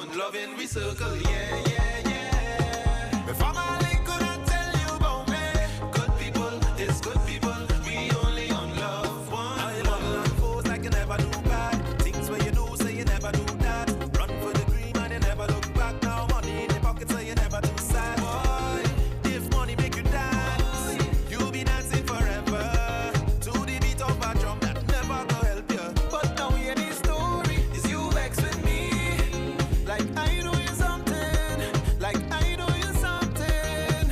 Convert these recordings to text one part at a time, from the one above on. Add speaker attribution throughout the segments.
Speaker 1: on loving we circle, yeah, yeah, yeah. Before my link could I tell you about me? Good people, it's good people. We only on love one. I love and foes like you never do bad. Things where you do, say you never do that. Run for the green and you never look back. Now money in your pocket, so you never too sad. Boy, if money make you dance, you'll be dancing forever to the beat of a drum that never go help you. But now hear the story, is you vex with me? Like I know you something, like I know you something.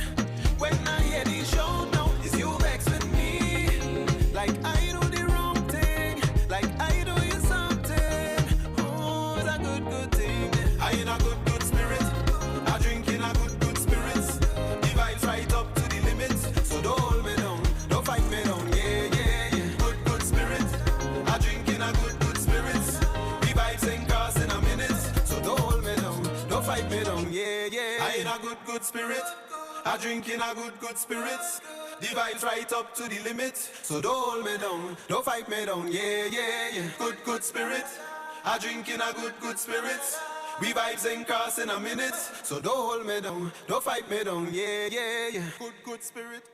Speaker 1: When I hear the show now, is you vex with me? Like I know the wrong thing, like I know you something. Oh, it's a good, good thing. I in a good, good spirit. I drink in a good, good spirits. The vibes right up to the limits. So don't hold me down, don't fight me down. Yeah, yeah, yeah. Good, good spirit. I drink in a good, good spirits. The vibes ain't cross in a minute. So don't hold me down, don't fight me down. Yeah, yeah. I in a good, good spirit. I drink in a good, good spirits. The vibes right up to the limit. So don't hold me down, don't fight me down. Yeah, yeah, yeah. Good, good spirit. I drink in a good, good spirits. We vibes ain't cross in a minute. So don't hold me down, don't fight me down. Yeah, yeah, yeah. Good, good spirit.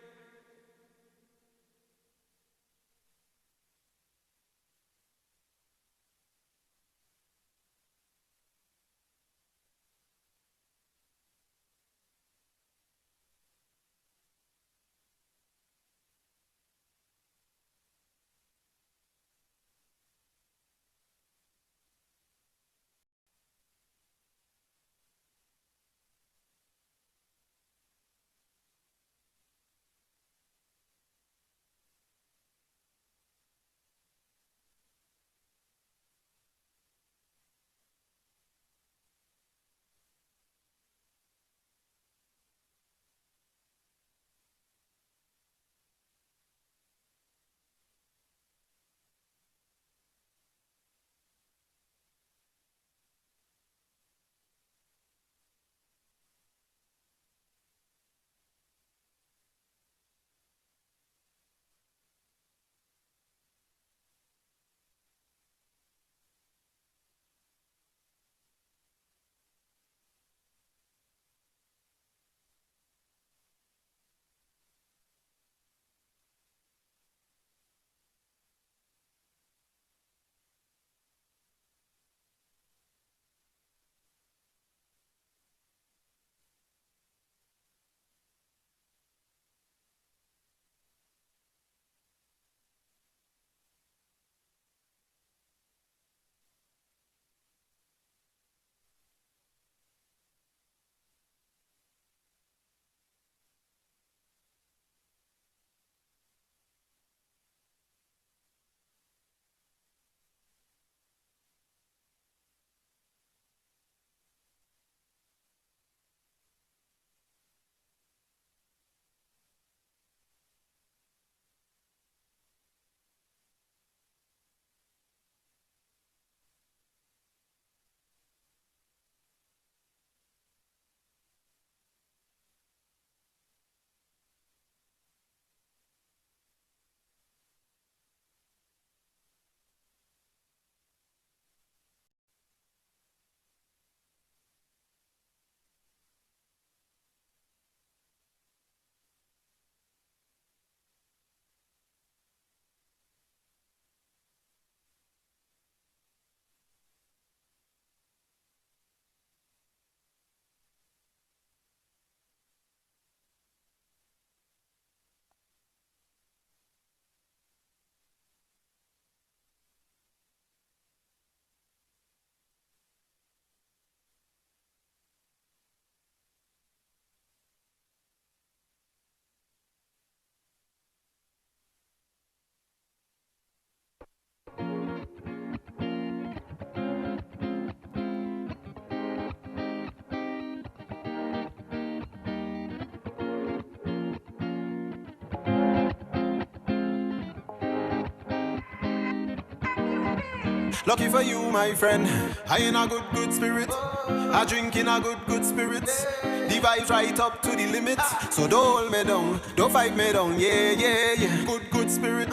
Speaker 1: Lucky for you, my friend. I in a good, good spirit. I drink in a good, good spirits. The vibes right up to the limit. So don't hold me down, don't fight me down. Yeah, yeah, yeah. Good, good spirit.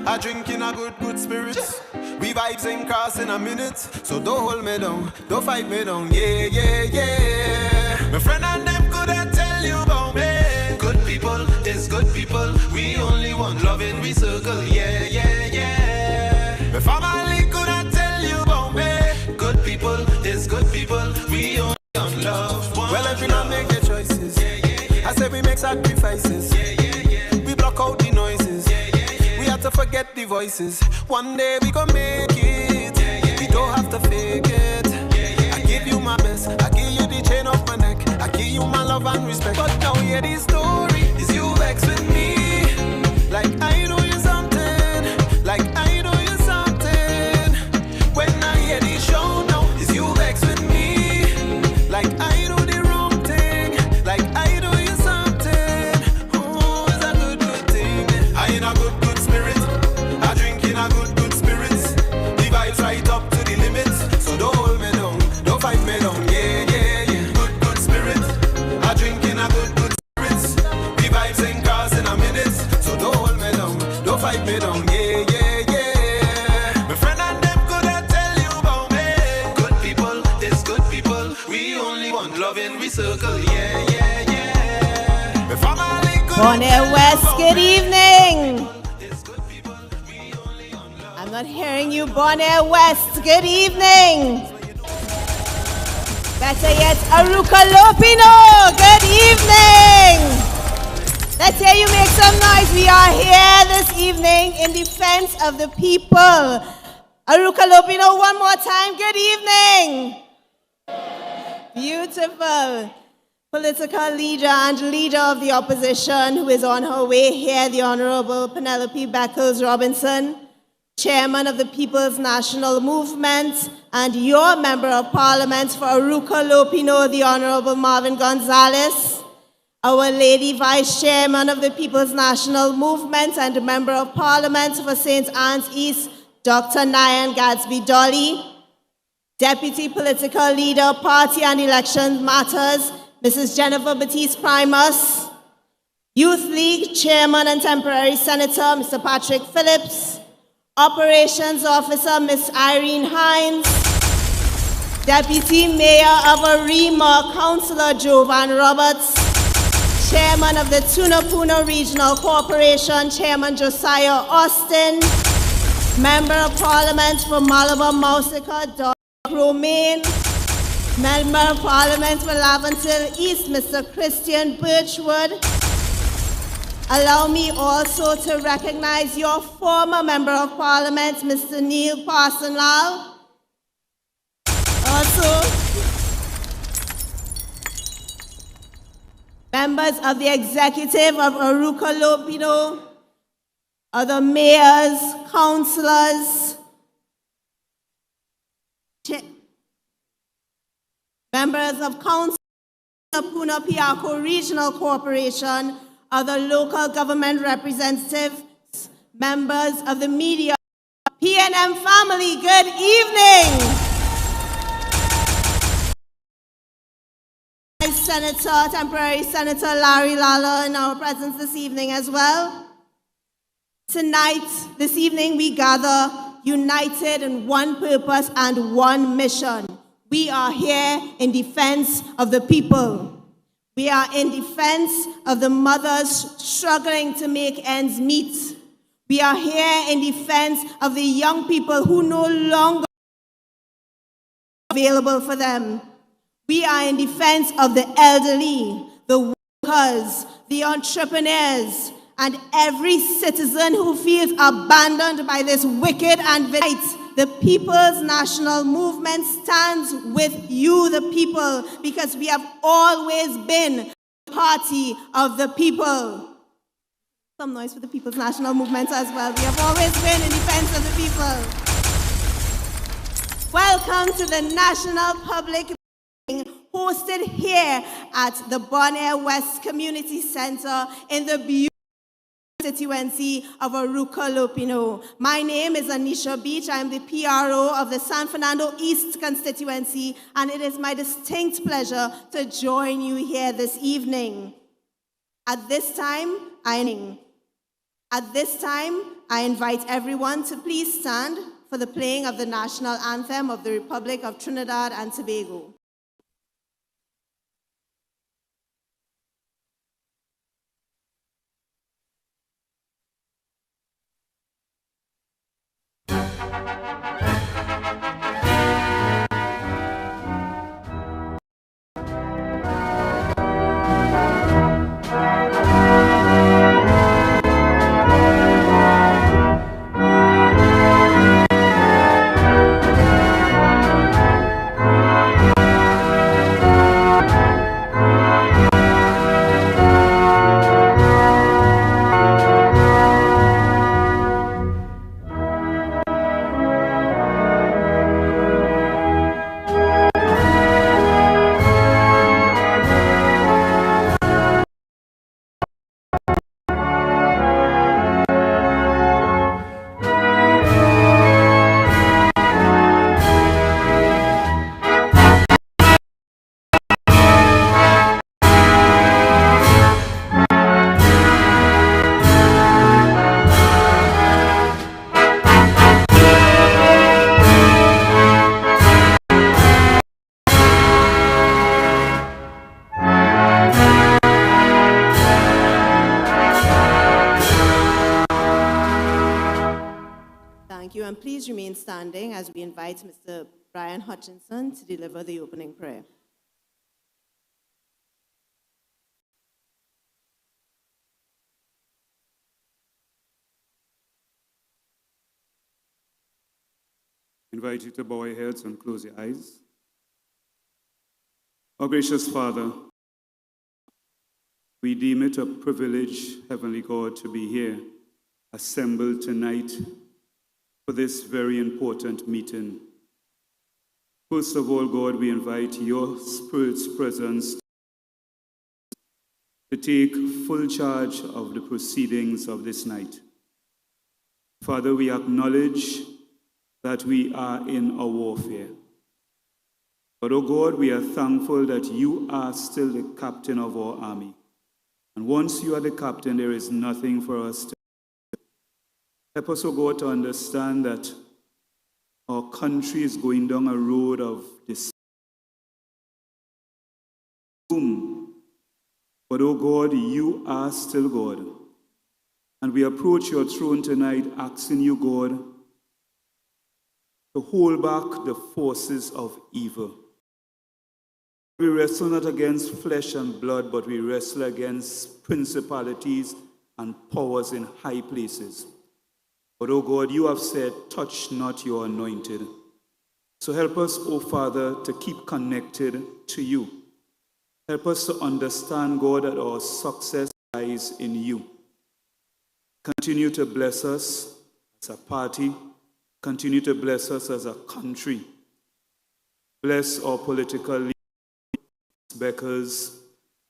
Speaker 1: I drink in a good, good spirits. We vibes ain't cross in a minute, so don't hold me down, don't fight me down, yeah, yeah, yeah. My friend and them couldn't tell you about me. Good people is good people, we only want love in we circle, yeah, yeah, yeah. My family couldn't tell you about me. Good people is good people, we only want love. Well, every man make their choices, yeah, yeah, yeah. I say we make sacrifices, yeah, yeah, yeah. We block out the noises, yeah, yeah, yeah. We have to forget the voices. One day we gon' make it, yeah, yeah, we don't have to fake it, yeah, yeah, I give you my best, I give you the chain off my neck, I give you my love and respect. But now hear the story, is you vex with me, like I know you something, like I know you something. When I hear the show now, is you vex with me, like I do the wrong thing, like I know you something. Oh, it's a good, good thing. I in a good, good spirit, I drink in a good, good spirits. The vibes right up to the limits, so don't hold me down, don't fight me down, yeah, yeah, yeah. Good, good spirit, I drink in a good, good spirits. The vibes ain't cross in a minute, so don't hold me down, don't fight me down, yeah, yeah, yeah. My friend and them couldn't tell you about me. Good people is good people, we only want love in we circle, yeah, yeah, yeah. My family couldn't
Speaker 2: Bonnet
Speaker 1: tell you
Speaker 2: West,
Speaker 1: about
Speaker 2: good
Speaker 1: me.
Speaker 2: evening.
Speaker 1: Is good people, we only want love.
Speaker 2: I'm not hearing you, Bonnet West, good evening. Better yet, Arouca Lopinot, good evening. Let's hear you make some noise. We are here this evening in defense of the people. Arouca Lopinot, one more time, good evening. Beautiful. Political leader and leader of the opposition who is on her way here, the Honorable Penelope Beckles-Robinson, Chairman of the People's National Movement, and your Member of Parliament for Arouca Lopinot, the Honorable Marvin Gonzalez, Our Lady Vice Chairman of the People's National Movement and Member of Parliament for St. Anne's East, Dr. Nyan Gadsby Dolly, Deputy Political Leader, Party and Election Matters, Mrs. Jennifer Batiste Primus, Youth League Chairman and Temporary Senator, Mr. Patrick Phillips, Operations Officer, Ms. Irene Hines, Deputy Mayor of Arima, Councillor Jovan Roberts, Chairman of the Tunapuna Regional Corporation, Chairman Josiah Austin, Member of Parliament for Malabar Mausika, Dr. Romaine, Member of Parliament for Laventille East, Mr. Christian Birchwood. Allow me also to recognize your former Member of Parliament, Mr. Neil Parsonlal. Also, members of the executive of Arouca Lopinot, other mayors, councillors, members of Council of Puna Piako Regional Corporation, other local government representatives, members of the media, PNM family, good evening. Senator, Temporary Senator Larry Lala in our presence this evening as well. Tonight, this evening, we gather united in one purpose and one mission. We are here in defense of the people. We are in defense of the mothers struggling to make ends meet. We are here in defense of the young people who no longer are available for them. We are in defense of the elderly, the workers, the entrepreneurs, and every citizen who feels abandoned by this wicked and violent. The People's National Movement stands with you, the people, because we have always been the party of the people. Some noise for the People's National Movement as well. We have always been in defense of the people. Welcome to the National Public Meeting hosted here at the Bonnet West Community Center in the beautiful constituency of Arouca Lopinot. My name is Anisha Beach. I am the PRO of the San Fernando East constituency, and it is my distinct pleasure to join you here this evening. At this time, I invite everyone to please stand for the playing of the national anthem of the Republic of Trinidad and Tobago. Thank you, and please remain standing as we invite Mr. Brian Hutchinson to deliver the opening prayer.
Speaker 3: I invite you to bow your heads and close your eyes. Our gracious Father, we deem it a privilege, Heavenly God, to be here, assembled tonight for this very important meeting. First of all, God, we invite your Spirit's presence to take full charge of the proceedings of this night. Father, we acknowledge that we are in a warfare. But, oh God, we are thankful that you are still the captain of our army. And once you are the captain, there is nothing for us to do. Help us, oh God, to understand that our country is going down a road of doom. But, oh God, you are still God. And we approach your throne tonight asking you, God, to hold back the forces of evil. We wrestle not against flesh and blood, but we wrestle against principalities and powers in high places. But, oh God, you have said, touch not your anointed. So help us, oh Father, to keep connected to you. Help us to understand, God, that our success lies in you. Continue to bless us as a party. Continue to bless us as a country. Bless our political leaders, Beckers.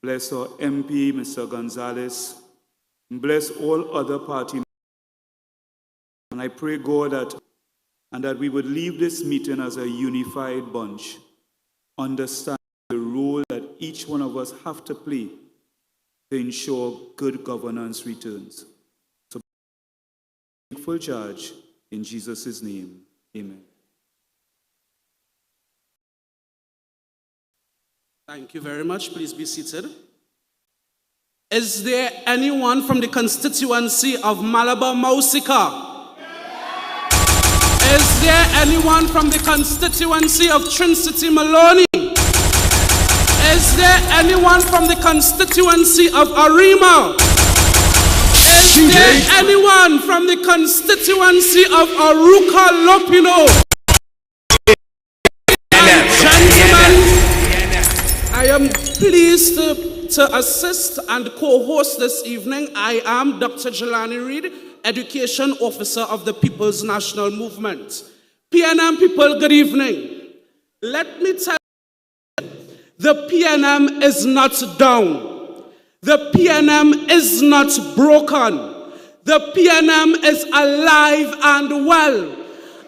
Speaker 3: Bless our MP, Mr. Gonzalez. And bless all other party members. And I pray, God, that we would leave this meeting as a unified bunch, understand the role that each one of us have to play to ensure good governance returns. So take full charge in Jesus' name. Amen.
Speaker 4: Thank you very much. Please be seated. Is there anyone from the constituency of Malabar Mausika? Is there anyone from the constituency of Trin-City Maloney? Is there anyone from the constituency of Arima? Is there anyone from the constituency of Arouca Lopinot? Gentlemen, I am pleased to assist and co-host this evening. I am Dr. Jelani Reid, Education Officer of the People's National Movement. PNM people, good evening. Let me tell you, the PNM is not down. The PNM is not broken. The PNM is alive and well.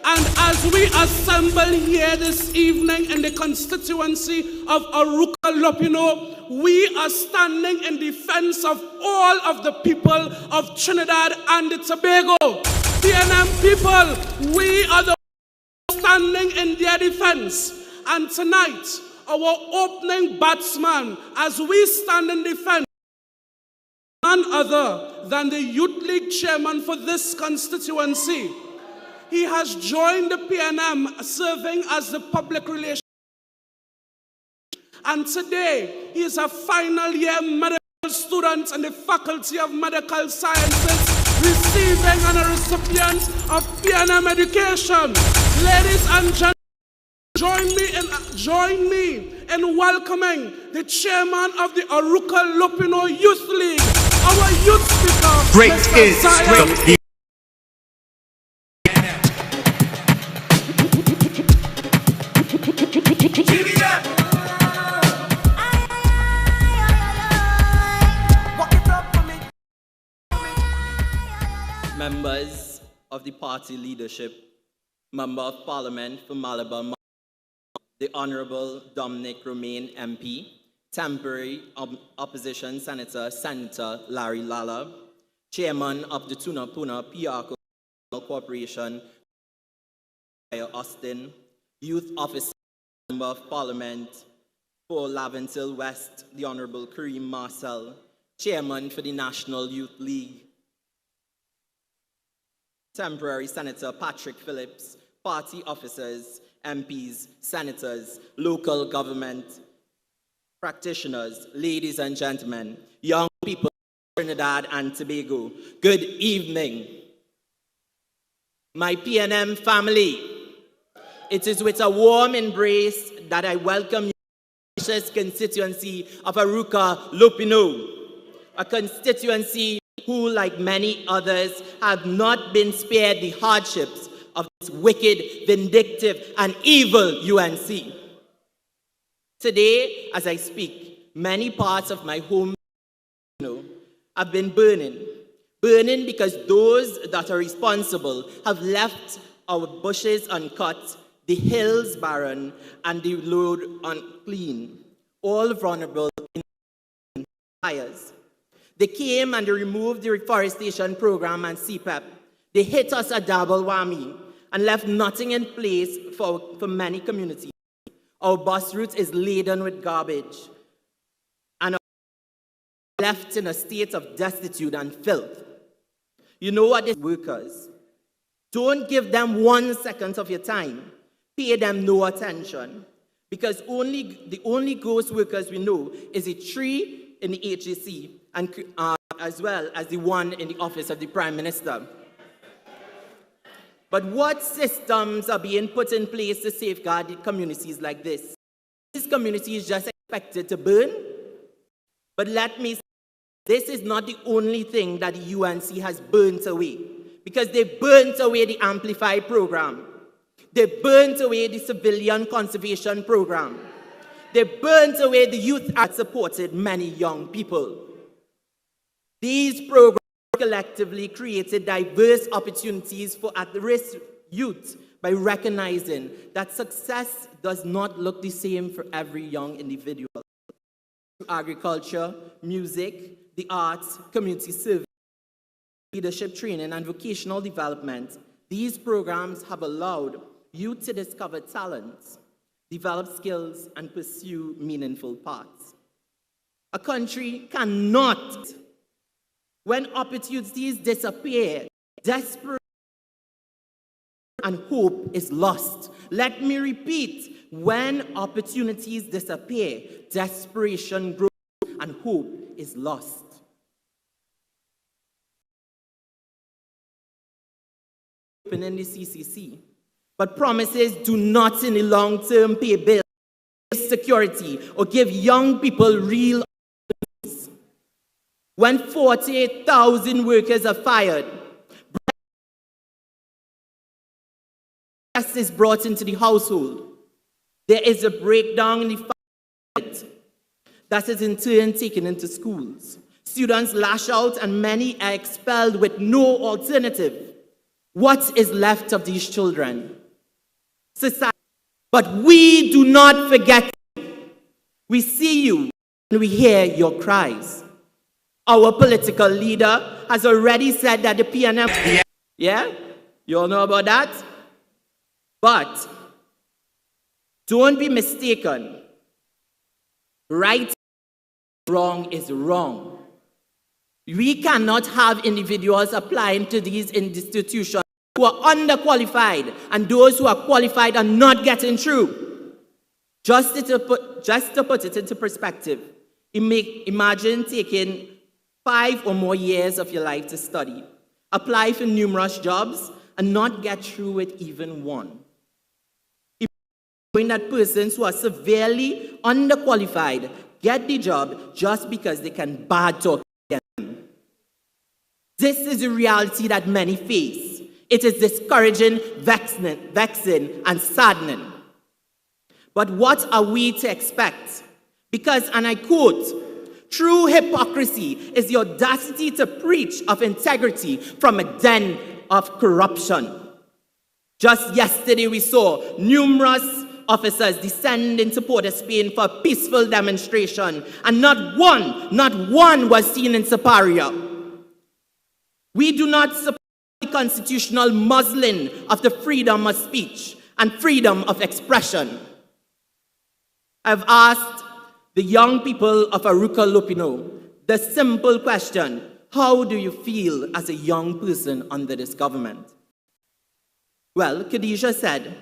Speaker 4: And as we assemble here this evening in the constituency of Arouca Lopinot, we are standing in defense of all of the people of Trinidad and Tobago. PNM people, we are the standing in their defense. And tonight, our opening batsman, as we stand in defense, none other than the Youth League chairman for this constituency. He has joined the PNM serving as the public relations. And today, he is a final year medical student in the Faculty of Medical Sciences, receiving and a recipient of PNM education. Ladies and gentlemen, join me in welcoming the chairman of the Arouca Lopinot Youth League, our youth speaker,
Speaker 5: Great
Speaker 4: Mr.
Speaker 5: is
Speaker 4: Zion.
Speaker 5: the
Speaker 6: Members of the party leadership, Member of Parliament for Malabar, the Honorable Dominic Romain MP, Temporary Opposition Senator, Senator Larry Lala, Chairman of the Tuna Puna PR Corporation, Austin, Youth Officer, Member of Parliament for Laventil West, the Honorable Kareem Marcel, Chairman for the National Youth League, Temporary Senator Patrick Phillips, party officers, MPs, senators, local government practitioners, ladies and gentlemen, young people of Trinidad and Tobago, good evening. My PNM family, it is with a warm embrace that I welcome you to the precious constituency of Arouca Lopinot, a constituency who, like many others, have not been spared the hardships of this wicked, vindictive, and evil UNC. Today, as I speak, many parts of my home have been burning because those that are responsible have left our bushes uncut, the hills barren, and the road unclean, all vulnerable in fires. They came and they removed the reforestation program and CPEP. They hit us a double whammy and left nothing in place for many communities. Our bus route is laden with garbage and are left in a state of destitute and filth. You know what these workers? Don't give them 1 second of your time. Pay them no attention. Because the only ghost workers we know is the 3 in the HAC and as well as the 1 in the office of the Prime Minister. But what systems are being put in place to safeguard communities like this? These communities just expected to burn? But let me say, this is not the only thing that the UNC has burnt away, because they burnt away the Amplify program. They burnt away the Civilian Conservation program. They burnt away the youth that supported many young people. These programs collectively created diverse opportunities for at-risk youth by recognizing that success does not look the same for every young individual. Agriculture, music, the arts, community service, leadership training, and vocational development, these programs have allowed youth to discover talents, develop skills, and pursue meaningful paths. A country cannot, when opportunities disappear, desperate and hope is lost. Let me repeat, when opportunities disappear, desperation grows and hope is lost. In the CCC, but promises do not in the long term pay bills, security, or give young people real opportunities. When 48,000 workers are fired, is brought into the household, there is a breakdown in the family that is in turn taken into schools. Students lash out and many are expelled with no alternative. What is left of these children? Society. But we do not forget. We see you and we hear your cries. Our political leader has already said that the PNM... Yeah? You all know about that? But don't be mistaken. Right, wrong is wrong. We cannot have individuals applying to these institutions who are underqualified, and those who are qualified are not getting through. Just to put it into perspective, imagine taking 5 or more years of your life to study, apply for numerous jobs, and not get through with even one. Imagine that persons who are severely underqualified get the job just because they can bad talk them. This is a reality that many face. It is discouraging, vexing, and saddening. But what are we to expect? Because, and I quote, true hypocrisy is the audacity to preach of integrity from a den of corruption. Just yesterday we saw numerous officers descend into Port of Spain for a peaceful demonstration, and not one was seen in Superior. We do not support the constitutional muzzling of the freedom of speech and freedom of expression. I've asked the young people of Arouca, Lopinot, the simple question, how do you feel as a young person under this government? Well, Khadijah said,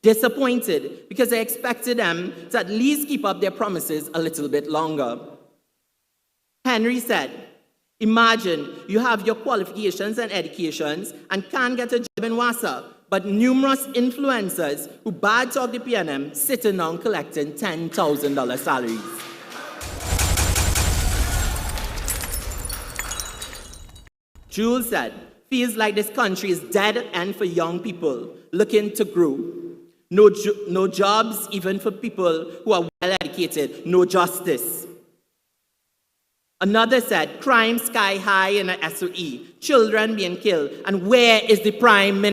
Speaker 6: disappointed because I expected them to at least keep up their promises a little bit longer. Henry said, imagine you have your qualifications and educations and can't get a job in WASA, but numerous influencers who bad talk the PNM sitting down collecting $10,000 salaries. Jules said, feels like this country is dead end for young people looking to grow. No jobs even for people who are well educated, no justice. Another said, crime sky high in a SOE, children being killed, and where is the Prime Minister?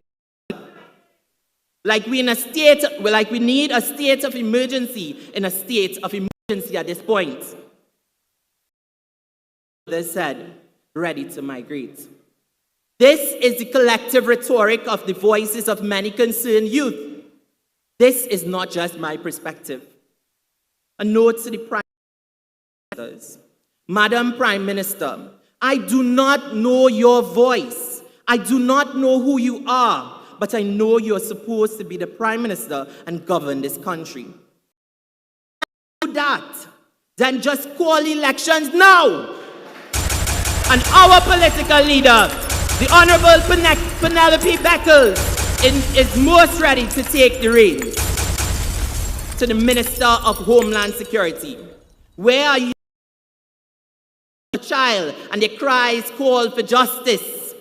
Speaker 6: Like we need a state of emergency in a state of emergency at this point. They said, ready to migrate. This is the collective rhetoric of the voices of many concerned youth. This is not just my perspective. A note to the Prime Minister. Madam Prime Minister, I do not know your voice. I do not know who you are, but I know you're supposed to be the Prime Minister and govern this country. Do that, then just call elections now. And our political leader, the Honorable Penelope Beckles, is most ready to take the reins. To the Minister of Homeland Security, where are you? A child and their cries call for justice.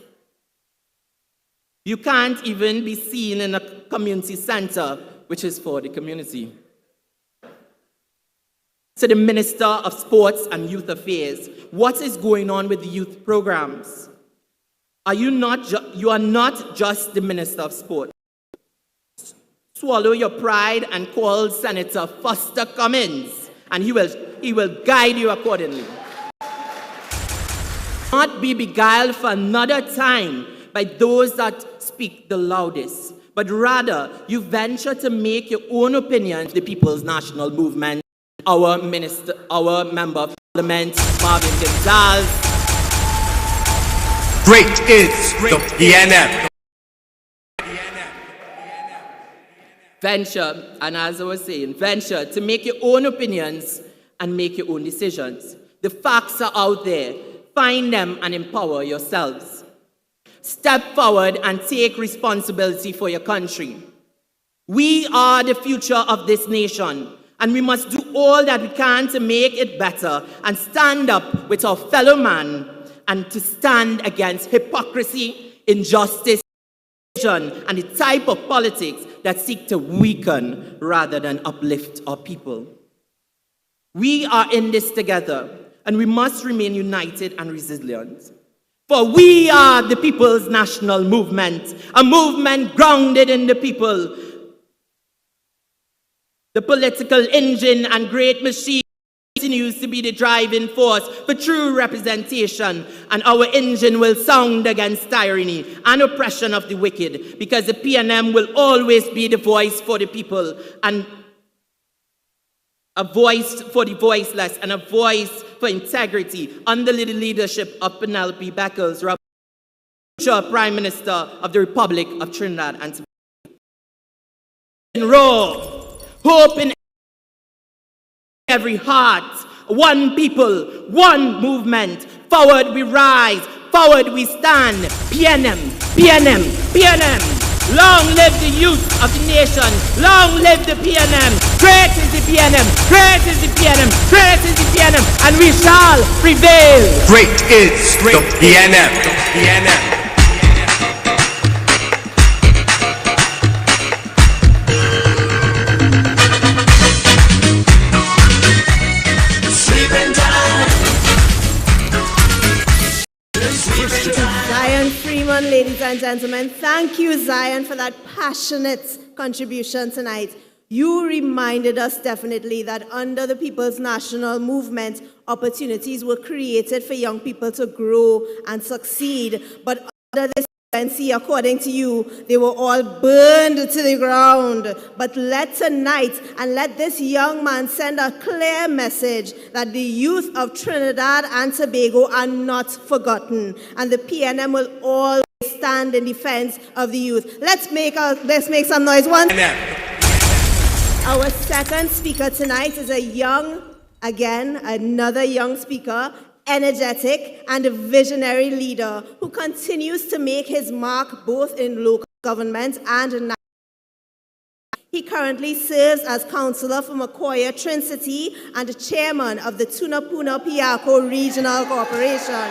Speaker 6: You can't even be seen in a community center, which is for the community. To the Minister of Sports and Youth Affairs, what is going on with the youth programs? You are not just the Minister of Sport. Swallow your pride and call Senator Foster Cummins, and he will guide you accordingly. Not be beguiled for another time by those that speak the loudest, but rather you venture to make your own opinions. The People's National Movement, our Member of Parliament, Marvin Gonzalez.
Speaker 1: Great is the PNM.
Speaker 6: Venture, and as I was saying, venture to make your own opinions and make your own decisions. The facts are out there. Find them and empower yourselves. Step forward and take responsibility for your country. We are the future of this nation, and we must do all that we can to make it better and stand up with our fellow man and to stand against hypocrisy, injustice, and the type of politics that seek to weaken rather than uplift our people. We are in this together, and we must remain united and resilient. For we are the People's National Movement, a movement grounded in the people. The political engine and great machine continues to be the driving force for true representation, and our engine will sound against tyranny and oppression of the wicked, because the PNM will always be the voice for the people, and a voice for the voiceless, and a voice for integrity under the leadership of Penelope Beckles, future Prime Minister of the Republic of Trinidad and Tobago. Roar, hope in every heart, one people, one movement. Forward we rise, forward we stand. PNM, PNM, PNM. Long live the youth of the nation. Long live the PNM. Great is the PNM. Great is the PNM. Great is the PNM. And we shall prevail.
Speaker 1: Great is the PNM. PNM.
Speaker 2: Zion Freeman, ladies and gentlemen, thank you, Zion, for that passionate contribution tonight. You reminded us definitely that under the People's National Movement, opportunities were created for young people to grow and succeed. But under this ANC, according to you, they were all burned to the ground. But let tonight, and let this young man send a clear message that the youth of Trinidad and Tobago are not forgotten. And the PNM will always stand in defense of the youth. Let's make some noise once. Our second speaker tonight is a young, again, another young speaker, energetic and a visionary leader who continues to make his mark both in local government and national. He currently serves as councillor for Macoya Trin-City and chairman of the Tunapuna-Piarco Regional Corporation.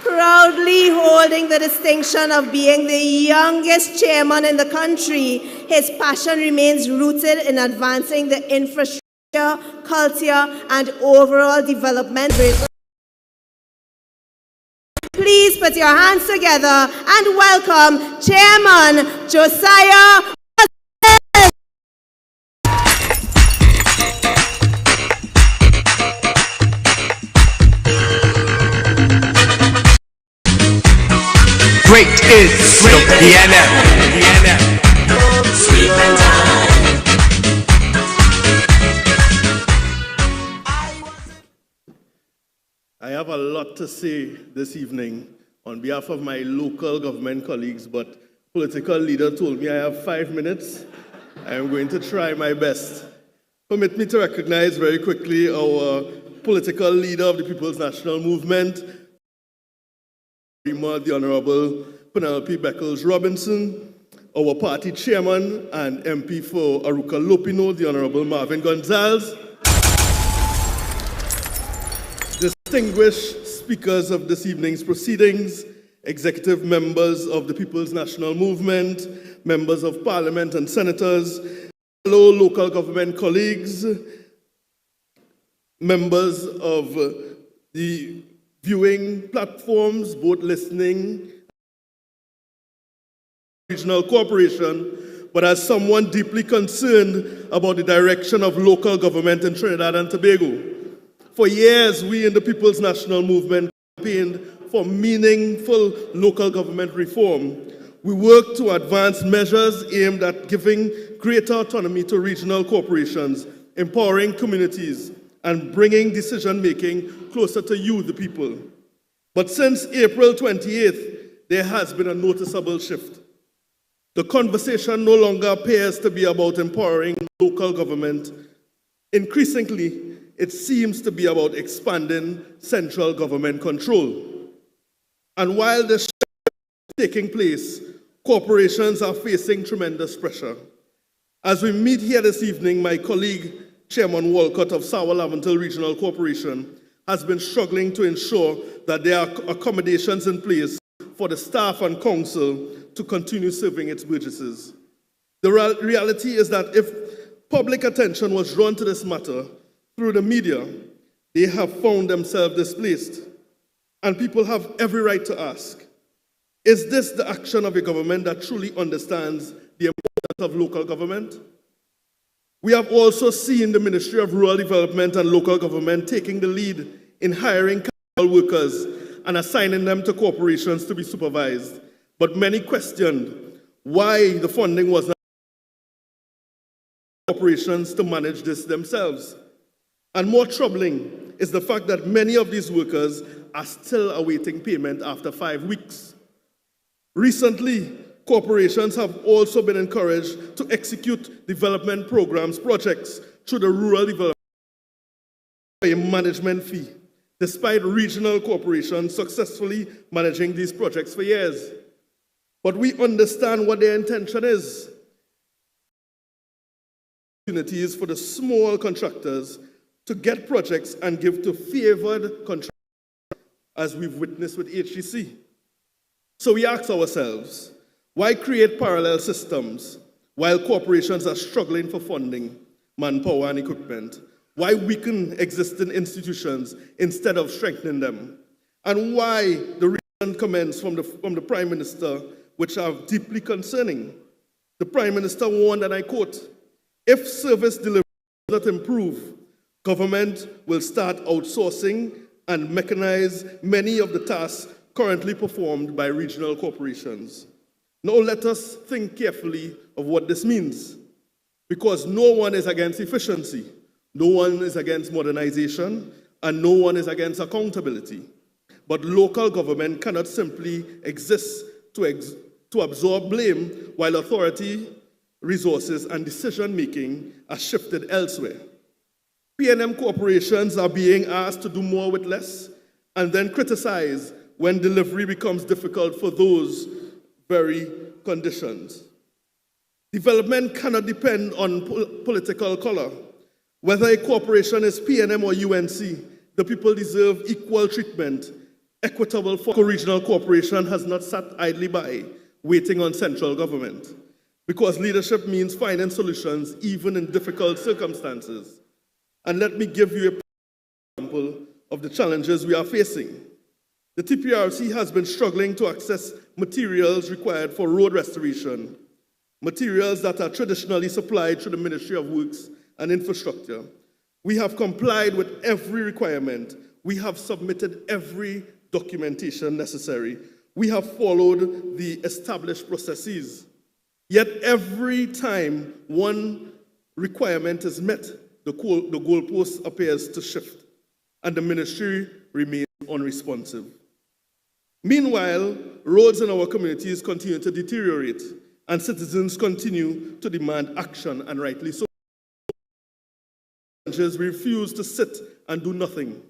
Speaker 2: Proudly holding the distinction of being the youngest chairman in the country, his passion remains rooted in advancing the infrastructure, culture, and overall development. Please put your hands together and welcome Chairman Josiah.
Speaker 1: Great is the PNM.
Speaker 5: I have a lot to say this evening on behalf of my local government colleagues, but political leader told me I have 5 minutes. I am going to try my best. Permit me to recognize very quickly our political leader of the People's National Movement, the Honorable Penelope Beckles Robinson, our party chairman and MP for Arouca Lopinot, the Honorable Marvin Gonzalez, distinguished speakers of this evening's proceedings, executive members of the People's National Movement, members of Parliament and senators, fellow local government colleagues, members of the viewing platforms, both listening, regional corporation, but as someone deeply concerned about the direction of local government in Trinidad and Tobago. For years, we in the People's National Movement campaigned for meaningful local government reform. We worked to advance measures aimed at giving greater autonomy to regional corporations, empowering communities, and bringing decision-making closer to you, the people. But since April 28th, there has been a noticeable shift. The conversation no longer appears to be about empowering local government. Increasingly, it seems to be about expanding central government control. And while this shift is taking place, corporations are facing tremendous pressure. As we meet here this evening, my colleague, Chairman Walcott of Sawa-Lavantil Regional Corporation, has been struggling to ensure that there are accommodations in place for the staff and council to continue serving its burgesses. The reality is that if public attention was drawn to this matter through the media, they have found themselves displaced. And people have every right to ask, is this the action of a government that truly understands the importance of local government? We have also seen the Ministry of Rural Development and Local Government taking the lead in hiring casual workers and assigning them to corporations to be supervised. But many questioned why the funding was not corporations to manage this themselves. And more troubling is the fact that many of these workers are still awaiting payment after 5 weeks. Recently, corporations have also been encouraged to execute development programs, projects through the rural development a management fee, despite regional corporations successfully managing these projects for years. But we understand what their intention is. Opportunities for the small contractors to get projects and give to favored contractors, as we've witnessed with HGC. So we ask ourselves, why create parallel systems while corporations are struggling for funding, manpower, and equipment? Why weaken existing institutions instead of strengthening them? And why the recent comments from the Prime Minister, which are deeply concerning? The Prime Minister warned, and I quote, "If service delivery does not improve, government will start outsourcing and mechanize many of the tasks currently performed by regional corporations." Now let us think carefully of what this means, because no one is against efficiency, no one is against modernization, and no one is against accountability. But local government cannot simply exist to absorb blame while authority, resources, and decision-making are shifted elsewhere. PNM corporations are being asked to do more with less and then criticized when delivery becomes difficult for those very conditions. Development cannot depend on political color. Whether a corporation is PNM or UNC, the people deserve equal treatment. Equitable for a regional corporation has not sat idly by, waiting on central government, because leadership means finding solutions even in difficult circumstances. And let me give you an example of the challenges we are facing. The TPRC has been struggling to access materials required for road restoration, materials that are traditionally supplied through the Ministry of Works and Infrastructure. We have complied with every requirement. We have submitted every documentation necessary. We have followed the established processes. Yet every time one requirement is met, the goalpost appears to shift, and the ministry remains unresponsive. Meanwhile, roads in our communities continue to deteriorate, and citizens continue to demand action, and rightly so. We refuse to sit and do nothing.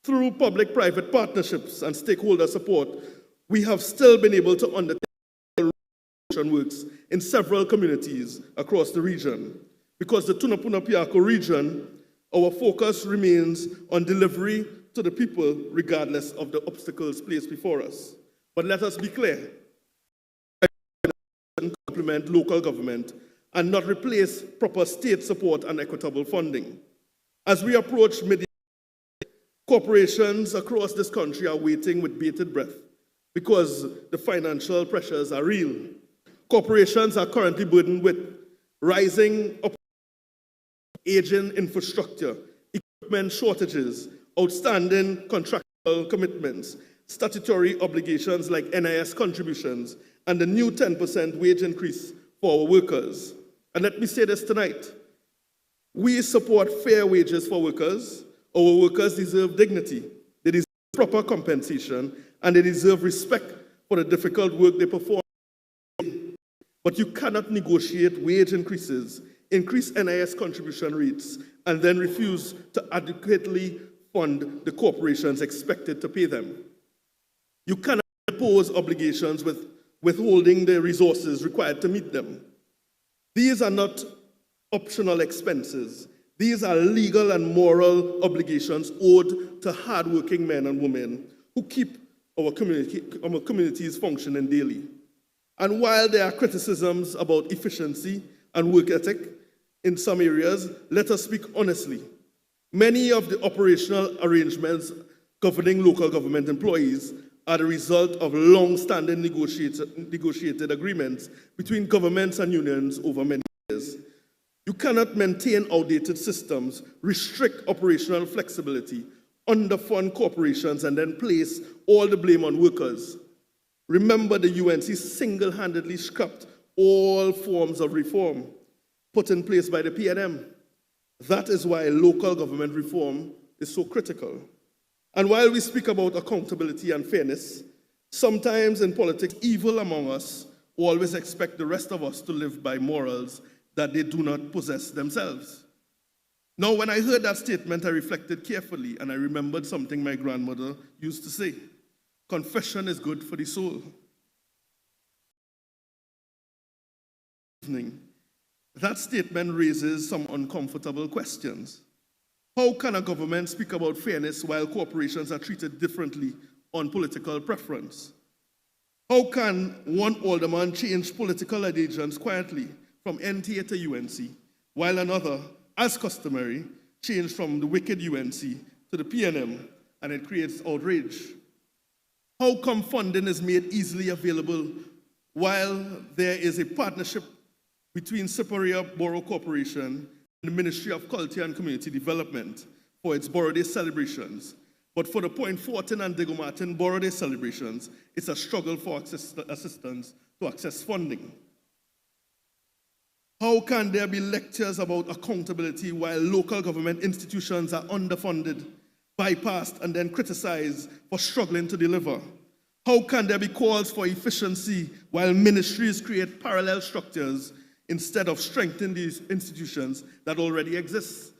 Speaker 5: Through public-private partnerships and stakeholder support, we have still been able to undertake works in several communities across the region. Because the Tunapuna-Piako region, our focus remains on delivery to the people regardless of the obstacles placed before us. But let us be clear, complement local government and not replace proper state support and equitable funding. As we approach mid-year, corporations across this country are waiting with bated breath because the financial pressures are real. Corporations are currently burdened with rising aging infrastructure, equipment shortages, outstanding contractual commitments, statutory obligations like NIS contributions, and the new 10% wage increase for our workers. And let me say this tonight. We support fair wages for workers. Our workers deserve dignity. They deserve proper compensation, and they deserve respect for the difficult work they perform. But you cannot negotiate wage increases, increase NIS contribution rates, and then refuse to adequately fund the corporations expected to pay them. You cannot impose obligations with withholding the resources required to meet them. These are not optional expenses. These are legal and moral obligations owed to hardworking men and women who keep our communities functioning daily. And while there are criticisms about efficiency and work ethic in some areas, let us speak honestly. Many of the operational arrangements governing local government employees are the result of long-standing negotiated agreements between governments and unions over many years. You cannot maintain outdated systems, restrict operational flexibility, underfund corporations, and then place all the blame on workers. Remember, the UNC single-handedly scrapped all forms of reform put in place by the PNM. That is why local government reform is so critical. And while we speak about accountability and fairness, sometimes in politics, evil among us always expect the rest of us to live by morals that they do not possess themselves. Now, when I heard that statement, I reflected carefully, and I remembered something my grandmother used to say: confession is good for the soul. That statement raises some uncomfortable questions. How can a government speak about fairness while corporations are treated differently on political preference? How can one alderman change political allegiance quietly from NTA to UNC, while another, as customary, changed from the wicked UNC to the PNM, and it creates outrage? How come funding is made easily available while there is a partnership between Superior Borough Corporation and the Ministry of Culture and Community Development for its Borough Day celebrations? But for the Point Fortin and Diego Martin Borough Day celebrations, it's a struggle for assistance to access funding. How can there be lectures about accountability while local government institutions are underfunded, bypassed, and then criticized for struggling to deliver? How can there be calls for efficiency while ministries create parallel structures instead of strengthening these institutions that already exist?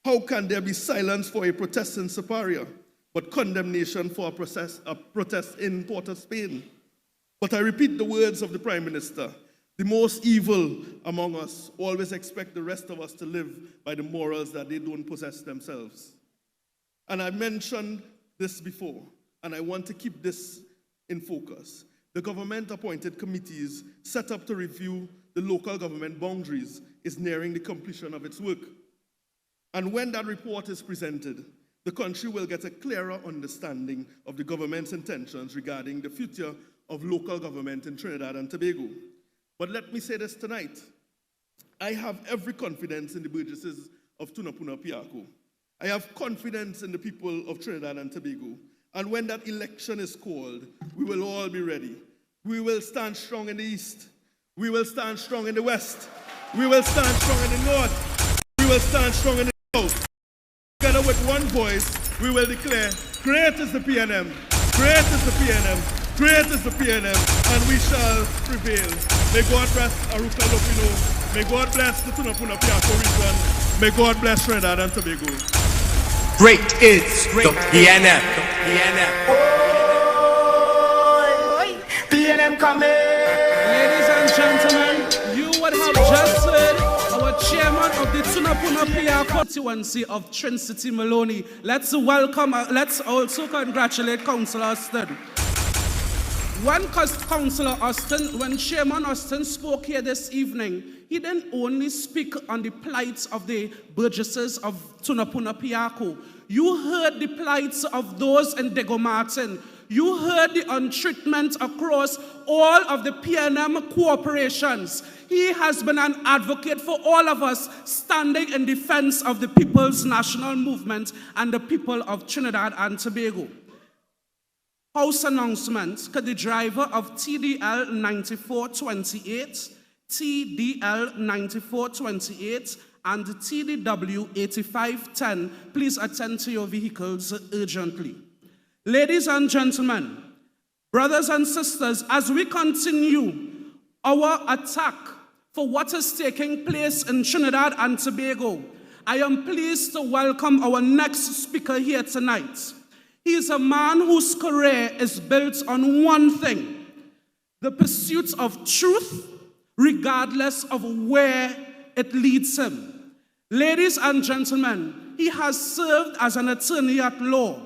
Speaker 5: How can there be silence for a protest in Superior, but condemnation for a protest in Port of Spain? But I repeat the words of the Prime Minister: the most evil among us always expect the rest of us to live by the morals that they don't possess themselves. And I mentioned this before, and I want to keep this in focus. The government-appointed committees set up to review the local government boundaries is nearing the completion of its work. And when that report is presented, the country will get a clearer understanding of the government's intentions regarding the future of local government in Trinidad and Tobago. But let me say this tonight: I have every confidence in the burgesses of Tunapuna Piako. I have confidence in the people of Trinidad and Tobago. And when that election is called, we will all be ready. We will stand strong in the east. We will stand strong in the west. We will stand strong in the north. We will stand strong in the south. Together with one voice, we will declare, great is the PNM, great is the PNM, great is the PNM, and we shall prevail. May God bless Arouca Lopinot. May God bless the Tunapuna Piako region. May God bless Trinidad and Tobago.
Speaker 1: Great is the PNM. PNM coming.
Speaker 4: Ladies and gentlemen, you would have just heard our chairman of the Tunapuna Piako constituency of Trin City Maloney. Let's also congratulate Councillor Austin. When Chairman Austin spoke here this evening, he didn't only speak on the plight of the burgesses of Tunapuna Piako. You heard the plights of those in Diego Martin. You heard the untreatment across all of the PNM corporations. He has been an advocate for all of us, standing in defense of the People's National Movement and the people of Trinidad and Tobago. House announcement: could the driver of TDL 9428, TDL 9428, and TDW 8510 please attend to your vehicles urgently. Ladies and gentlemen, brothers and sisters, as we continue our attack for what is taking place in Trinidad and Tobago, I am pleased to welcome our next speaker here tonight. He is a man whose career is built on one thing: the pursuit of truth, regardless of where it leads him. Ladies and gentlemen, he has served as an attorney at law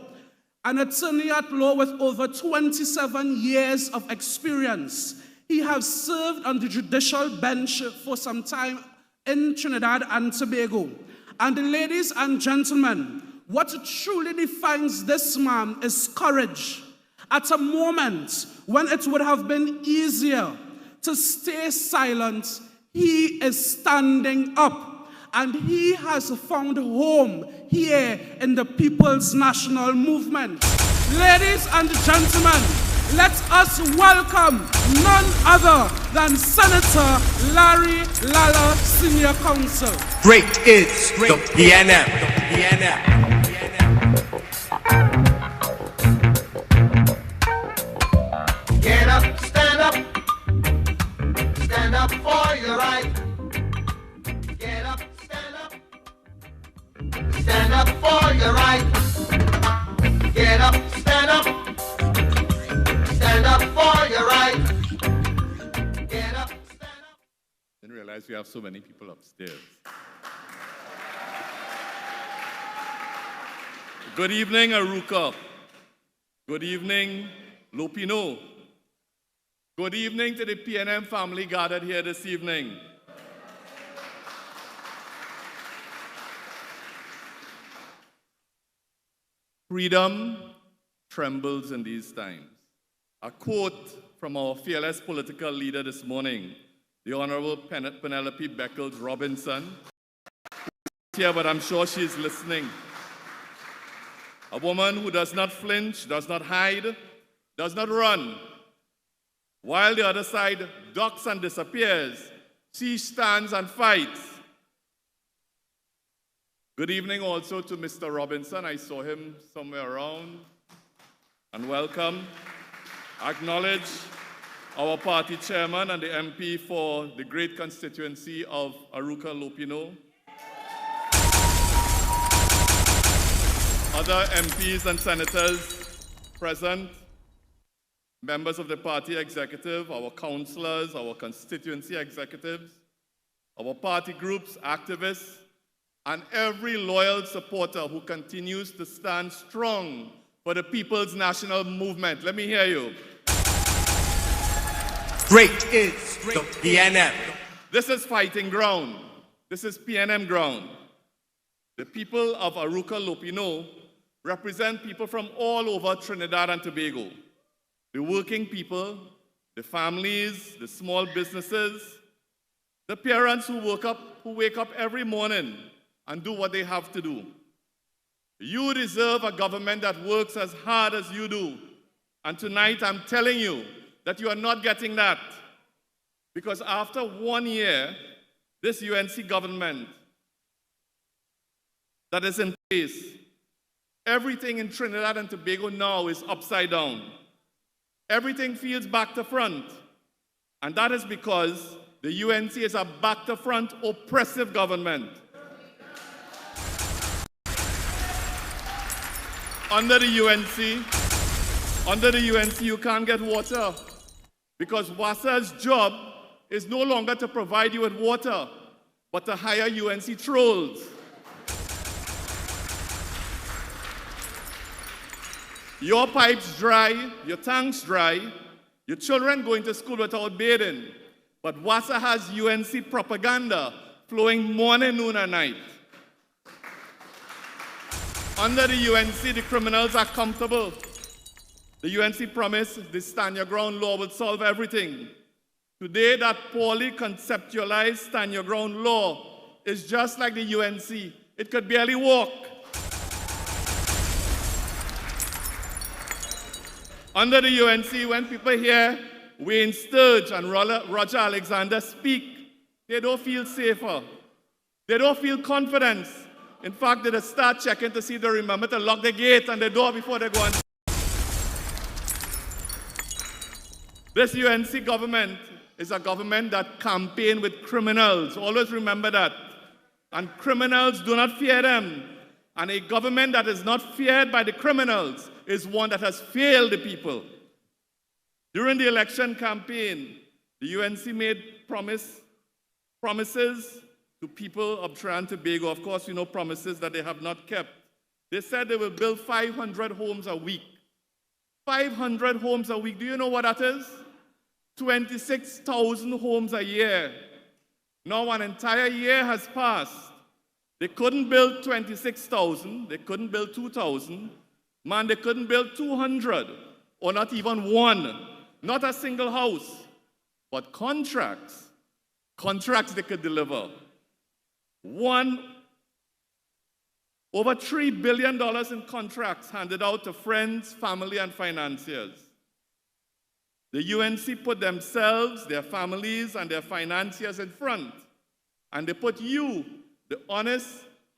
Speaker 4: with over 27 years of experience. He has served on the judicial bench for some time in Trinidad and Tobago. And ladies and gentlemen, what truly defines this man is courage. At a moment when it would have been easier to stay silent, he is standing up. and he has found home here in the People's National Movement. Ladies and gentlemen, let us welcome none other than Senator Larry Lala, Senior Counsel.
Speaker 7: Great is the PNM.
Speaker 1: Get up, stand up. Stand up for your right. Get up, stand up. Stand up for your right. Get up, stand up. Stand up for your right. Get up, stand up.
Speaker 8: Didn't realize we have so many people upstairs. Good evening, Arouca. Good evening, Lopinot. Good evening to the PNM family gathered here this evening. Freedom trembles in these times. A quote from our fearless political leader this morning, the Honorable Penelope Beckles-Robinson, who's here, but I'm sure she's listening. A woman who does not flinch, does not hide, does not run. While the other side ducks and disappears, she stands and fights. Good evening also to Mr. Robinson. I saw him somewhere around. And welcome. Acknowledge our party chairman and the MP for the great constituency of Arouca Lopinot. Other MPs and senators present, members of the party executive, our councillors, our constituency executives, our party groups, activists, and every loyal supporter who continues to stand strong for the People's National Movement. Let me hear you.
Speaker 7: Great is the PNM.
Speaker 8: This is fighting ground. This is PNM ground. The people of Arouca Lopinot represent people from all over Trinidad and Tobago. The working people, the families, the small businesses, the parents who wake up every morning and do what they have to do. You deserve a government that works as hard as you do. And tonight I'm telling you that you are not getting that. Because after 1 year, this UNC government that is in place, everything in Trinidad and Tobago now is upside down. Everything feels back to front. And that is because the UNC is a back to front oppressive government. Under the UNC, you can't get water because WASA's job is no longer to provide you with water, but to hire UNC trolls. Your pipes dry, your tanks dry, your children going to school without bathing, but WASA has UNC propaganda flowing morning, noon, and night. Under the UNC, the criminals are comfortable. The UNC promised the stand your ground law would solve everything. Today, that poorly conceptualized stand your ground law is just like the UNC. It could barely walk. Under the UNC, when people hear Wayne Sturge and Roger Alexander speak, they don't feel safer. They don't feel confidence. In fact, they just start checking to see if they remember to lock the gate and the door before they go on. This UNC government is a government that campaigns with criminals. Always remember that. And criminals do not fear them. And a government that is not feared by the criminals is one that has failed the people. During the election campaign, the UNC made promises to people of Trinidad and Tobago. Of course, you know, promises that they have not kept. They said they will build 500 homes a week. 500 homes a week. Do you know what that is? 26,000 homes a year. Now an entire year has passed. They couldn't build 26,000. They couldn't build 2,000. Man, they couldn't build 200 or not even one. Not a single house. But contracts they could deliver. Over $3 billion in contracts handed out to friends, family, and financiers. The UNC put themselves, their families, and their financiers in front. And they put you, the honest,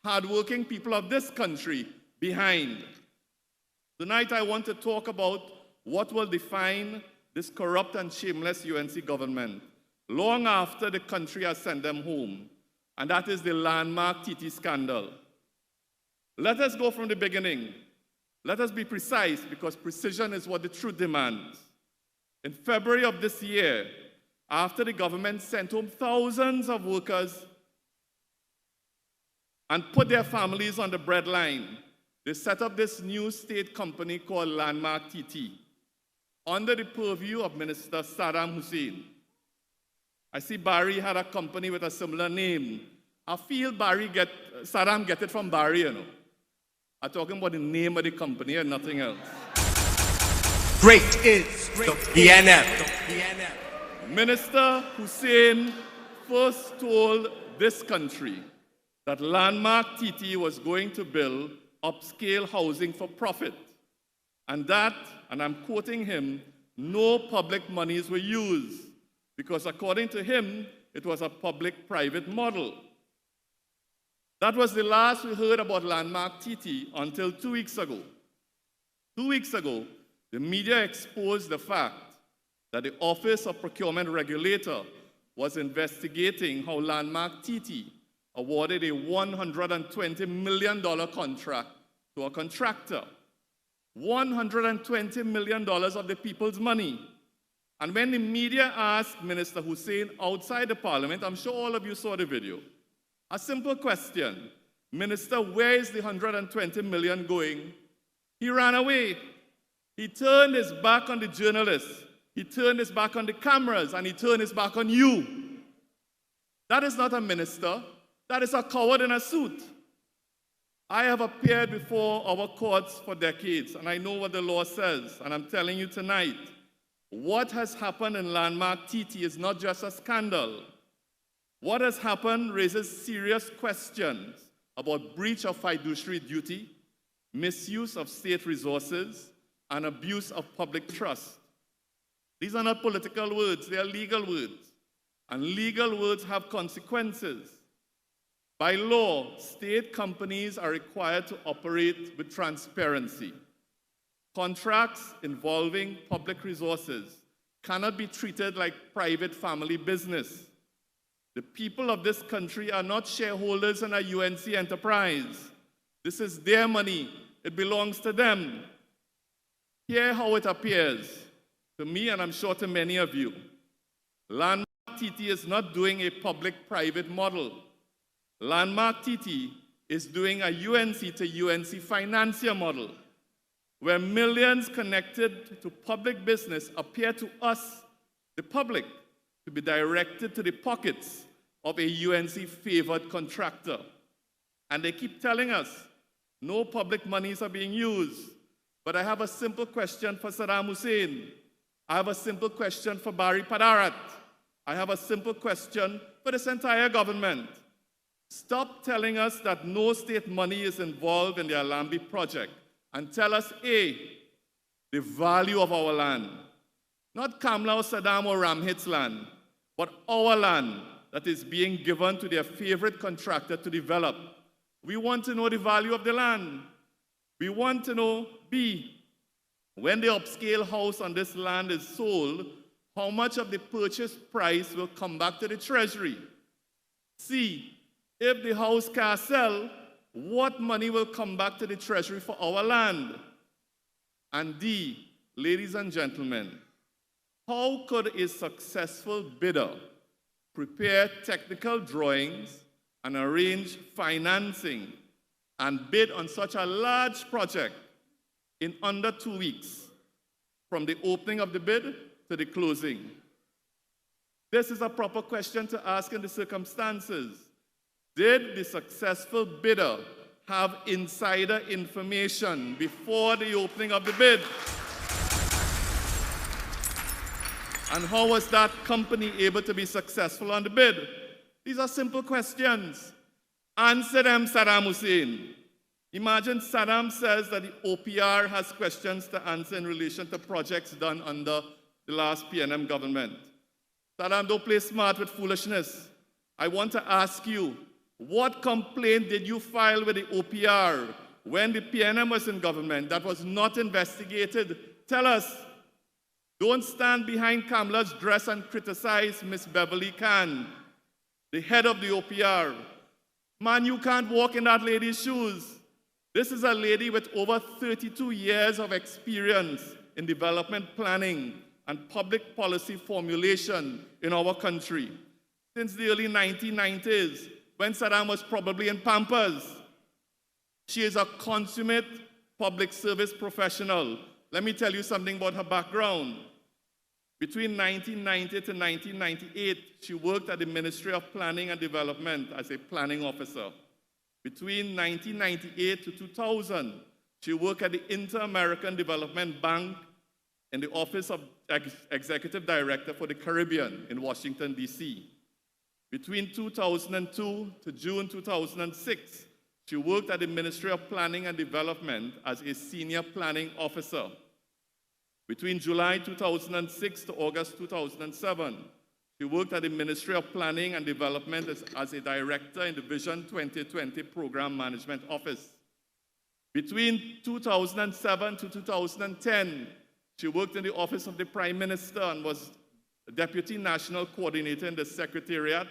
Speaker 8: hardworking people of this country, behind. Tonight I want to talk about what will define this corrupt and shameless UNC government long after the country has sent them home. And that is the landmark TT scandal. Let us go from the beginning. Let us be precise, because precision is what the truth demands. In February of this year, after the government sent home thousands of workers and put their families on the breadline, they set up this new state company called Landmark TT under the purview of Minister Saddam Hussein. I see Barry had a company with a similar name. I feel Saddam get it from Barry, you know. I'm talking about the name of the company and nothing else.
Speaker 7: Great is the PNM.
Speaker 8: Minister Hussein first told this country that Landmark TT was going to build upscale housing for profit. And that, and I'm quoting him, no public monies were used, because according to him, it was a public-private model. That was the last we heard about Landmark TT until 2 weeks ago. 2 weeks ago, the media exposed the fact that the Office of Procurement Regulator was investigating how Landmark TT awarded a $120 million contract to a contractor. $120 million of the people's money. And when the media asked Minister Hussein outside the parliament, I'm sure all of you saw the video, a simple question, Minister, where is the $120 million going? He ran away. He turned his back on the journalists. He turned his back on the cameras, and he turned his back on you. That is not a minister. That is a coward in a suit. I have appeared before our courts for decades, and I know what the law says, and I'm telling you tonight, what has happened in Landmark TT is not just a scandal. What has happened raises serious questions about breach of fiduciary duty, misuse of state resources, and abuse of public trust. These are not political words, they are legal words. And legal words have consequences. By law, state companies are required to operate with transparency. Contracts involving public resources cannot be treated like private family business. The people of this country are not shareholders in a UNC enterprise. This is their money. It belongs to them. Hear how it appears to me, and I'm sure to many of you. Landmark TT is not doing a public-private model. Landmark TT is doing a UNC to UNC financier model, where millions connected to public business appear to us, the public, to be directed to the pockets of a UNC-favored contractor. And they keep telling us, no public monies are being used. But I have a simple question for Saddam Hussein. I have a simple question for Barry Padarat. I have a simple question for this entire government. Stop telling us that no state money is involved in the Alambi project, and tell us, A, the value of our land. Not Kamla or Saddam or Ramhit's land, but our land that is being given to their favorite contractor to develop. We want to know the value of the land. We want to know, B, when the upscale house on this land is sold, how much of the purchase price will come back to the Treasury? C, if the house can't sell, what money will come back to the Treasury for our land? And D, ladies and gentlemen, how could a successful bidder prepare technical drawings and arrange financing and bid on such a large project in under 2 weeks, from the opening of the bid to the closing? This is a proper question to ask in the circumstances. Did the successful bidder have insider information before the opening of the bid? And how was that company able to be successful on the bid? These are simple questions. Answer them, Saddam Hussein. Imagine Saddam says that the OPR has questions to answer in relation to projects done under the last PNM government. Saddam, don't play smart with foolishness. I want to ask you, what complaint did you file with the OPR when the PNM was in government that was not investigated? Tell us. Don't stand behind Kamala's dress and criticize Miss Beverly Khan, the head of the OPR. Man, you can't walk in that lady's shoes. This is a lady with over 32 years of experience in development planning and public policy formulation in our country. Since the early 1990s, when Saddam was probably in Pampers. She is a consummate public service professional. Let me tell you something about her background. Between 1990 to 1998, she worked at the Ministry of Planning and Development as a planning officer. Between 1998 to 2000, she worked at the Inter-American Development Bank in the Office of Executive Director for the Caribbean in Washington, D.C. Between 2002 to June 2006, she worked at the Ministry of Planning and Development as a senior planning officer. Between July 2006 to August 2007, she worked at the Ministry of Planning and Development as a director in the Vision 2020 Program Management Office. Between 2007 to 2010, she worked in the Office of the Prime Minister and was a Deputy National Coordinator in the Secretariat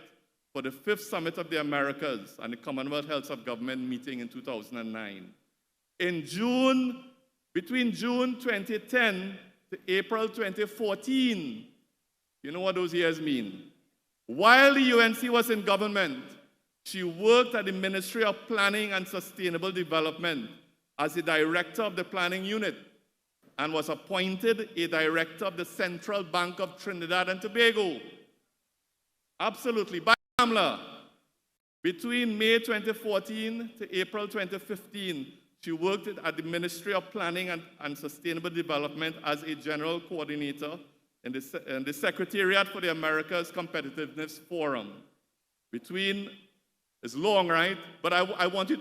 Speaker 8: for the 5th Summit of the Americas and the Commonwealth Health of Government meeting in 2009. Between June 2010 to April 2014, you know what those years mean? While the UNC was in government, she worked at the Ministry of Planning and Sustainable Development as the director of the planning unit and was appointed a director of the Central Bank of Trinidad and Tobago. Absolutely, by Kamala. Between May 2014 to April 2015, she worked at the Ministry of Planning and Sustainable Development as a general coordinator in the Secretariat for the Americas Competitiveness Forum. It's long, right? But I want you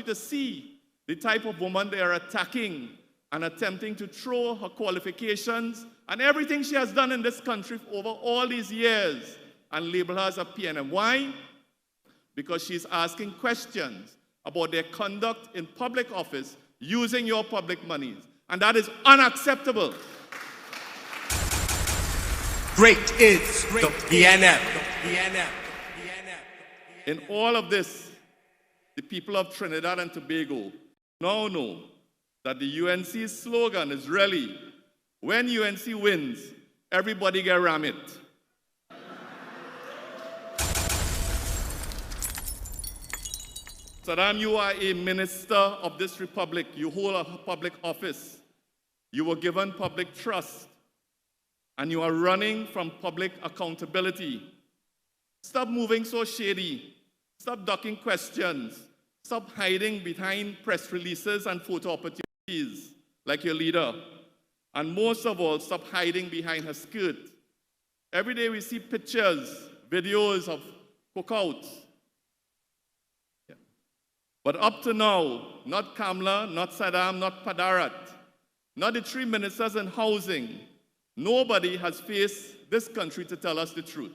Speaker 8: to see the type of woman they are attacking and attempting to throw her qualifications and everything she has done in this country over all these years and label her as a PNM. Why? Because she's asking questions about their conduct in public office using your public monies. And that is unacceptable.
Speaker 7: Great is the PNM.
Speaker 8: In all of this, the people of Trinidad and Tobago now know that the UNC's slogan is really, when UNC wins, everybody get ram it. Saddam, you are a minister of this republic. You hold a public office. You were given public trust. And you are running from public accountability. Stop moving so shady. Stop ducking questions. Stop hiding behind press releases and photo opportunities like your leader. And most of all, stop hiding behind her skirt. Every day we see pictures, videos of cookouts. But up to now, not Kamala, not Saddam, not Padarat, not the 3 ministers in housing, nobody has faced this country to tell us the truth.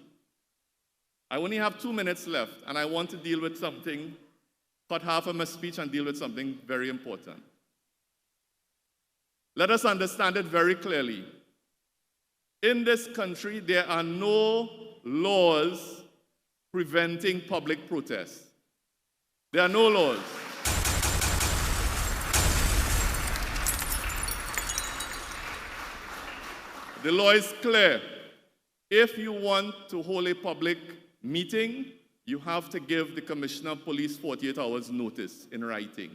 Speaker 8: I only have 2 minutes left, and I want to deal with something, cut half of my speech and deal with something very important. Let us understand it very clearly. In this country, there are no laws preventing public protests. There are no laws. The law is clear. If you want to hold a public meeting, you have to give the Commissioner of Police 48 hours notice in writing.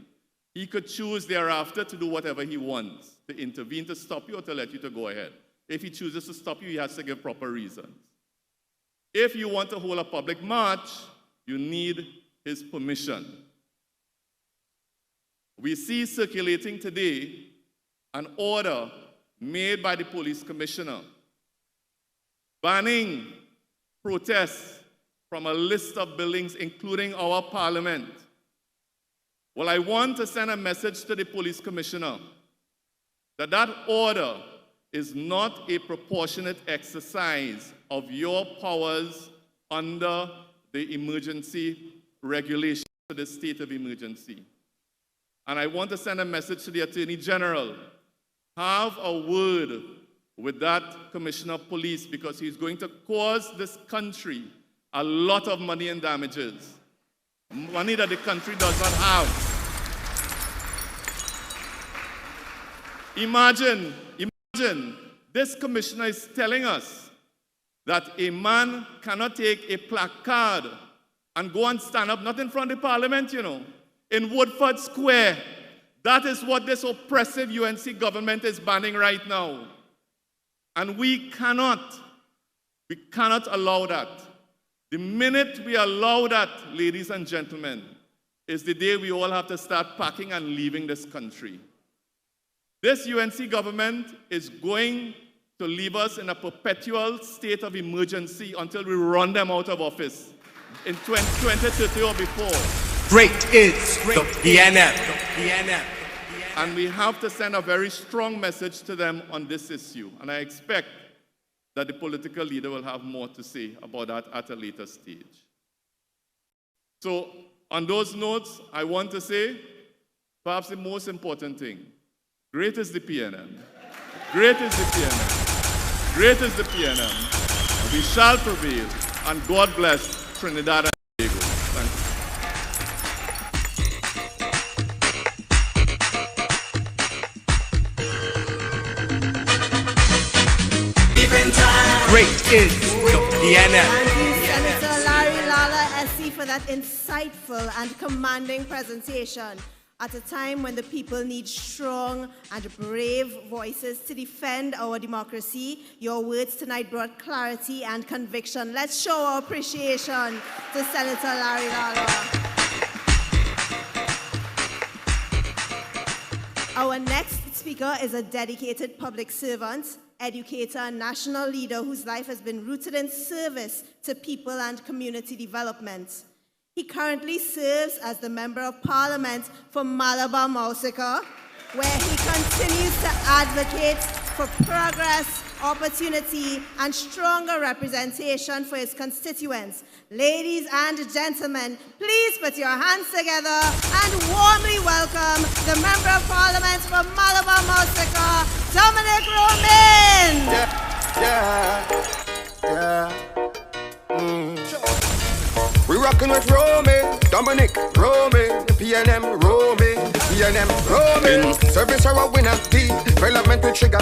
Speaker 8: He could choose thereafter to do whatever he wants, to intervene, to stop you, or to let you to go ahead. If he chooses to stop you, he has to give proper reasons. If you want to hold a public march, you need his permission. We see circulating today an order made by the police commissioner banning protests from a list of buildings, including our parliament. Well, I want to send a message to the police commissioner that that order is not a proportionate exercise of your powers under the emergency regulation for the state of emergency. And I want to send a message to the Attorney General. Have a word with that Commissioner of Police, because he's going to cause this country a lot of money in damages. Money that the country does not have. Imagine, this commissioner is telling us that a man cannot take a placard and go and stand up, not in front of the parliament, in Woodford Square. That is what this oppressive UNC government is banning right now. And we cannot allow that. The minute we allow that, ladies and gentlemen, is the day we all have to start packing and leaving this country. This UNC government is going to leave us in a perpetual state of emergency until we run them out of office in 2030 or before.
Speaker 7: Great is the PNM.
Speaker 8: And we have to send a very strong message to them on this issue. And I expect that the political leader will have more to say about that at a later stage. So, on those notes, I want to say, perhaps the most important thing, great is the PNM. Great is the PNM. Great is the PNM. And we shall prevail. And God bless Trinidad and Tobago. Thank you.
Speaker 7: Great is the PNM.
Speaker 2: Thank you, Senator Larry Lala, SC, for that insightful and commanding presentation at a time when the people need strong and brave voices to defend our democracy. Your words tonight brought clarity and conviction. Let's show our appreciation to Senator Larry Lala. Our next speaker is a dedicated public servant, educator, and national leader whose life has been rooted in service to people and community development. He currently serves as the Member of Parliament for Malabar Mausika, where he continues to advocate for progress, opportunity, and stronger representation for his constituents. Ladies and gentlemen, please put your hands together and warmly welcome the Member of Parliament for Malabar Mausika, Dominic Romain.
Speaker 9: We rockin' with Romain, Dominic Romain, the PNM Romain, the PNM Romain. Service are a winner, development we trigger.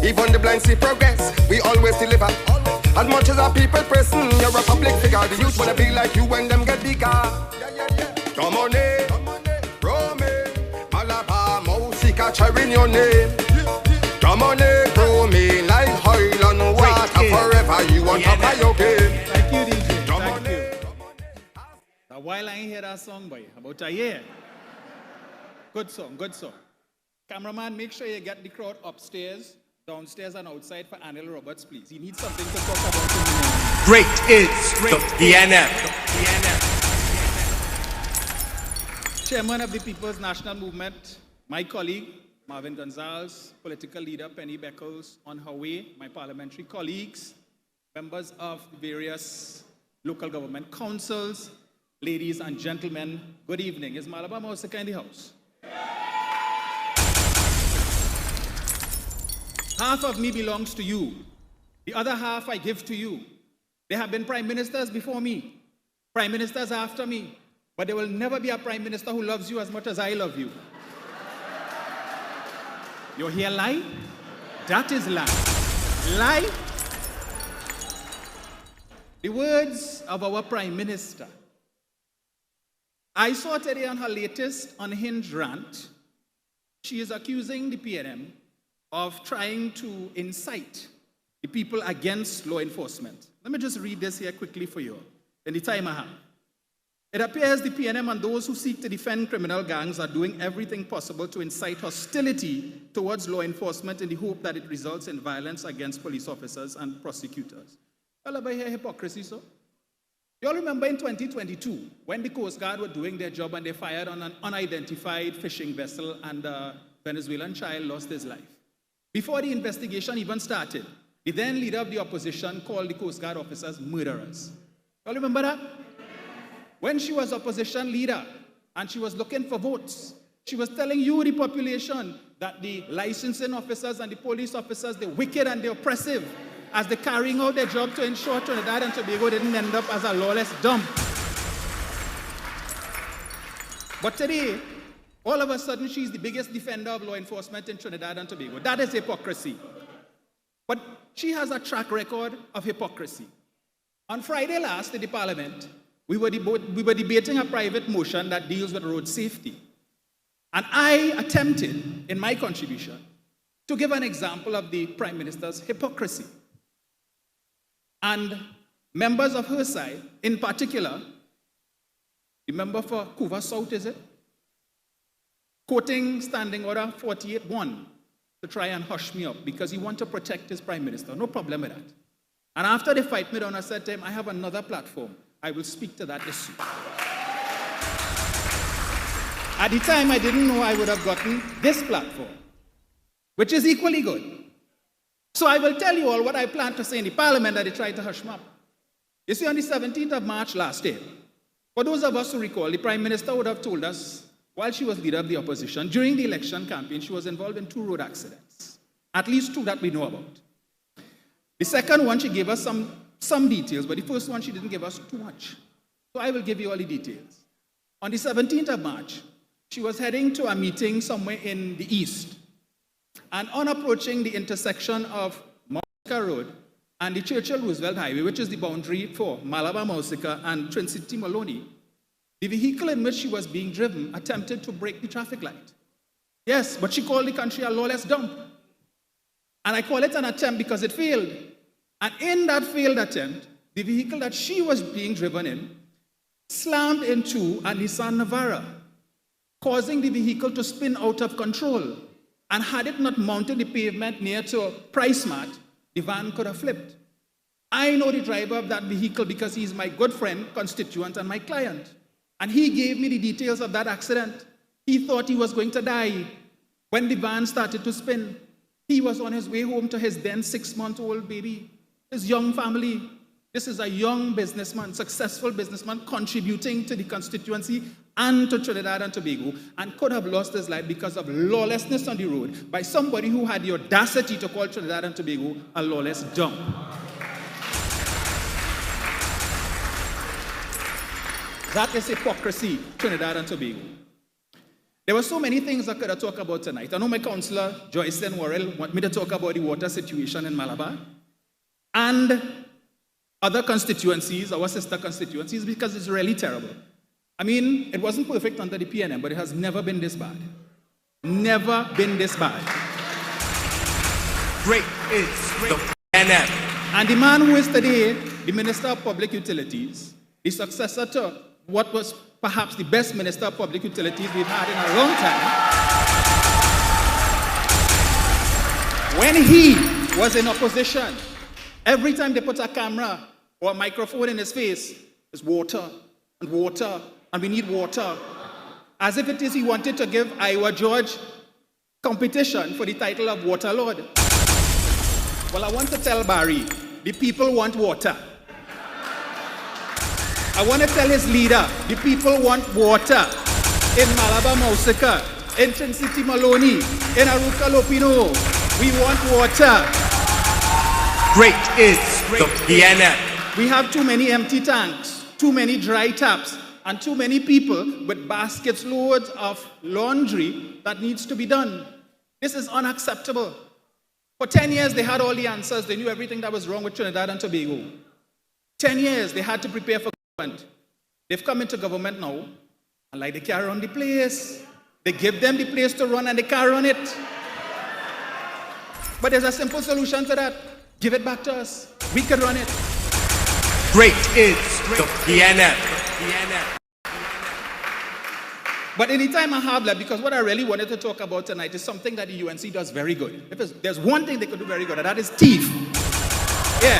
Speaker 9: Even the blind see progress, we always deliver. As much as our people pressing, you're a public figure. The youth wanna be like you when them get bigger. Dominic Romain, Malabar Mausika, cheering your name. Dominic Romain, like Highland water forever. You on top of your game.
Speaker 10: Thank you, DJ. Thank you. Now, while I ain't hear that song, boy, about a year. Good song, good song. Cameraman, make sure you get the crowd upstairs, downstairs, and outside for Anil Roberts, please. He needs something to talk about in the morning.
Speaker 7: Great is the PNM.
Speaker 10: Chairman of the People's National Movement, my colleague, Marvin Gonzalez, political leader, Penny Beckles, on her way, my parliamentary colleagues, members of various local government councils, ladies and gentlemen, good evening. Is Malabar Mausika in the house? Half of me belongs to you. The other half I give to you. There have been prime ministers before me, prime ministers after me, but there will never be a prime minister who loves you as much as I love you. You hear lie? That is lie. Lie. The words of our prime minister. I saw today on her latest unhinged rant, she is accusing the PNM of trying to incite the people against law enforcement. Let me just read this here quickly for you in the time I have. It appears the PNM and those who seek to defend criminal gangs are doing everything possible to incite hostility towards law enforcement in the hope that it results in violence against police officers and prosecutors. Well, I hear hypocrisy, so. You all remember in 2022, when the Coast Guard were doing their job and they fired on an unidentified fishing vessel and a Venezuelan child lost his life. Before the investigation even started, the then leader of the opposition called the Coast Guard officers murderers. You all remember that? When she was opposition leader and she was looking for votes, she was telling you, the population, that the licensing officers and the police officers, they're wicked and they're oppressive, as they're carrying out their job to ensure Trinidad and Tobago didn't end up as a lawless dump. But today, all of a sudden, she's the biggest defender of law enforcement in Trinidad and Tobago. That is hypocrisy. But she has a track record of hypocrisy. On Friday last in the Parliament, we were debating a private motion that deals with road safety. And I attempted, in my contribution, to give an example of the Prime Minister's hypocrisy. And members of her side, in particular, the member for Couva South, is it? Quoting Standing Order 48-1 to try and hush me up because he wants to protect his Prime Minister. No problem with that. And after they fight me down, I said to him, I have another platform. I will speak to that issue. At the time, I didn't know I would have gotten this platform, which is equally good. So I will tell you all what I plan to say in the Parliament that they tried to hush me up. You see, on the 17th of March last year, for those of us who recall, the Prime Minister would have told us, while she was leader of the opposition, during the election campaign, she was involved in 2 road accidents, at least 2 that we know about. The second one, she gave us some details, but the first one, she didn't give us too much. So I will give you all the details. On the 17th of March, she was heading to a meeting somewhere in the east. And on approaching the intersection of Mausika Road and the Churchill-Roosevelt Highway, which is the boundary for Malabar Mausika and Trinity Maloney, the vehicle in which she was being driven attempted to break the traffic light. Yes, but she called the country a lawless dump. And I call it an attempt because it failed. And in that failed attempt, the vehicle that she was being driven in slammed into a Nissan Navara, causing the vehicle to spin out of control. And had it not mounted the pavement near to Price Mart, the van could have flipped. I know the driver of that vehicle because he's my good friend, constituent, and my client. And he gave me the details of that accident. He thought he was going to die. When the van started to spin, he was on his way home to his then 6-month-old baby, his young family. This is a young businessman, successful businessman, contributing to the constituency and to Trinidad and Tobago, and could have lost his life because of lawlessness on the road by somebody who had the audacity to call Trinidad and Tobago a lawless dump. That is hypocrisy, Trinidad and Tobago. There were so many things I could have talked about tonight. I know my councillor, Joyce and Worrell, want me to talk about the water situation in Malabar and other constituencies, our sister constituencies, because it's really terrible. I mean, it wasn't perfect under the PNM, but it has never been this bad. Never been this bad.
Speaker 7: Great is the PNM.
Speaker 10: And the man who is today the Minister of Public Utilities, the successor to what was perhaps the best Minister of Public Utilities we've had in a long time, when he was in opposition, every time they put a camera or a microphone in his face, it's water and water, and we need water. As if it is he wanted to give Iowa George competition for the title of Water Lord. Well, I want to tell Barry, the people want water. I want to tell his leader, the people want water in Malabar Mausika, in Trinity Maloney, in Arouca Lopinot. We want water.
Speaker 7: Great is the PNM.
Speaker 10: We have too many empty tanks, too many dry taps, and too many people with baskets loads of laundry that needs to be done. This is unacceptable. For 10 years, they had all the answers. They knew everything that was wrong with Trinidad and Tobago. 10 years, they had to prepare for government. They've come into government now, and like they can't run the place. They give them the place to run, and they can't run it. But there's a simple solution to that. Give it back to us. We can run it.
Speaker 7: Great is the PNM.
Speaker 10: But anytime I have that, because what I really wanted to talk about tonight is something that the UNC does very good. If there's one thing they could do very good, and that is thief. Yeah.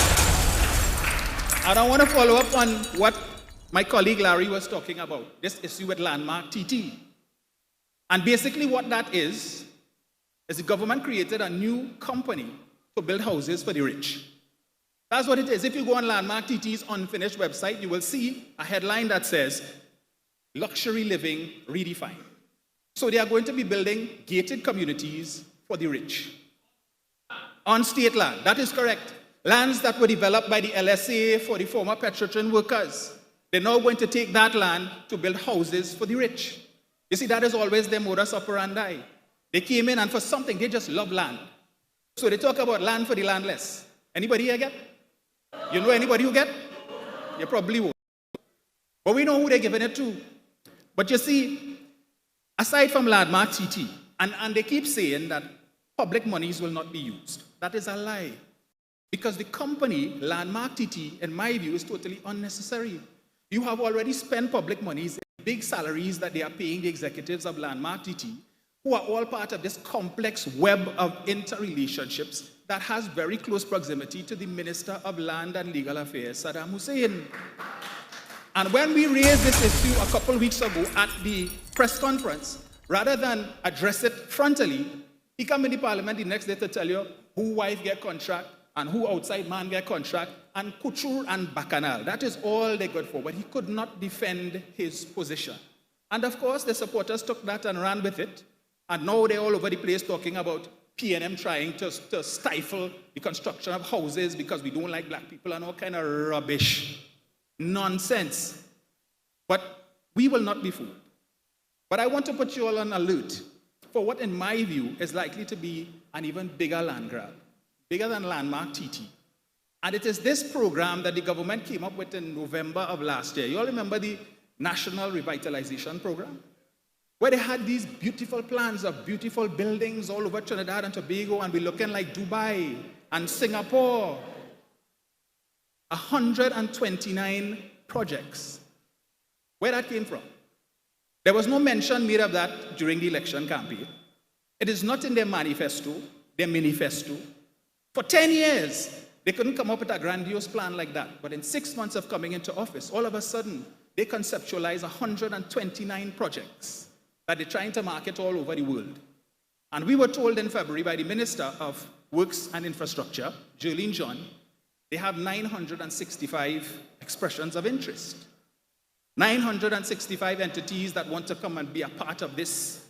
Speaker 10: I don't want to follow up on what my colleague Larry was talking about this issue with Landmark TT. And basically what that is the government created a new company to build houses for the rich. That's what it is. If you go on Landmark TT's unfinished website, you will see a headline that says, luxury living redefined. So they are going to be building gated communities for the rich on state land. That is correct. Lands that were developed by the LSA for the former Petrotrin workers. They're now going to take that land to build houses for the rich. You see, that is always their modus operandi. They came in and for something, they just love land. So they talk about land for the landless. Anybody here get? You know anybody who get? You probably won't. But we know who they're giving it to. But you see, aside from Landmark TT, and they keep saying that public monies will not be used. That is a lie. Because the company, Landmark TT, in my view, is totally unnecessary. You have already spent public monies in big salaries that they are paying the executives of Landmark TT, who are all part of this complex web of interrelationships that has very close proximity to the Minister of Land and Legal Affairs, Saddam Hussein. And when we raised this issue a couple weeks ago at the press conference, rather than address it frontally, he come in the parliament the next day to tell you who wife get contract and who outside man get contract, and couture and bacchanal. That is all they got for, but he could not defend his position. And of course, the supporters took that and ran with it, and now they're all over the place talking about PNM trying to stifle the construction of houses because we don't like black people and all kind of rubbish. Nonsense. But we will not be fooled. But I want to put you all on alert for what, in my view, is likely to be an even bigger land grab, bigger than Landmark TT. And it is this program that the government came up with in November of last year. You all remember the National Revitalization Program? Where they had these beautiful plans of beautiful buildings all over Trinidad and Tobago, and we're looking like Dubai and Singapore. 129 projects. Where that came from? There was no mention made of that during the election campaign. It is not in their manifesto, their manifesto. For 10 years, they couldn't come up with a grandiose plan like that. But in 6 months of coming into office, all of a sudden, they conceptualized 129 projects that they're trying to market all over the world. And we were told in February by the Minister of Works and Infrastructure, Jolene John, they have 965 expressions of interest. 965 entities that want to come and be a part of this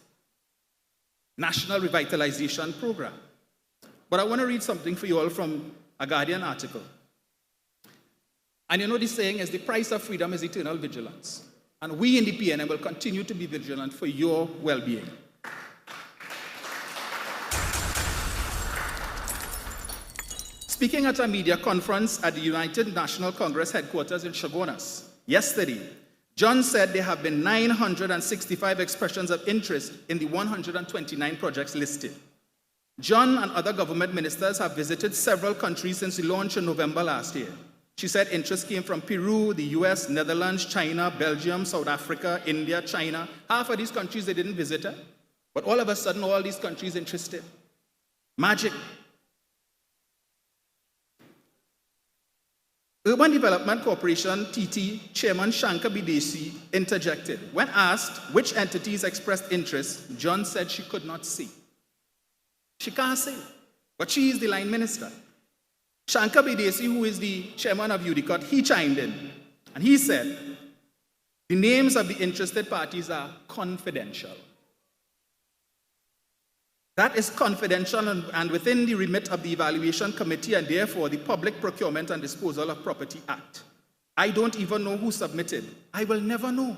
Speaker 10: National Revitalization Program. But I want to read something for you all from a Guardian article. And you know the saying is, the price of freedom is eternal vigilance. And we in the PNM will continue to be vigilant for your well-being. Speaking at a media conference at the United National Congress headquarters in Chaguanas yesterday, John said there have been 965 expressions of interest in the 129 projects listed. John and other government ministers have visited several countries since the launch in November last year. She said interest came from Peru, the US, Netherlands, China, Belgium, South Africa, India, China. Half of these countries they didn't visit her, but all of a sudden all these countries interested. Magic. Urban Development Corporation, TT, Chairman Shankar Bidesi interjected. When asked which entities expressed interest, John said she could not see. She can't say, but she is the line minister. Shankar Bidesi, who is the chairman of UDCOT, he chimed in, and he said, the names of the interested parties are confidential. That is confidential and within the remit of the Evaluation Committee and therefore the Public Procurement and Disposal of Property Act. I don't even know who submitted. I will never know.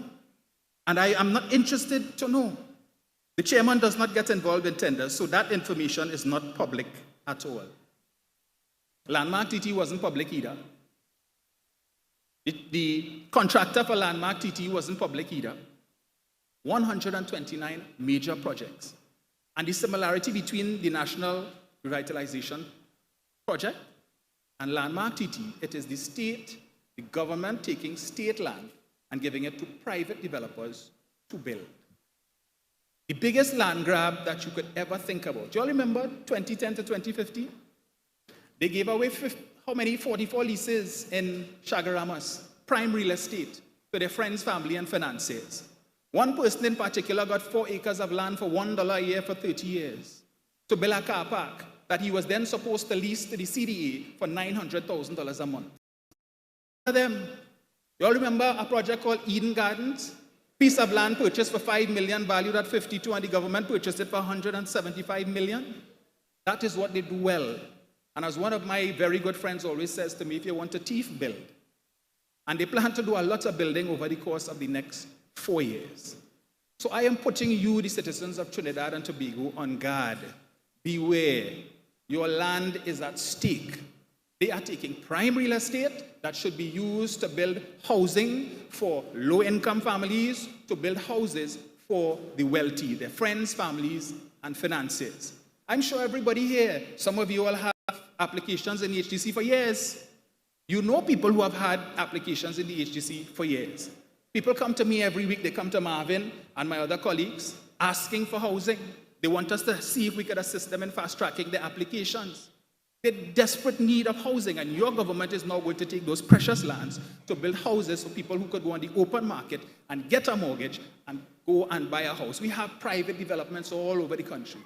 Speaker 10: And I am not interested to know. The chairman does not get involved in tenders, so that information is not public at all. Landmark TT wasn't public either. The contractor for Landmark TT wasn't public either. 129 major projects. And the similarity between the National Revitalization Project and Landmark TT, it is the state, the government taking state land and giving it to private developers to build. The biggest land grab that you could ever think about. Do you all remember 2010 to 2015? They gave away 44 leases in Chagaramas, prime real estate. to their friends, family, and financiers. One person in particular got 4 acres of land for $1 a year for 30 years to build a car park that he was then supposed to lease to the CDA for $900,000 a month. You all remember a project called Eden Gardens? Piece of land purchased for $5 million, valued at 52, and the government purchased it for $175 million. That is what they do well. And as one of my very good friends always says to me, if you want a thief, build. And they plan to do a lot of building over the course of the next 4 years. So I am putting you, the citizens of Trinidad and Tobago, on guard. Beware. Your land is at stake. They are taking prime real estate that should be used to build housing for low-income families, to build houses for the wealthy, their friends, families, and financiers. I'm sure everybody here, some of you all have applications in the HDC for years. You know people who have had applications in the HDC for years. People come to me every week. They come to Marvin and my other colleagues asking for housing. They want us to see if we could assist them in fast-tracking their applications. They're in desperate need of housing, and your government is now going to take those precious lands to build houses for people who could go on the open market and get a mortgage and go and buy a house. We have private developments all over the country.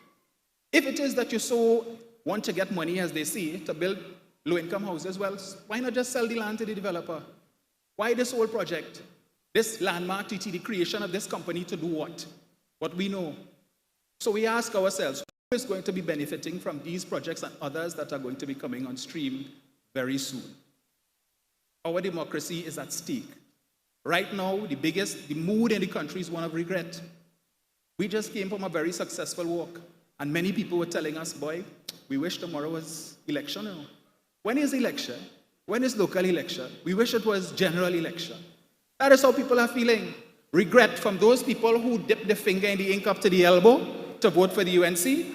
Speaker 10: If it is that you so want to get money, as they say, to build low-income houses, well, why not just sell the land to the developer? Why this whole project? This landmark TT, the creation of this company to do what? What we know. So we ask ourselves, who is going to be benefiting from these projects and others that are going to be coming on stream very soon? Our democracy is at stake. Right now, the mood in the country is one of regret. We just came from a very successful walk, and many people were telling us, boy, we wish tomorrow was election. When is election? When is local election? We wish it was general election. That is how people are feeling. Regret from those people who dipped their finger in the ink up to the elbow to vote for the UNC,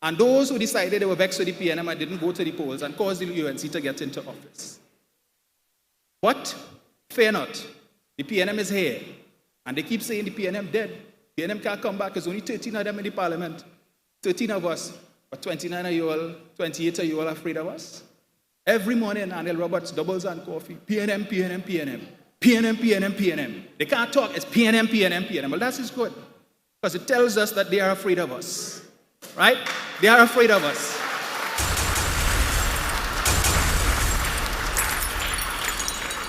Speaker 10: and those who decided they were vexed with the PNM and didn't go to the polls and caused the UNC to get into office. But fear not, the PNM is here, and they keep saying the PNM dead. PNM can't come back. There's only 13 of them in the parliament, 13 of us, but 29 of you all, 28 of you all are afraid of us. Every morning, Anil Roberts doubles on coffee, PNM, PNM, PNM, PNM, PNM, PNM. They can't talk, it's PNM, PNM, PNM. Well, that is good, because it tells us that they are afraid of us, right? They are afraid of us.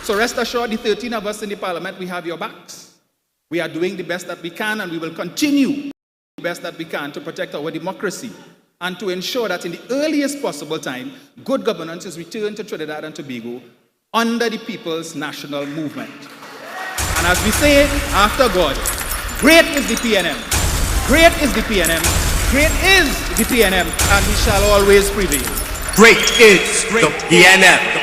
Speaker 10: So rest assured, the 13 of us in the parliament, we have your backs. We are doing the best that we can, and we will continue the best that we can to protect our democracy and to ensure that in the earliest possible time, good governance is returned to Trinidad and Tobago under the People's National Movement. And as we say, after God, great is the PNM, great is the PNM, great is the PNM, and we shall always prevail.
Speaker 7: Great is the PNM.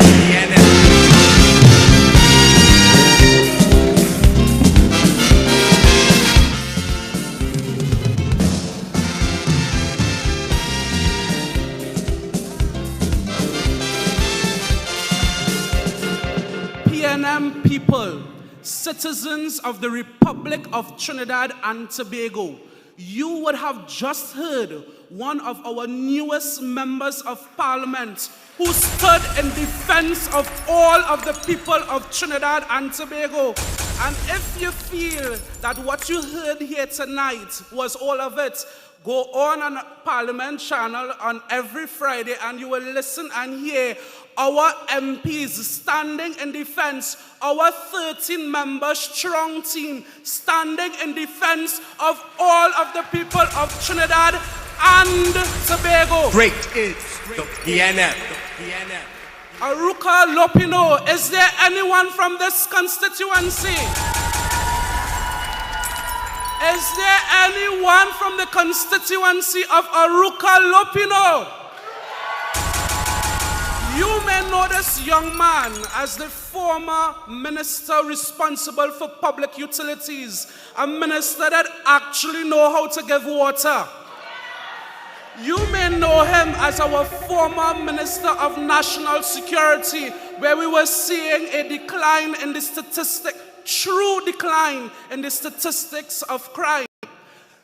Speaker 4: PNM people, citizens of the Republic of Trinidad and Tobago, you would have just heard one of our newest members of parliament who stood in defense of all of the people of Trinidad and Tobago. And if you feel that what you heard here tonight was all of it, go on Parliament channel on every Friday and you will listen and hear our MPs standing in defense, our 13-member strong team standing in defense of all of the people of Trinidad and Tobago.
Speaker 7: Great is the PNM.
Speaker 4: Arouca, Lopinot, is there anyone from this constituency? Is there anyone from the constituency of Arouca, Lopinot? You may know this young man as the former minister responsible for public utilities, a minister that actually knows how to give water. You may know him as our former Minister of National Security, where we were seeing a decline in the true decline in the statistics of crime.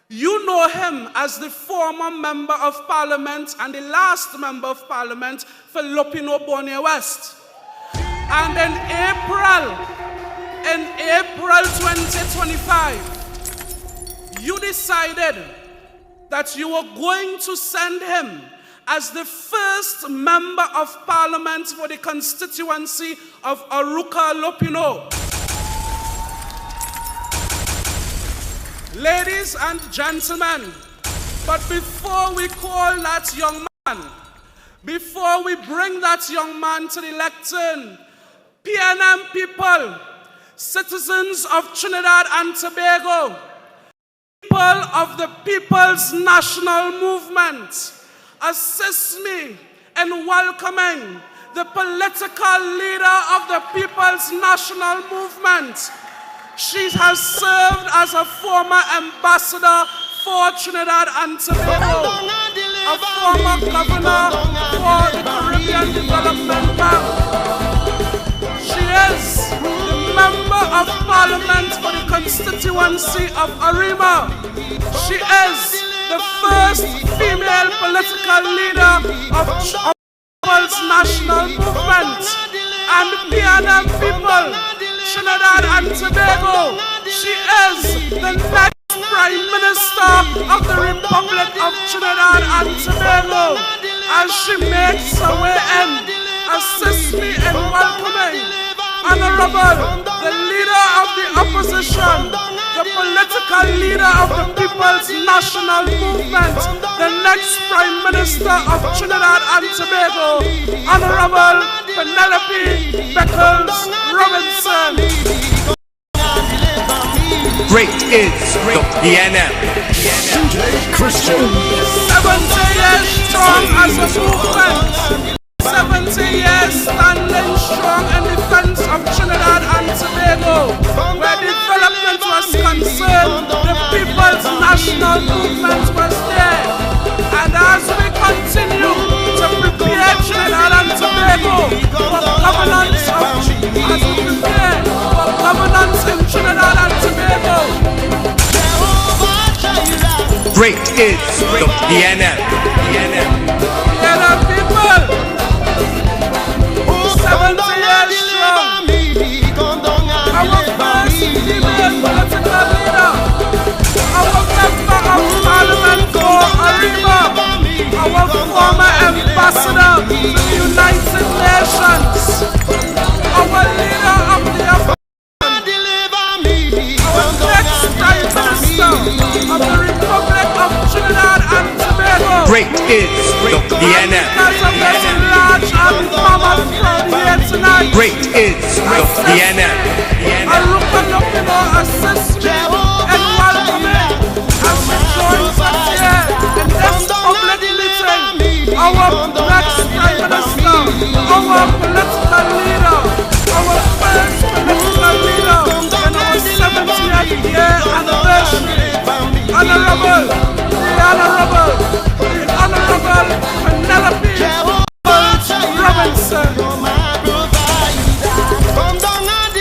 Speaker 4: You know him as the former Member of Parliament and the last Member of Parliament for Lopinot, Borneo West. And in April in April 2025, you decided that you were going to send him as the first member of parliament for the constituency of Arouca Lopinot. Ladies and gentlemen, but before we call that young man, before we bring that young man to the lectern, PNM people, citizens of Trinidad and Tobago, people of the People's National Movement, assist me in welcoming the political leader of the People's National Movement. She has served as a former ambassador for Trinidad and Tobago, a former governor for the Caribbean Development Bank. She is the member of parliament for the constituency of Arouca. She is the first female political leader of the People's National Movement. And PNM people, Trinidad and Tobago, she is the next Prime Minister of the Republic of Trinidad and Tobago. As she makes her way in, assist me in welcoming Honorable, the leader of the opposition, the political leader of the People's National Movement, the next Prime Minister of Trinidad and Tobago, Honorable Penelope Beckles Robinson.
Speaker 7: Great is the PNM. Christian.
Speaker 4: 70 years strong as a movement. 70 years standing strong in defense of Trinidad and Tobago. Where development was concerned, the People's National Movement was there. And as we continue to prepare Trinidad and Tobago for governance in Trinidad and Tobago.
Speaker 7: Great is the PNM.
Speaker 4: PNM people, 70 years strong. Our first female political leader, our member of parliament for Arouca, our former ambassador to the United Nations, our leader of the next Prime Minister of the Republic of Trinidad and Tobago.
Speaker 7: Great is the PNM.
Speaker 4: Because of this large and mammoth crowd here tonight,
Speaker 7: Great is the PNM.
Speaker 4: Arouca Lopinot assists me in welcoming as she joins us here in this public meeting. Our next Prime Minister, our political leader, our first political leader in our 70th year anniversary, Honorable Penelope Robinson.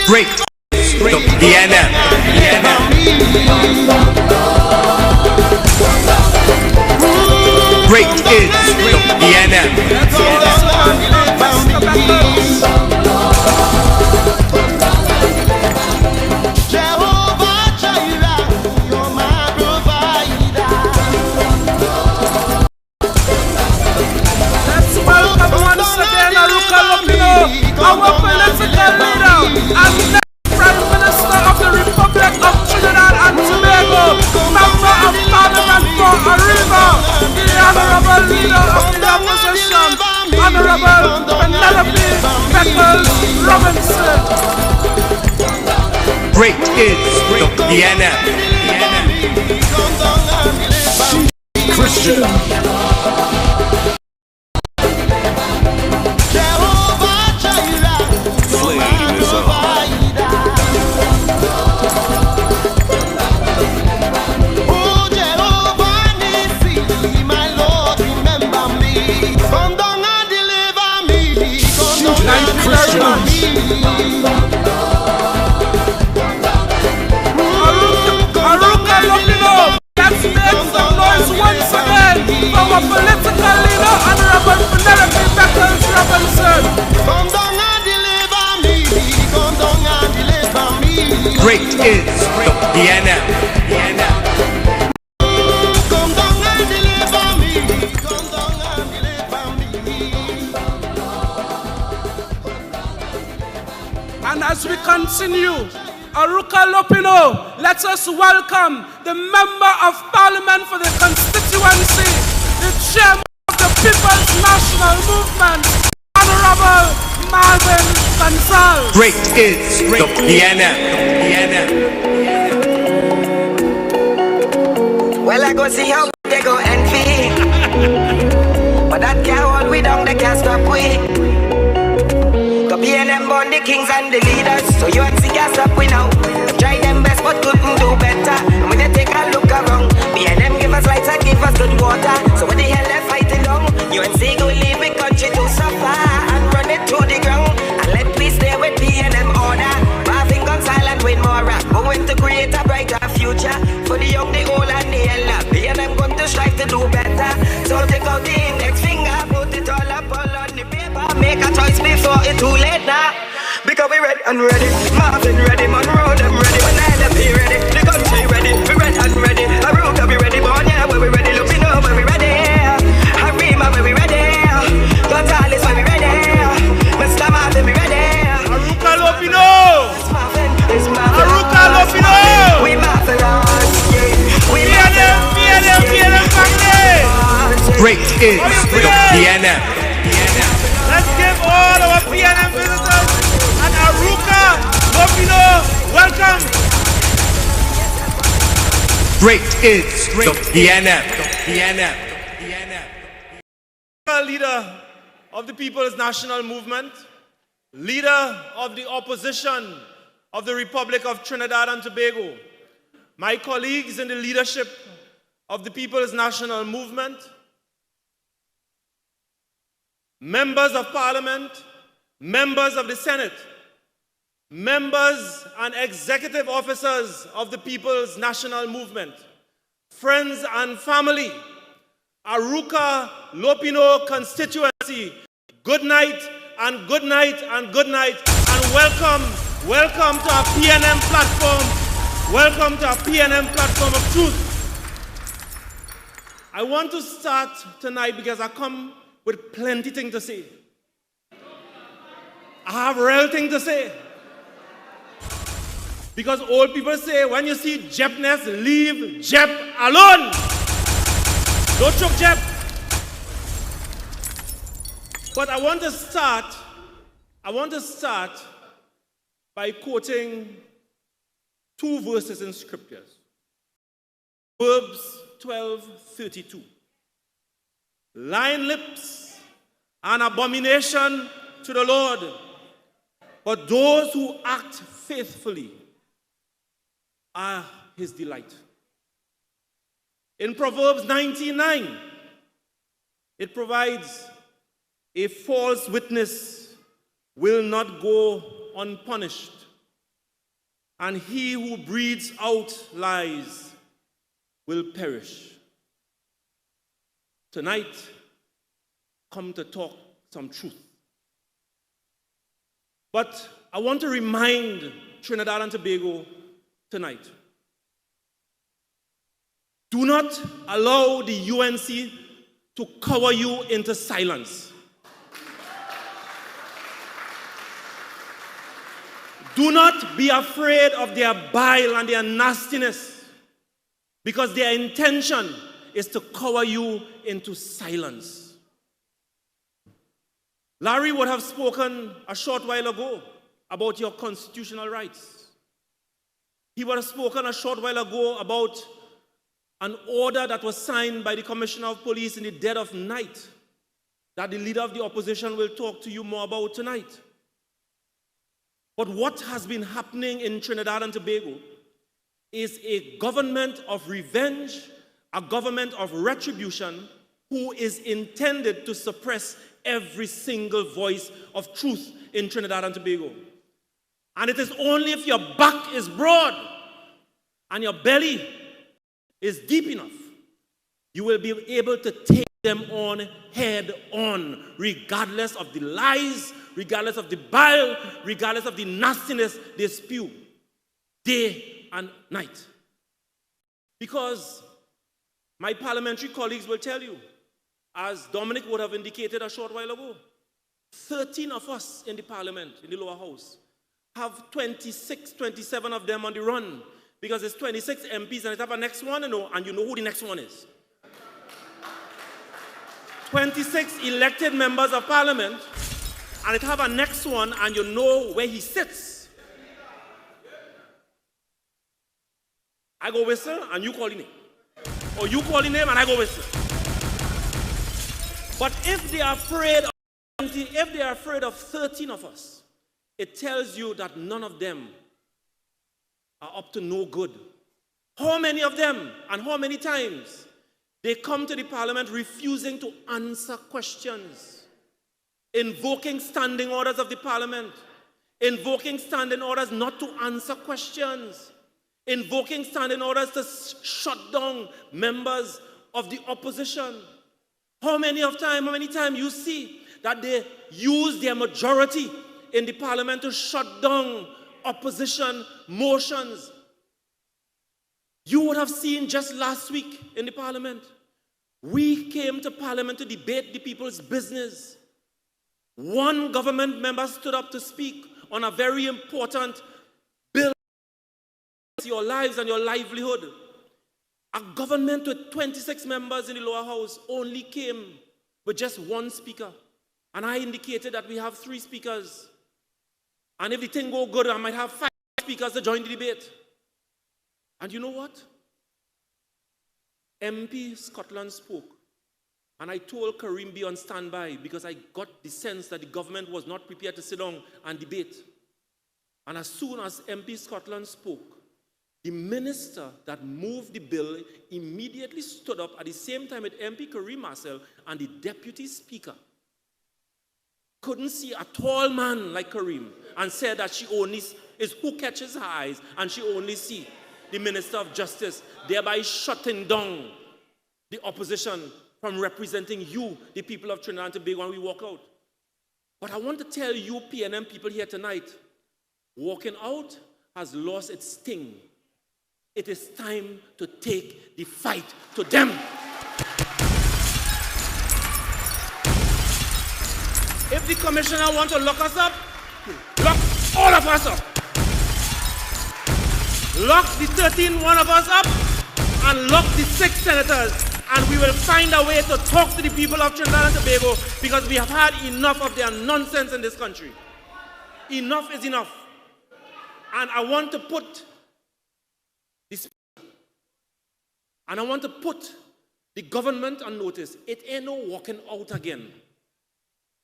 Speaker 7: Great is the PNM. Great is the PNM.
Speaker 4: Let's welcome once again Arouca Lopinot, our political leader and next Prime Minister of the Republic of Trinidad and Tobago, member of Parliament for Arouca, the honorable leader of the opposition, Honorable Penelope Beckles Robinson.
Speaker 7: Great is the PNM. Christian. Flame is on.
Speaker 4: Arouca asking you, Arouca Lopinot, let us welcome the Member of Parliament for the constituency, the Chairman of the People's National Movement, Honorable Marvin Gonzalez.
Speaker 7: Great is the PNM.
Speaker 11: Well, I go see how they go envy. But that can't hold we down, they can't stop we. The PNM born the kings and the leaders, so you and see can't stop we now. They try them best but couldn't do better. And when they take a look around, PNM give us lights and give us good water. So what the hell they fighting on? UNC go leave the country to suffer and run it to the ground. And let we stay with PNM order. Marvin Gun silent with more rap. Going to create a brighter future for the young, the old and the elder. PNM going to strive to do better. So take out the index finger, put it all up all on the paper. Make a choice before it's too late now. Because we ready and ready. Marvin ready, Monroe them ready. When I be ready, the country ready. We ready and ready. Arouca be ready, born yeah, where we ready. Lopinot where we ready. Harima where we ready. Gonzalez where we ready. Mr. Marvin we ready.
Speaker 7: Arouca Lopinot.
Speaker 11: Arouca
Speaker 7: Lopinot.
Speaker 11: We marvelous, yeah. We
Speaker 7: PNM family. Great is the PNM.
Speaker 12: Let's give all our PNM visitors and Arouca Lopinot welcome.
Speaker 7: Great is the PNM.
Speaker 12: Leader of the People's National Movement, leader of the opposition of the Republic of Trinidad and Tobago, my colleagues in the leadership of the People's National Movement, members of Parliament, members of the Senate, members and executive officers of the People's National Movement, friends and family, Arouca Lopinot constituency, good night and good night and good night, and welcome to our PNM platform, welcome to our PNM platform of truth. I want to start tonight because I come with plenty things to say. I have real things to say. Because old people say, when you see Jepness, leave Jep alone. Don't choke Jep. But I want to start by quoting two verses in scriptures. Proverbs 12:32. Lying lips, an abomination to the Lord, but those who act faithfully are his delight. In Proverbs 19:9, it provides a false witness will not go unpunished, and he who breathes out lies will perish. Tonight, come to talk some truth. But I want to remind Trinidad and Tobago tonight, do not allow the UNC to cover you into silence. Do not be afraid of their bile and their nastiness, because their intention is to cover you into silence. Larry would have spoken a short while ago about your constitutional rights. He would have spoken a short while ago about an order that was signed by the Commissioner of Police in the dead of night that the leader of the opposition will talk to you more about tonight. But what has been happening in Trinidad and Tobago is a government of revenge, a government of retribution, who is intended to suppress every single voice of truth in Trinidad and Tobago. And it is only if your back is broad and your belly is deep enough, you will be able to take them on head on, regardless of the lies, regardless of the bile, regardless of the nastiness they spew day and night. Because my parliamentary colleagues will tell you, as Dominic would have indicated a short while ago, 13 of us in the parliament, in the lower house, have 26, 27 of them on the run because it's 26 MPs and it have a next one, and you know who the next one is. 26 elected members of parliament, and it have a next one, and you know where he sits. I go whistle, and you call his name. Or you call his name, and I go whistle. But if they are afraid of 13 of us, it tells you that none of them are up to no good. How many of them, and how many times, they come to the parliament refusing to answer questions, invoking standing orders of the parliament, invoking standing orders not to answer questions, invoking standing orders to shut down members of the opposition. How many times you see that they use their majority in the parliament to shut down opposition motions? You would have seen just last week in the parliament, we came to parliament to debate the people's business. One government member stood up to speak on a very important bill, your lives and your livelihood. A government with 26 members in the lower house only came with just one speaker. And I indicated that we have 3 speakers. And if the thing go good, I might have 5 speakers to join the debate. And you know what? MP Scotland spoke. And I told Karim be on standby because I got the sense that the government was not prepared to sit down and debate. And as soon as MP Scotland spoke, the minister that moved the bill immediately stood up at the same time with MP Karim Marcel, and the deputy speaker couldn't see a tall man like Karim and said that she only is who catches her eyes and she only see the Minister of Justice, thereby shutting down the opposition from representing you, the people of Trinidad and Tobago, when we walk out. But I want to tell you PNM people here tonight, walking out has lost its sting. It is time to take the fight to them. If the commissioner wants to lock us up, lock all of us up. Lock the 13 one of us up and lock the 6 senators, and we will find a way to talk to the people of Trinidad and Tobago because we have had enough of their nonsense in this country. Enough is enough. And I want to put this, and I want to put the government on notice. It ain't no walking out again.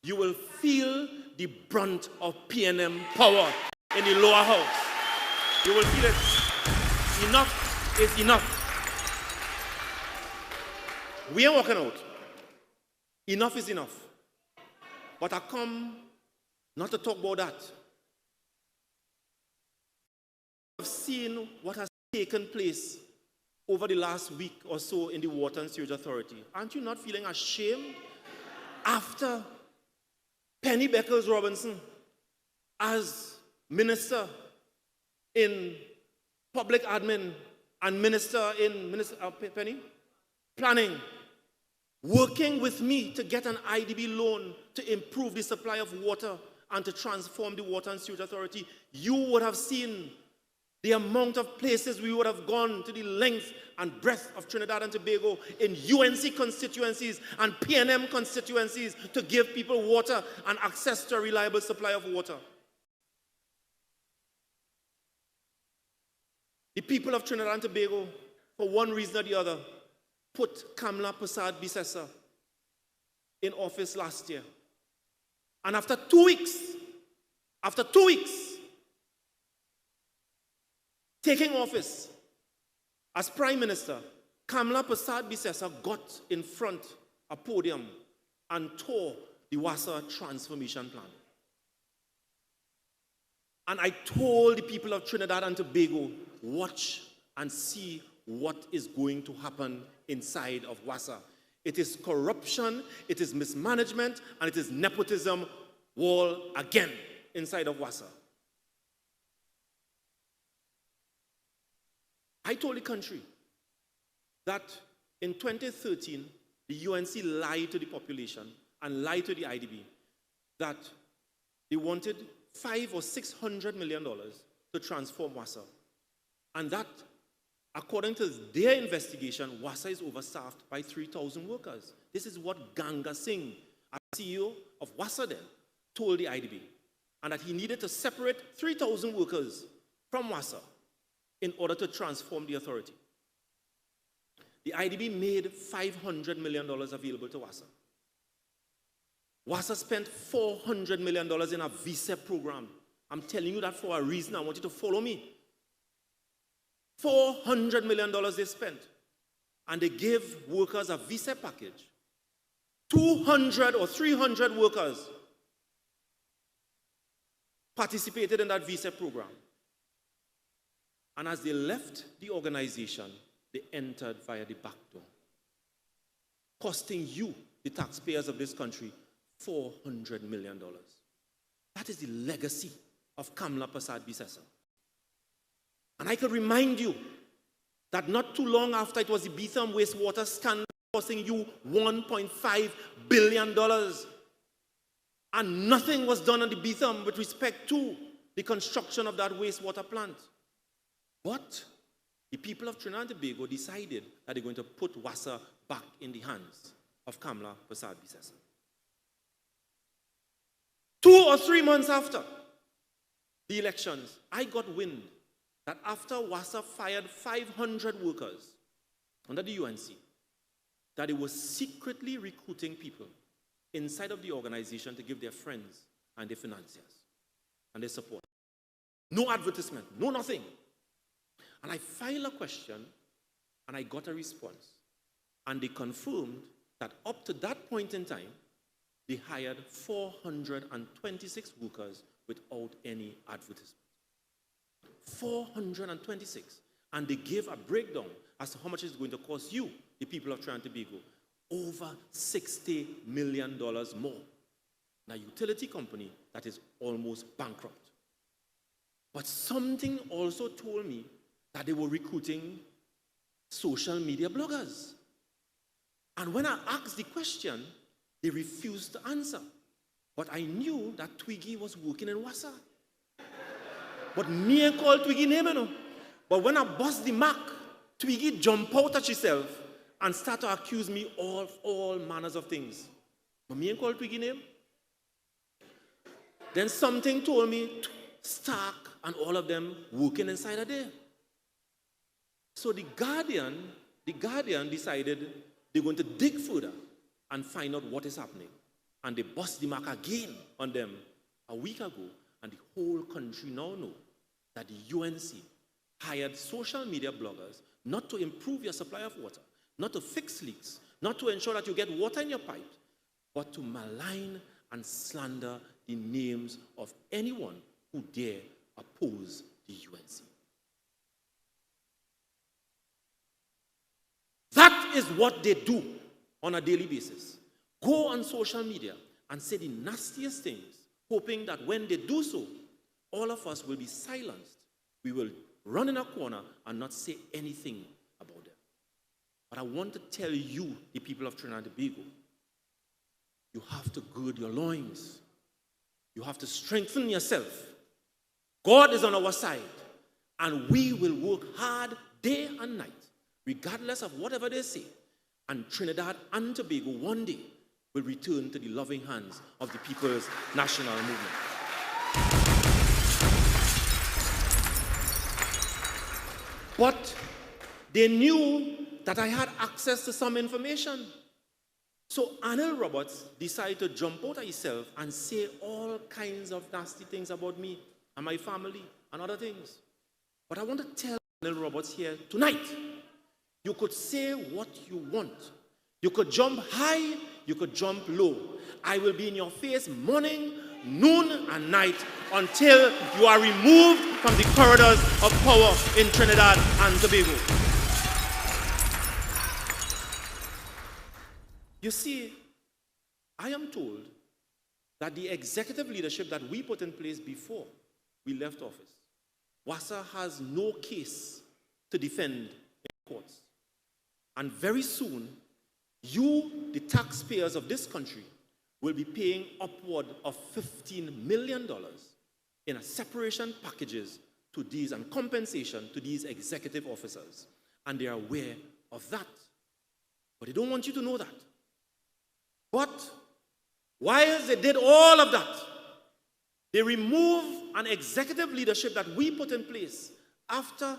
Speaker 12: You will feel the brunt of PNM power in the lower house. You will feel it. Enough is enough. We ain't walking out. Enough is enough. But I come not to talk about that. I've seen what has taken place over the last week or so in the Water and Sewage Authority. Aren't you not feeling ashamed after Penny Beckles-Robinson as minister in public admin and minister in planning, working with me to get an IDB loan to improve the supply of water and to transform the Water and Sewage Authority? You would have seen the amount of places we would have gone to the length and breadth of Trinidad and Tobago in UNC constituencies and PNM constituencies to give people water and access to a reliable supply of water. The people of Trinidad and Tobago, for one reason or the other, put Kamla Persad-Bissessar in office last year. And after 2 weeks, taking office as Prime Minister, Kamla Persad-Bissessar got in front of a podium and tore the WASA transformation plan. And I told the people of Trinidad and Tobago, watch and see what is going to happen inside of WASA. It is corruption, it is mismanagement, and it is nepotism all again inside of WASA. I told the country that in 2013, the UNC lied to the population and lied to the IDB that they wanted $500 or $600 million to transform WASA. And that, according to their investigation, WASA is overstaffed by 3,000 workers. This is what Ganga Singh, CEO of WASA then, told the IDB, and that he needed to separate 3,000 workers from WASA in order to transform the authority. The IDB made $500 million available to WASA. WASA spent $400 million in a VSEP program. I'm telling you that for a reason. I want you to follow me. $400 million they spent. And they gave workers a VSEP package. 200 or 300 workers participated in that VSEP program. And as they left the organization, they entered via the back door, costing you, the taxpayers of this country, $400 million. That is the legacy of Kamla Prasad Bisesa. And I could remind you that not too long after it was the Betham wastewater scandal costing you $1.5 billion. And nothing was done on the Betham with respect to the construction of that wastewater plant. But the people of Trinidad and Tobago decided that they're going to put WASA back in the hands of Kamla Prasad Bisesa. 2 or 3 months after the elections, I got wind that after WASA fired 500 workers under the UNC, that it was secretly recruiting people inside of the organization to give their friends and their financiers and their support. No advertisement, no nothing. And I filed a question and I got a response. And they confirmed that up to that point in time, they hired 426 workers without any advertisement. 426. And they gave a breakdown as to how much it's going to cost you, the people of Trinidad and Tobago. Over $60 million more. Now, a utility company that is almost bankrupt. But something also told me that they were recruiting social media bloggers. And when I asked the question, they refused to answer. But I knew that Twiggy was working in WASA. But me ain't call Twiggy name, you know. But when I bust the mark, Twiggy jumped out at herself and start to accuse me of all manners of things. But me ain't call Twiggy name. Then something told me Stark and all of them working inside of there. So the Guardian decided they're going to dig further and find out what is happening. And they bust the mark again on them a week ago, and the whole country now know that the UNC hired social media bloggers not to improve your supply of water, not to fix leaks, not to ensure that you get water in your pipe, but to malign and slander the names of anyone who dare oppose the UNC. That is what they do on a daily basis. Go on social media and say the nastiest things, hoping that when they do so, all of us will be silenced. We will run in a corner and not say anything about them. But I want to tell you, the people of Trinidad and Tobago, you have to gird your loins. You have to strengthen yourself. God is on our side, and we will work hard day and night, regardless of whatever they say. And Trinidad and Tobago one day will return to the loving hands of the People's National Movement. But they knew that I had access to some information. So Anil Roberts decided to jump out of himself and say all kinds of nasty things about me and my family and other things. But I want to tell Anil Roberts here tonight, you could say what you want. You could jump high, you could jump low. I will be in your face morning, noon, and night until you are removed from the corridors of power in Trinidad and Tobago. You see, I am told that the executive leadership that we put in place before we left office, WASA has no case to defend in courts. And very soon, you, the taxpayers of this country, will be paying upward of $15 million in a separation packages to these and compensation to these executive officers. And they are aware of that. But they don't want you to know that. But while they did all of that, they removed an executive leadership that we put in place after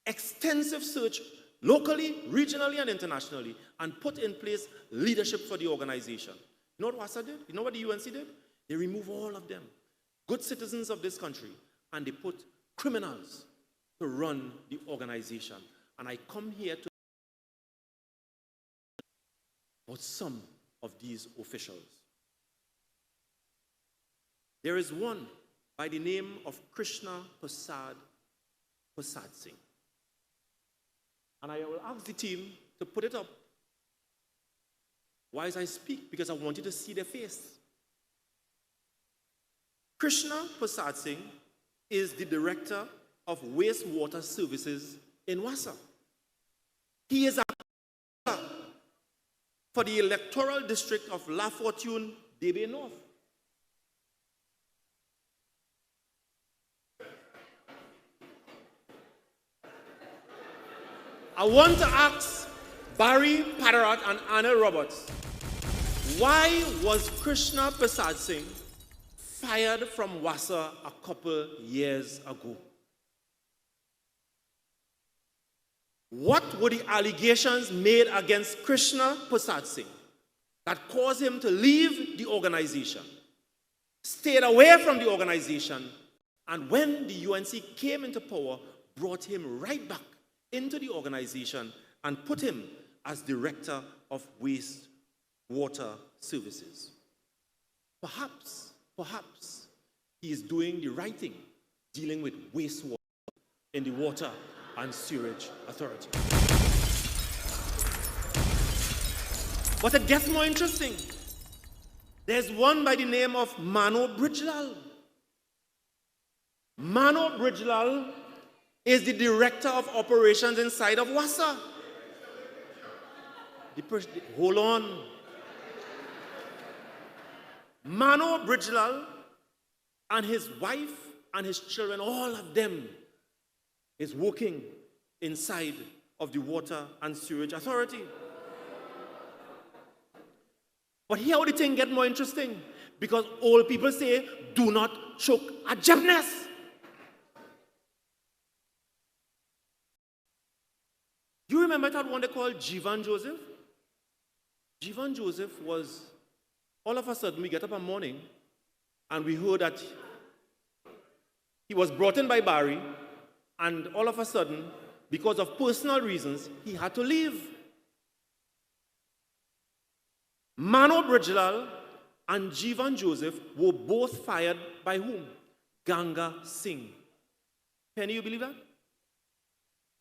Speaker 12: extensive search locally, regionally, and internationally, and put in place leadership for the organization. You know what WASA did? You know what the UNC did? They removed all of them, good citizens of this country, and they put criminals to run the organization. And I come here to about some of these officials. There is one by the name of Krishna Prasad Singh. And I will ask the team to put it up whilst I speak, because I want you to see their face. Krishna Prasad Singh is the Director of Wastewater Services in WASA. He is a for the electoral district of La Fortune, Debe North. I want to ask Barry Padarat and Anna Roberts, why was Krishna Prasad Singh fired from WASA a couple years ago? What were the allegations made against Krishna Prasad Singh that caused him to leave the organization, stayed away from the organization, and when the UNC came into power, brought him right back into the organization and put him as Director of Wastewater Services? Perhaps he is doing the right thing, dealing with wastewater in the Water and Sewerage Authority. But it gets more interesting. There's one by the name of Mano Brijlal. Mano Brijlal is the Director of Operations inside of WASA. Hold on. Mano Brijlal and his wife and his children, all of them, is working inside of the Water and Sewerage Authority. But here how the thing get more interesting, because old people say, do not choke at gymnast. You remember that one they called Jivan Joseph? Jivan Joseph was, all of a sudden we get up one morning and we heard that he was brought in by Barry, and all of a sudden, because of personal reasons, he had to leave. Mano Brijlal and Jivan Joseph were both fired by whom? Ganga Singh. Can you believe that?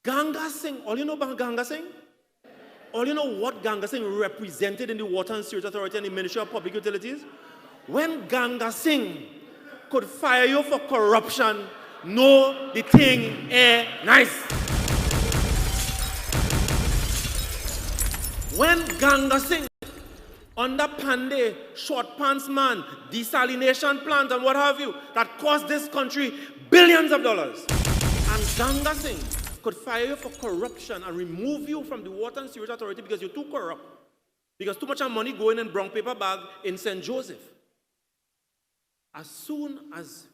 Speaker 12: Ganga Singh, all you know about Ganga Singh? All you know what Ganga Singh represented in the Water and Sewerage Authority and the Ministry of Public Utilities? When Ganga Singh could fire you for corruption, know the thing ain't nice. When Ganga Singh, under Pandey, short pants man, desalination plant and what have you, that cost this country billions of dollars, and Ganga Singh could fire you for corruption and remove you from the Water and Sewerage Authority because you're too corrupt, because too much money going in brown paper bag in St. Joseph. As soon as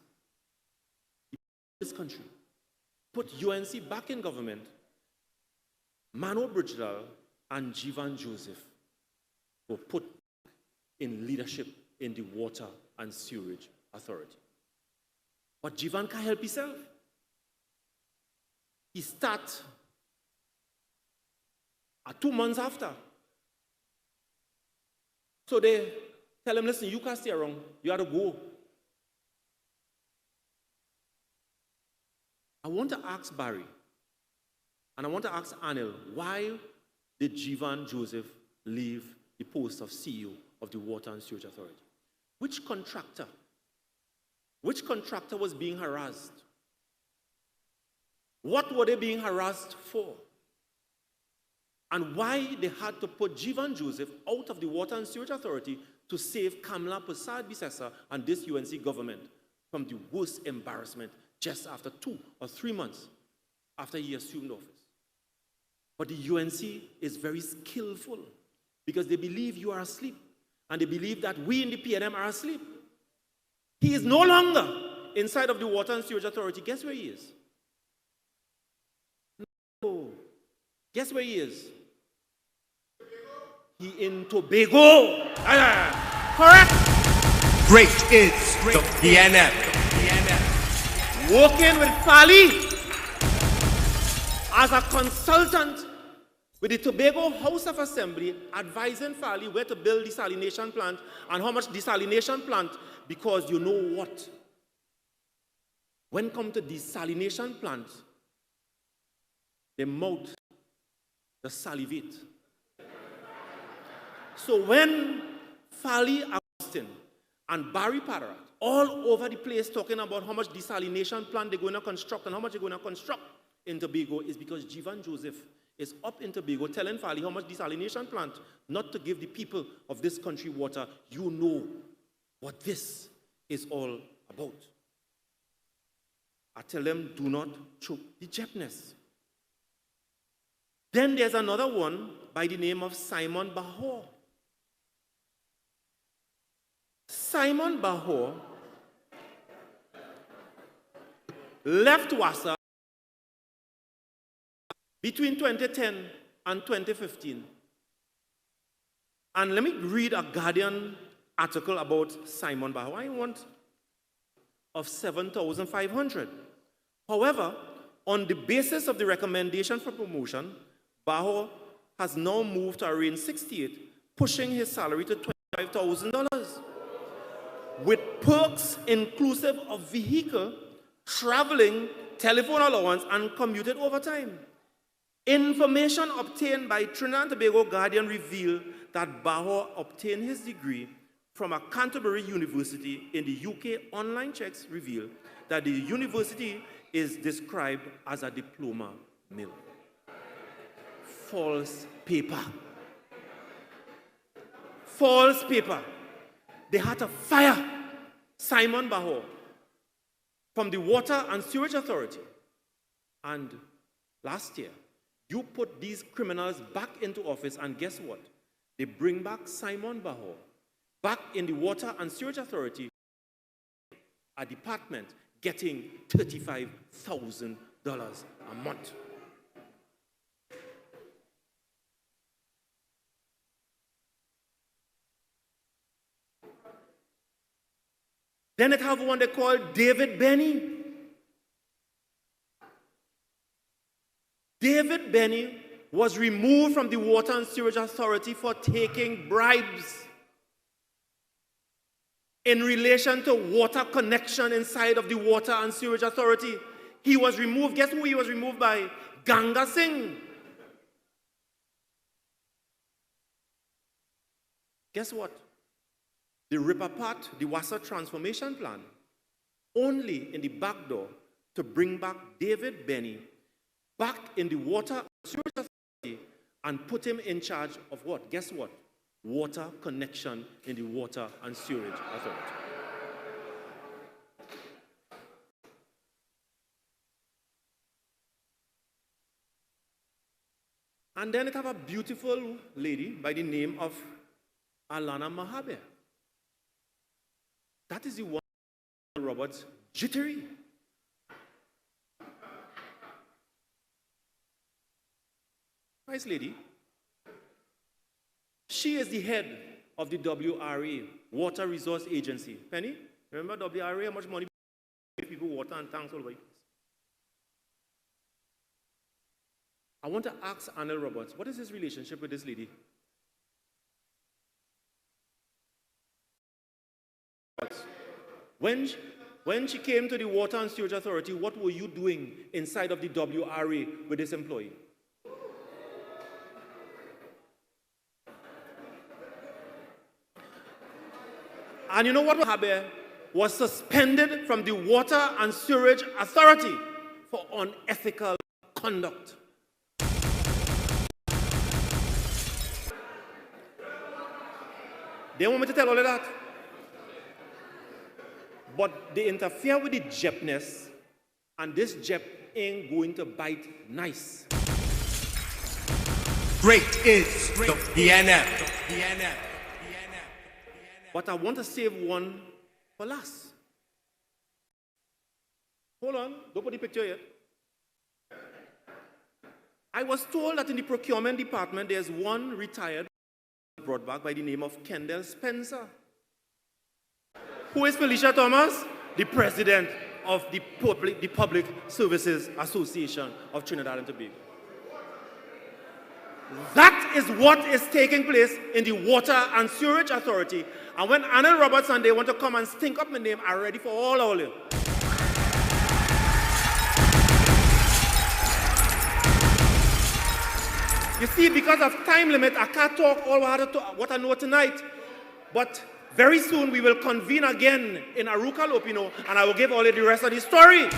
Speaker 12: this country put UNC back in government, Mano Brijlal and Jivan Joseph were put in leadership in the Water and Sewerage Authority. But Jivan can't help himself. He starts 2 months after. So they tell him, listen, you can't stay around, you have to go. I want to ask Barry, and I want to ask Anil, why did Jivan Joseph leave the post of CEO of the Water and Sewerage Authority? Which contractor was being harassed? What were they being harassed for? And why they had to put Jivan Joseph out of the Water and Sewerage Authority to save Kamla Prasad Bisesa and this UNC government from the worst embarrassment just after 2 or 3 months after he assumed office. But the UNC is very skillful because they believe you are asleep and they believe that we in the PNM are asleep. He is no longer inside of the Water and Sewage Authority. Guess where he is? No. Guess where he is? He in Tobago. Correct.
Speaker 7: Great is the PNM.
Speaker 12: Working with Fali as a consultant with the Tobago House of Assembly, advising Fali where to build desalination plant and how much desalination plant, because you know what? When it comes to desalination plant, the mouth, the salivate. So when Fali Austin and Barry Parat all over the place talking about how much desalination plant they're going to construct and how much they're going to construct in Tobago, is because Jivan Joseph is up in Tobago telling Fali how much desalination plant, not to give the people of this country water. You know what this is all about. I tell them, do not choke the Jepness. Then there's another one by the name of Simon Bahor. Simon Bahor left WASA between 2010 and 2015. And let me read a Guardian article about Simon Bahor. I want of 7,500. However, on the basis of the recommendation for promotion, Bahor has now moved to a range 68, pushing his salary to $25,000, with perks inclusive of vehicle, traveling, telephone allowance, and commuted overtime. Information obtained by Trinidad and Tobago Guardian revealed that Bahor obtained his degree from a Canterbury University in the UK. Online checks reveal that the university is described as a diploma mill. False paper. False paper. They had to fire Simon Bahor from the Water and Sewage Authority. And last year, you put these criminals back into office, and guess what? They bring back Simon Bahor back in the Water and Sewage Authority, a department getting $35,000 a month. Then it have one they call David Benny. David Benny was removed from the Water and Sewage Authority for taking bribes in relation to water connection inside of the Water and Sewage Authority. He was removed. Guess who he was removed by? Ganga Singh. Guess what? They rip apart the WASA transformation plan only in the back door to bring back David Benny back in the Water and Sewage Authority and put him in charge of what? Guess what? Water connection in the Water and Sewage Authority. And then it have a beautiful lady by the name of Alana Mahaber. That is the one Roberts jittery. Nice lady. She is the head of the WRA, Water Resource Agency. Penny, remember WRA, how much money people water and tanks all over? I want to ask Arnold Roberts, what is his relationship with this lady? When she came to the Water and Sewage Authority, what were you doing inside of the WRA with this employee? And you know what happened? Was suspended from the Water and Sewage Authority for unethical conduct. They want me to tell all of that? But they interfere with the JEPness, and this JEP ain't going to bite nice.
Speaker 7: Great is the PNM.
Speaker 12: But I want to save one for last. Hold on, don't put the picture yet. I was told that in the procurement department, there's one retired brought back by the name of Kendall Spencer. Who is Felicia Thomas? The president of the Public Services Association of Trinidad and Tobago. That is what is taking place in the Water and Sewerage Authority. And when Anil Roberts and they want to come and stink up my name, I'm ready for all of you. You see, because of time limit, I can't talk all what I know tonight. But very soon we will convene again in Arouca, Lopinot, and I will give all of the rest of the story.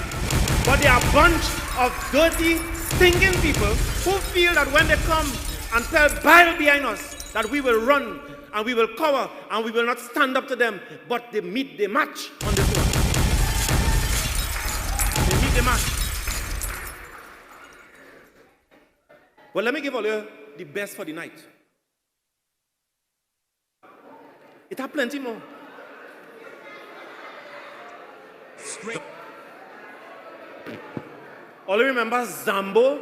Speaker 12: But they are a bunch of dirty, stinking people who feel that when they come and tell bile behind us that we will run and we will cover and we will not stand up to them, but they meet the match on this one. They meet the match. Well, let me give all you the best for the night. It has plenty more. All you remember Zambo?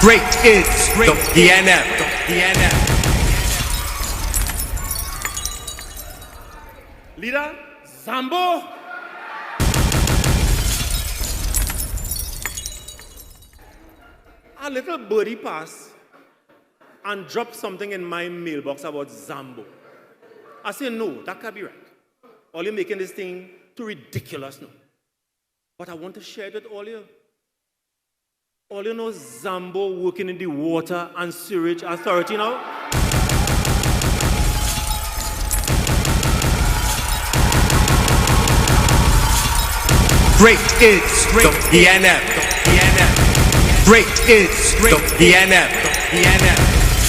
Speaker 7: Great is the PNM.
Speaker 12: Leader, Zambo. A little birdie passed and dropped something in my mailbox about Zambo. I said, no, that can't be right. All you're making this thing too ridiculous now. But I want to share it with all you. All you know Zambo working in the Water and Sewerage Authority now?
Speaker 7: Great is the PNM. Great is the PNM.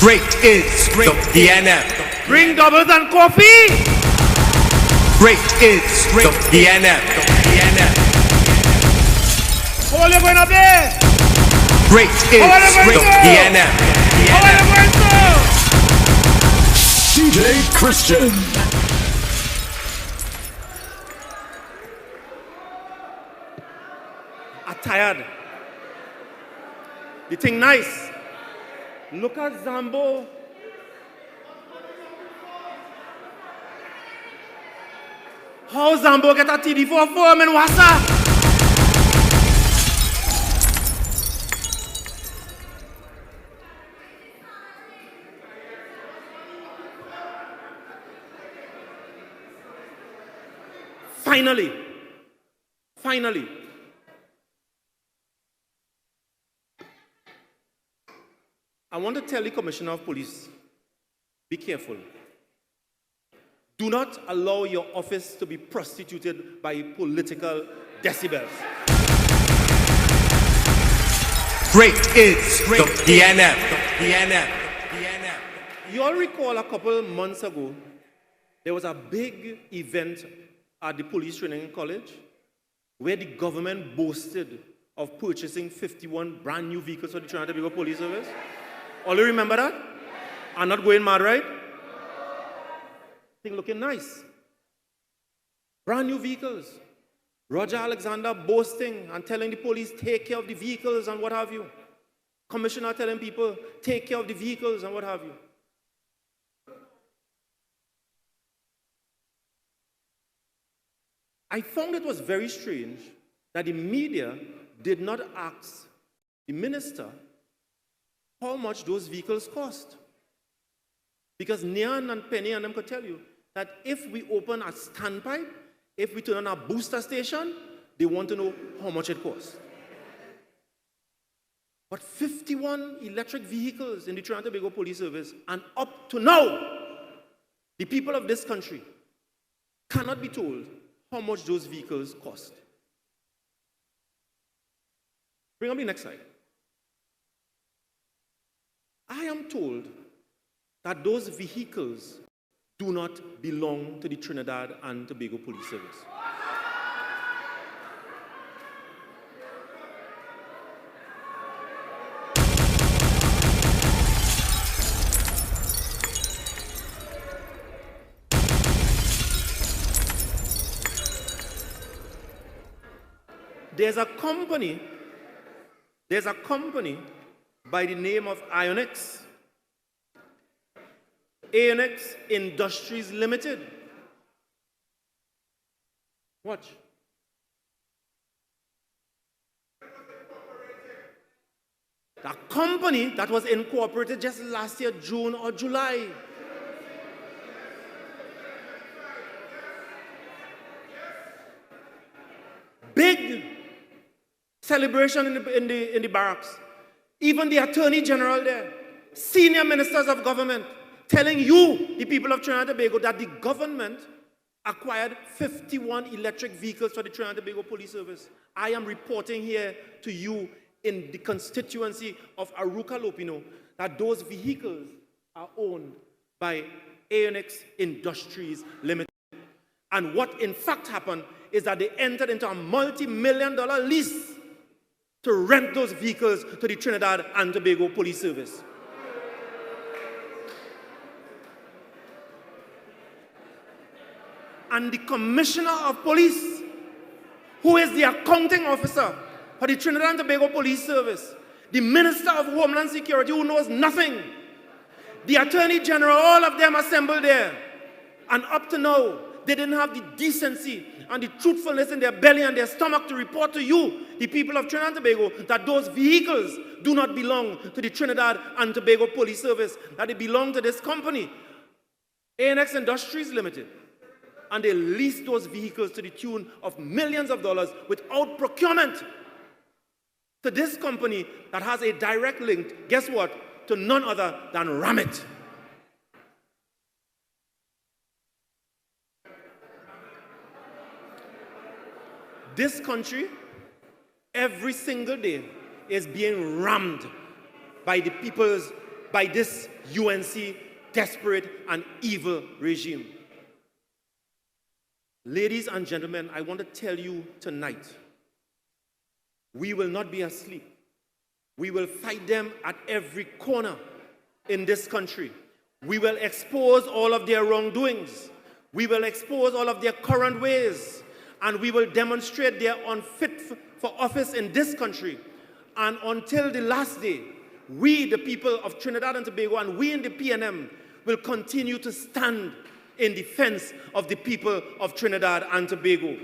Speaker 7: Great is the PNM.
Speaker 12: Bring doubles and coffee.
Speaker 7: Great is the PNM.
Speaker 12: How are you going up there?
Speaker 7: Great is the PNM.
Speaker 1: DJ Christian.
Speaker 12: I'm tired. The thing nice. Look at Zambo. How Zambo get a TD4 form in Wassa? Finally, I want to tell the Commissioner of Police, be careful. Do not allow your office to be prostituted by political decibels.
Speaker 7: Great is the PNM.
Speaker 12: You all recall a couple months ago, there was a big event at the Police Training College where the government boasted of purchasing 51 brand new vehicles for the Trinidad and Tobago Police Service. All you remember that? I'm not going mad, right? Thing looking nice. Brand new vehicles. Roger Alexander boasting and telling the police, take care of the vehicles and what have you. Commissioner telling people, take care of the vehicles and what have you. I found it was very strange that the media did not ask the minister how much those vehicles cost. Because Nian and Penny and them could tell you that if we open a standpipe, if we turn on a booster station, they want to know how much it costs. But 51 electric vehicles in the Trinidad and Tobago Police Service, and up to now, the people of this country cannot be told how much those vehicles cost. Bring up the next slide. I am told that those vehicles do not belong to the Trinidad and Tobago Police Service. There's a company by the name of Ionix Industries Limited. Watch. The company that was incorporated just last year, June or July. Big celebration in the barracks. Even the Attorney General there, senior ministers of government, telling you, the people of Trinidad and Tobago, that the government acquired 51 electric vehicles for the Trinidad and Tobago Police Service. I am reporting here to you in the constituency of Arouca Lopinot that those vehicles are owned by Ionix Industries Limited. And what in fact happened is that they entered into a multi-million-dollar lease to rent those vehicles to the Trinidad and Tobago Police Service. And the Commissioner of Police, who is the accounting officer for the Trinidad and Tobago Police Service, the Minister of Homeland Security, who knows nothing, the Attorney General, all of them assembled there. And up to now, they didn't have the decency and the truthfulness in their belly and their stomach to report to you, the people of Trinidad and Tobago, that those vehicles do not belong to the Trinidad and Tobago Police Service, that they belong to this company, Ionix Industries Limited. And they leased those vehicles to the tune of millions of dollars without procurement to this company that has a direct link, guess what, to none other than Ramit. This country, every single day, is being rammed by the people's, by this UNC desperate and evil regime. Ladies and gentlemen, I want to tell you tonight, we will not be asleep. We will fight them at every corner in this country. We will expose all of their wrongdoings. We will expose all of their current ways. And we will demonstrate their unfit for office in this country. And until the last day, we, the people of Trinidad and Tobago, and we in the PNM, will continue to stand in defense of the people of Trinidad and Tobago.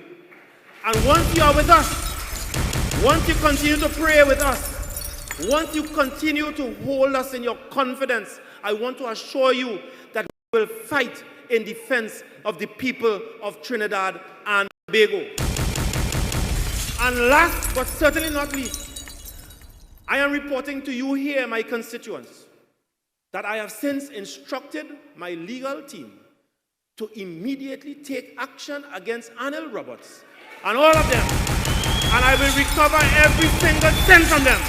Speaker 12: And once you are with us, once you continue to pray with us, once you continue to hold us in your confidence, I want to assure you that we will fight in defense of the people of Trinidad and Tobago. And last but certainly not least, I am reporting to you here, my constituents, that I have since instructed my legal team to immediately take action against Anil Roberts and all of them. And I will recover every single cent from them.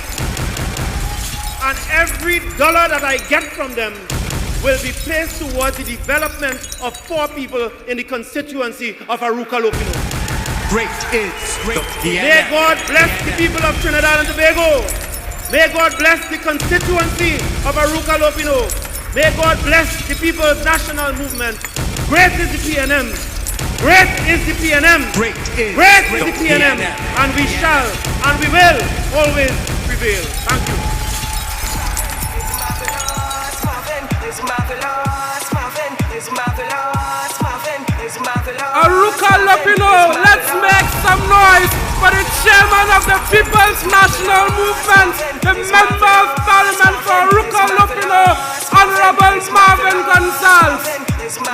Speaker 12: And every dollar that I get from them will be placed towards the development of poor people in the constituency of Arouca Lopinot.
Speaker 7: Great is the PNM.
Speaker 12: May God bless the people of Trinidad and Tobago. May God bless the constituency of Arouca Lopinot. May God bless the People's National Movement. Great is the PNM. Great is the PNM. Great is the PNM. And we shall and we will always prevail. Thank you.
Speaker 4: Arouca Lopinot, let's make some noise for the chairman of the People's National Movement, the Member of Parliament for Arouca Lopinot, Honorable Marvin Gonzalez.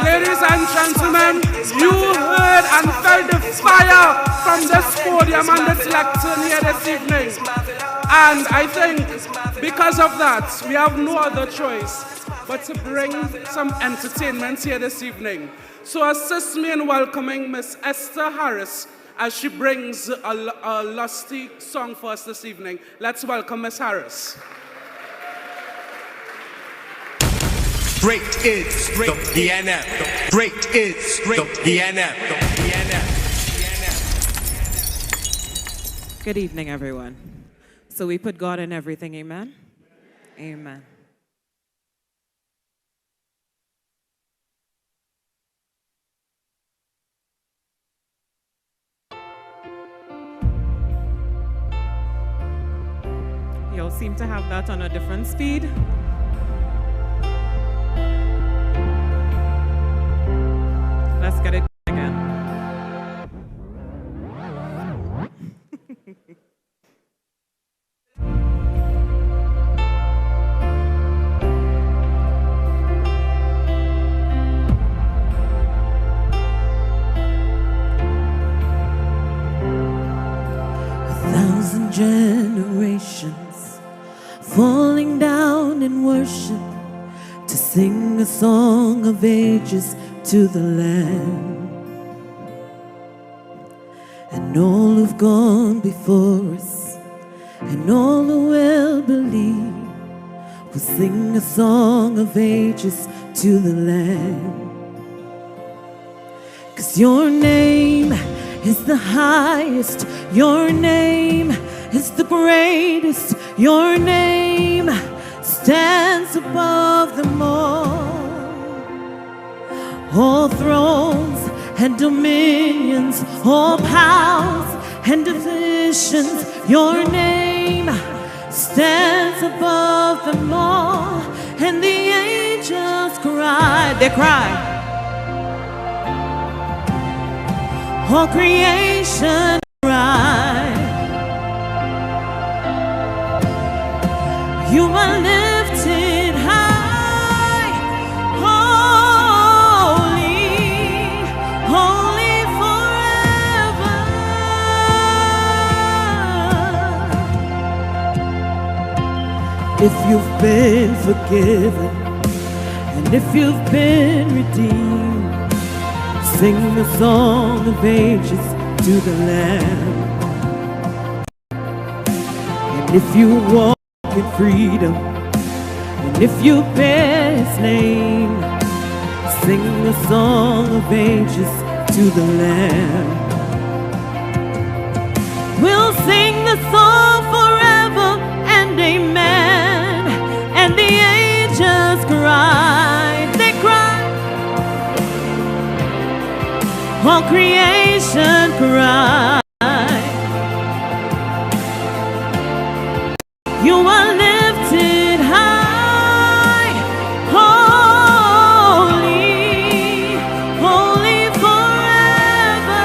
Speaker 4: Ladies and gentlemen, you heard and felt the fire from this podium and this lectern here this evening. And I think because of that, we have no other choice but to bring some entertainment here this evening. So assist me in welcoming Miss Esther Harris as she brings a lusty song for us this evening. Let's welcome Miss Harris.
Speaker 7: Great is the PNM. Great is the PNM.
Speaker 13: Good evening, everyone. So we put God in everything, amen? Amen. Y'all seem to have that on a different speed. Let's get it again.
Speaker 14: Generations falling down in worship to sing a song of ages to the Lamb. And all who've gone before us and all who will believe will sing a song of ages to the Lamb. 'Cause your name is the highest, your name is the greatest, your name stands above them all. All thrones and dominions, all powers and divisions, your name stands above them all. And the angels cry, they cry. All creation cry. You are lifted high, holy, holy forever. If you've been forgiven and if you've been redeemed, sing the song of ages to the Lamb. And if you walk in freedom, and if you bear His name, sing the song of ages to the Lamb. We'll sing the song forever and amen. And the angels cry, they cry. All creation cry. You are lifted high, holy, holy forever.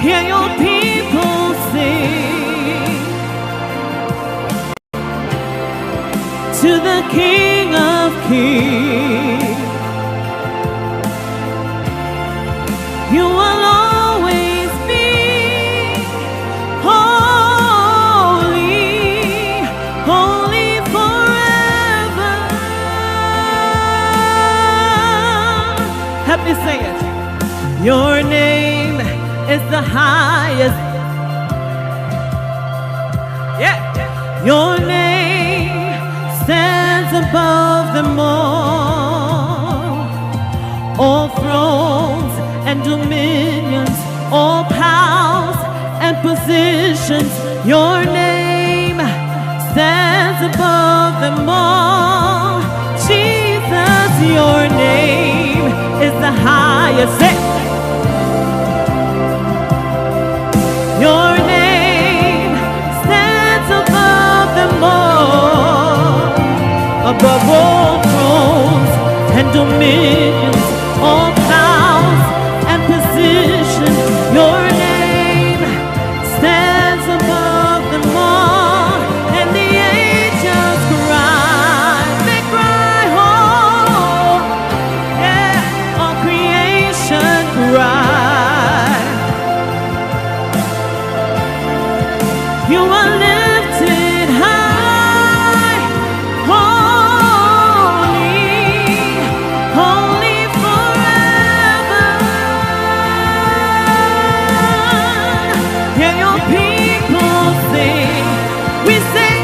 Speaker 14: Hear your people sing to the King of Kings. You will always be holy, holy forever. Help me say it. Your name is the highest. Yeah. Your name stands above them all. All thrones and dominions, all powers and positions, your name stands above them all. Jesus, your name is the highest. Your name stands above them all, above all thrones and dominions, all powers and positions. Your name stands above them all. And the angels cry, they cry, oh, yeah, all creation cry. You are lifted high, holy, holy forever. Hear your people sing, we sing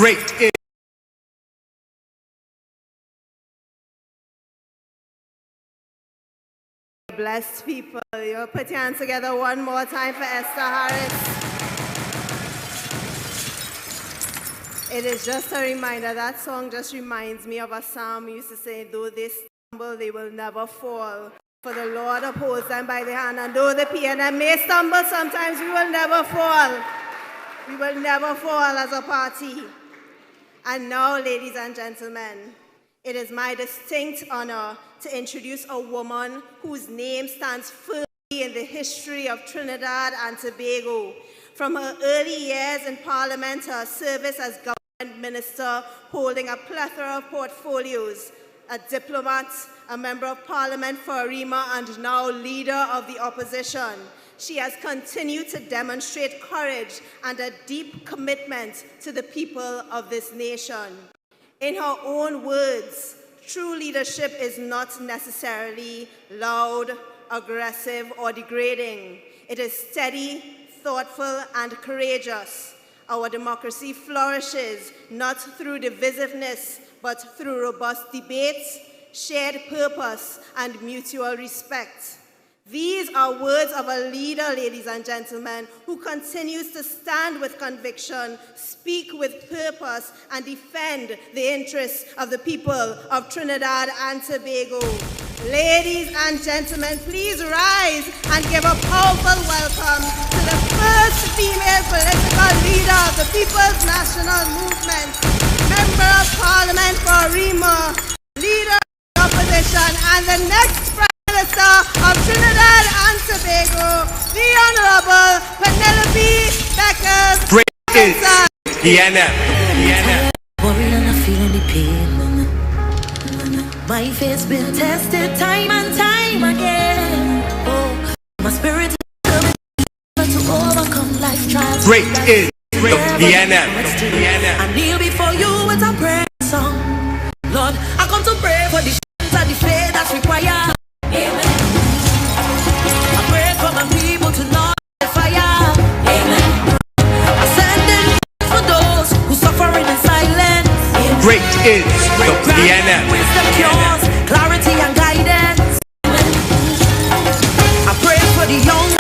Speaker 7: Great is.
Speaker 2: Blessed people, you put your hands together one more time for Esther Harris. It is just a reminder, that song just reminds me of a psalm we used to say, though they stumble, they will never fall. For the Lord upholds them by the hand, and though the PNM may stumble sometimes, we will never fall. We will never fall as a party. And now, ladies and gentlemen, it is my distinct honor to introduce a woman whose name stands firmly in the history of Trinidad and Tobago. From her early years in Parliament to her service as government minister, holding a plethora of portfolios, a diplomat, a member of Parliament for Arouca, and now leader of the opposition. She has continued to demonstrate courage and a deep commitment to the people of this nation. In her own words, true leadership is not necessarily loud, aggressive, or degrading. It is steady, thoughtful, and courageous. Our democracy flourishes not through divisiveness, but through robust debates, shared purpose, and mutual respect. These are words of a leader, ladies and gentlemen, who continues to stand with conviction, speak with purpose, and defend the interests of the people of Trinidad and Tobago. Ladies and gentlemen, please rise and give a powerful welcome to the first female political leader of the People's National Movement, Member of Parliament for Arouca, Leader of the Opposition, and the next Prime Minister of Trinidad and Tobago, the Honorable Penelope Beckers.
Speaker 7: Great is the NM.
Speaker 15: Worried and I feel the pain. My faith's been tested time and time again. Oh, my spirit is determined to overcome life trials.
Speaker 7: Great is the NM.
Speaker 15: I kneel before you with a prayer song. Lord, I come to pray for the strength and the faith that's required. Amen. I pray for my people to not the fire. Amen. I send in for those who suffering in silence. Amen.
Speaker 7: Great is the NM.
Speaker 15: Wisdom cures, clarity and guidance. Amen. I pray for the young,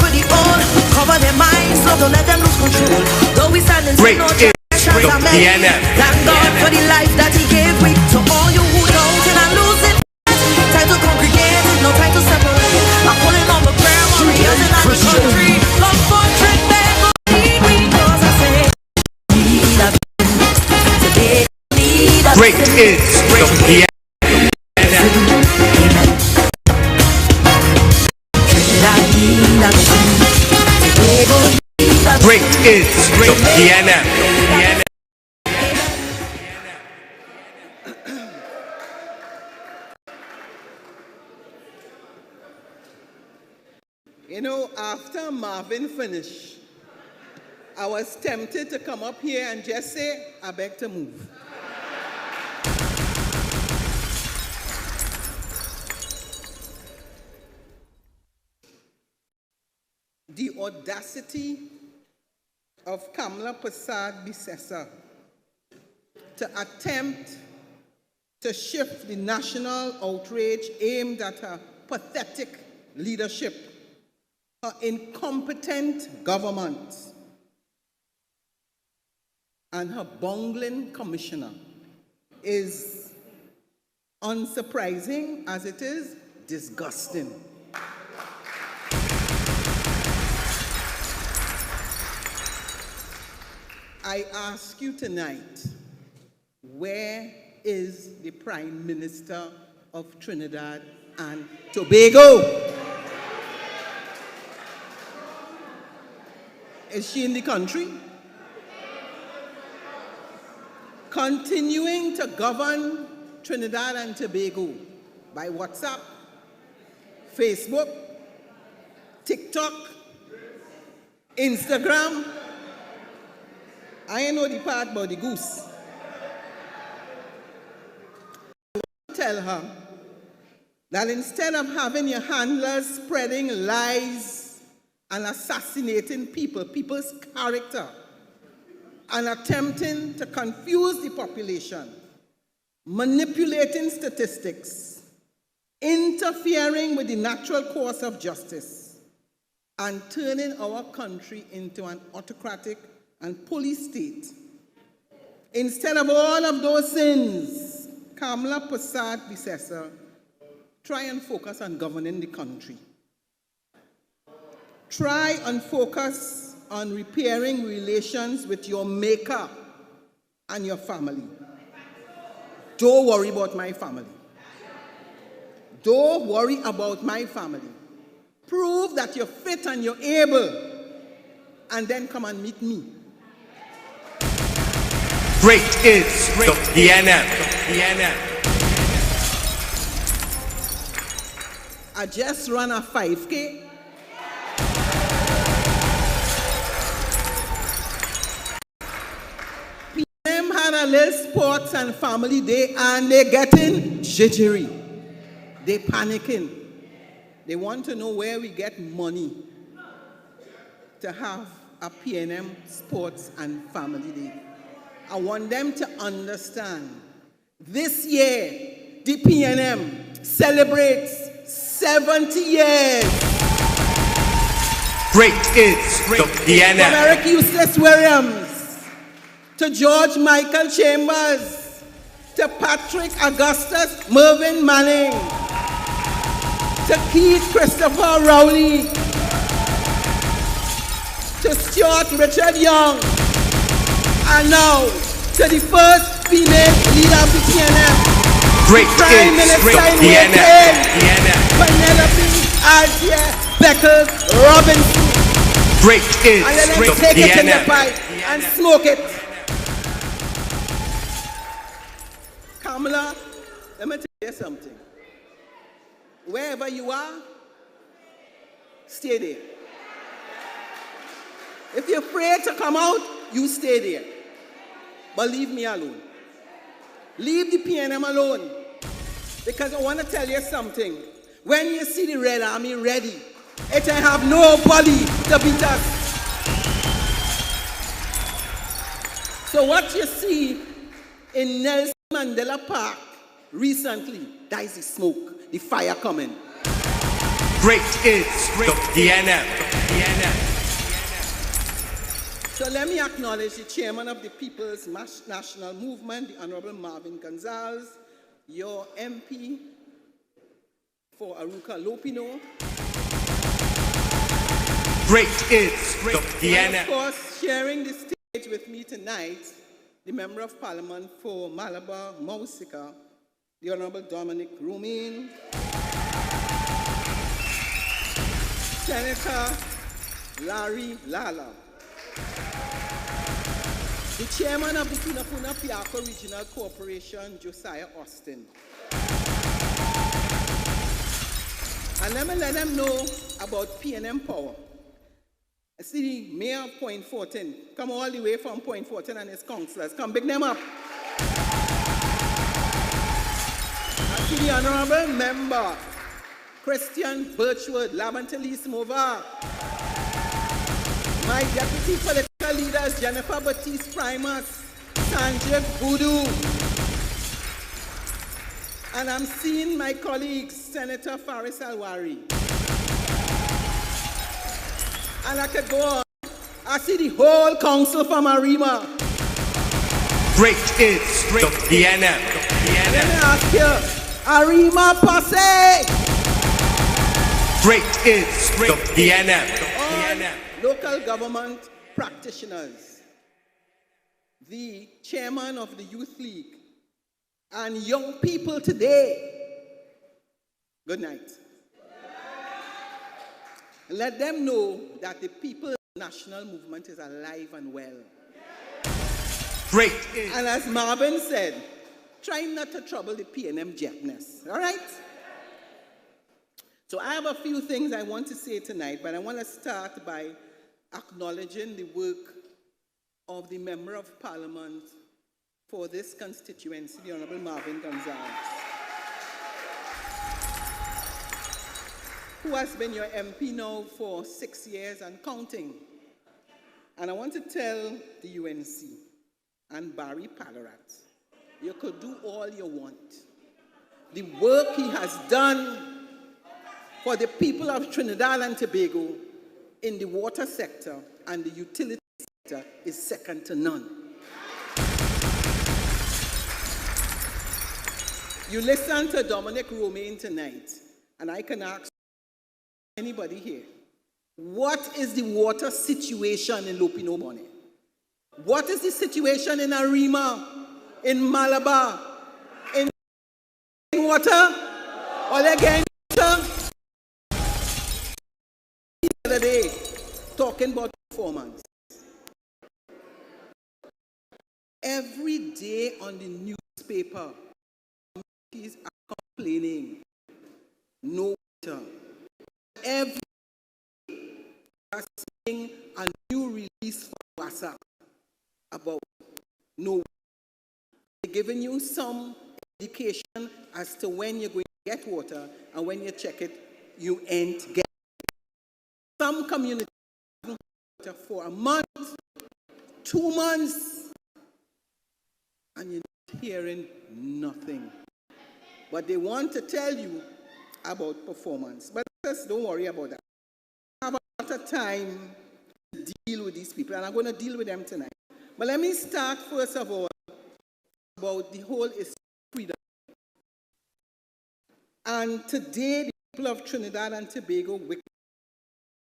Speaker 15: for the old, cover their minds, so don't let them lose control. Though we stand in
Speaker 7: Great
Speaker 15: no
Speaker 7: is the NM.
Speaker 15: Thank God for the life that He gave me. To all you who don't and are losing, time to congregate, no time to separate. I'm pulling on the prayer warriors in our country. Come for trick back, need we, cause I say, need a today, need a
Speaker 7: Great is the NM. Great is the NM.
Speaker 16: You know, after Marvin finished, I was tempted to come up here and just say, I beg to move. The audacity of Kamala Prasad Bisesa to attempt to shift the national outrage aimed at her pathetic leadership, her incompetent government, and her bungling commissioner is unsurprising as it is disgusting. I ask you tonight, where is the Prime Minister of Trinidad and Tobago? Is she in the country? Continuing to govern Trinidad and Tobago by WhatsApp, Facebook, TikTok, Instagram. I ain't know the part about the goose. Tell her that instead of having your handlers spreading lies and assassinating people's character, and attempting to confuse the population, manipulating statistics, interfering with the natural course of justice, and turning our country into an autocratic and police state. Instead of all of those sins, Kamala Prasad-Bissessar, try and focus on governing the country. Try and focus on repairing relations with your maker and your family. Don't worry about my family. Don't worry about my family. Prove that you're fit and you're able, and then come and meet me.
Speaker 7: Great is the PNM.
Speaker 16: I just ran a 5K. PNM had a little sports and family day, and they're getting jittery. They're panicking. They want to know where we get money to have a PNM sports and family day. I want them to understand this year the PNM celebrates 70 years.
Speaker 7: Great is the PNM.
Speaker 16: From Eric Eustace Williams to George Michael Chambers to Patrick Augustus Mervyn Manning to Keith Christopher Rowley to Stuart Richard Young, and now to the first female leader of the PNM.
Speaker 7: Great
Speaker 16: Prime Minister in waiting, Penelope Althea Beckles Robinson.
Speaker 7: Great is
Speaker 16: and let them take it in the pipe and smoke it. Kamala, let me tell you something. Wherever you are, stay there. If you're afraid to come out, you stay there. But leave me alone. Leave the PNM alone. Because I want to tell you something. When you see the Red Army ready, it will have nobody to beat us. So what you see in Nelson Mandela Park recently, that is the smoke, the fire coming.
Speaker 7: Great is the PNM.
Speaker 16: So let me acknowledge the chairman of the People's National Movement, the Honorable Marvin Gonzalez, your MP for Arouca Lopinot.
Speaker 7: Great is the PNM.
Speaker 16: And of course, sharing the stage with me tonight, the Member of Parliament for Malabar Mausika, the Honorable Dominic Romain, Senator Larry Lala, the chairman of the Punapuna Piako Regional Corporation, Josiah Austin. And let me let them know about PNM Power. I see the mayor of Point 14, come all the way from Point 14 and his councillors. Come big them up. I see the honorable member, Christian Birchwood, Labantalis Mova. My deputy political leaders, Jennifer Baptiste Primus, Sanjay Voodoo. And I'm seeing my colleagues, Senator Faris Alwari. And I could go on. I see the whole council from Arima.
Speaker 7: Great is the PNM.
Speaker 16: Let me ask you, Arima Posse.
Speaker 7: Great is the PNM.
Speaker 16: Local government practitioners, the chairman of the Youth League, and young people today, good night. Let them know that the People's National Movement is alive and well.
Speaker 7: Great.
Speaker 16: And as Marvin said, try not to trouble the PNM jetness, all right? So I have a few things I want to say tonight, but I want to start by acknowledging the work of the Member of Parliament for this constituency, the Honorable Marvin Gonzalez, who has been your MP now for 6 years and counting. And I want to tell the UNC and Barry Pallarat, you could do all you want. The work he has done for the people of Trinidad and Tobago in the water sector and the utility sector is second to none. You listen to Dominic Romaine tonight, and I can ask anybody here, what is the water situation in Lopinot Bonnet? What is the situation in Arima, in Malabar, in water? All again, water? The other day, talking about performance. Every day on the newspaper, communities are complaining. No water. Every day, we are seeing a new release for WhatsApp about no water. They're giving you some indication as to when you're going to get water, and when you check it, you ain't getting it. Some communities have water for a month, 2 months, and you're not hearing nothing. But they want to tell you about performance. But just don't worry about that. I have a lot of time to deal with these people, and I'm going to deal with them tonight. But let me start first of all about the whole issue of freedom. And today, the people of Trinidad and Tobago witness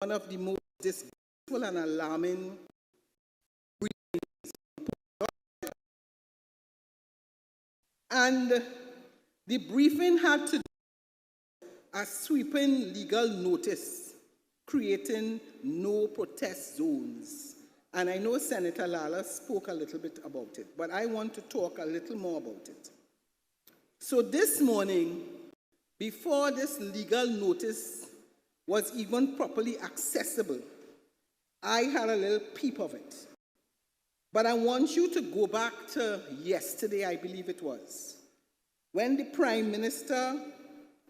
Speaker 16: one of the most disgraceful and alarming briefings. And the briefing had to do a sweeping legal notice creating no protest zones. And I know Senator Lala spoke a little bit about it, but I want to talk a little more about it. So this morning, before this legal notice was even properly accessible, I had a little peep of it. But I want you to go back to yesterday, I believe it was, when the Prime Minister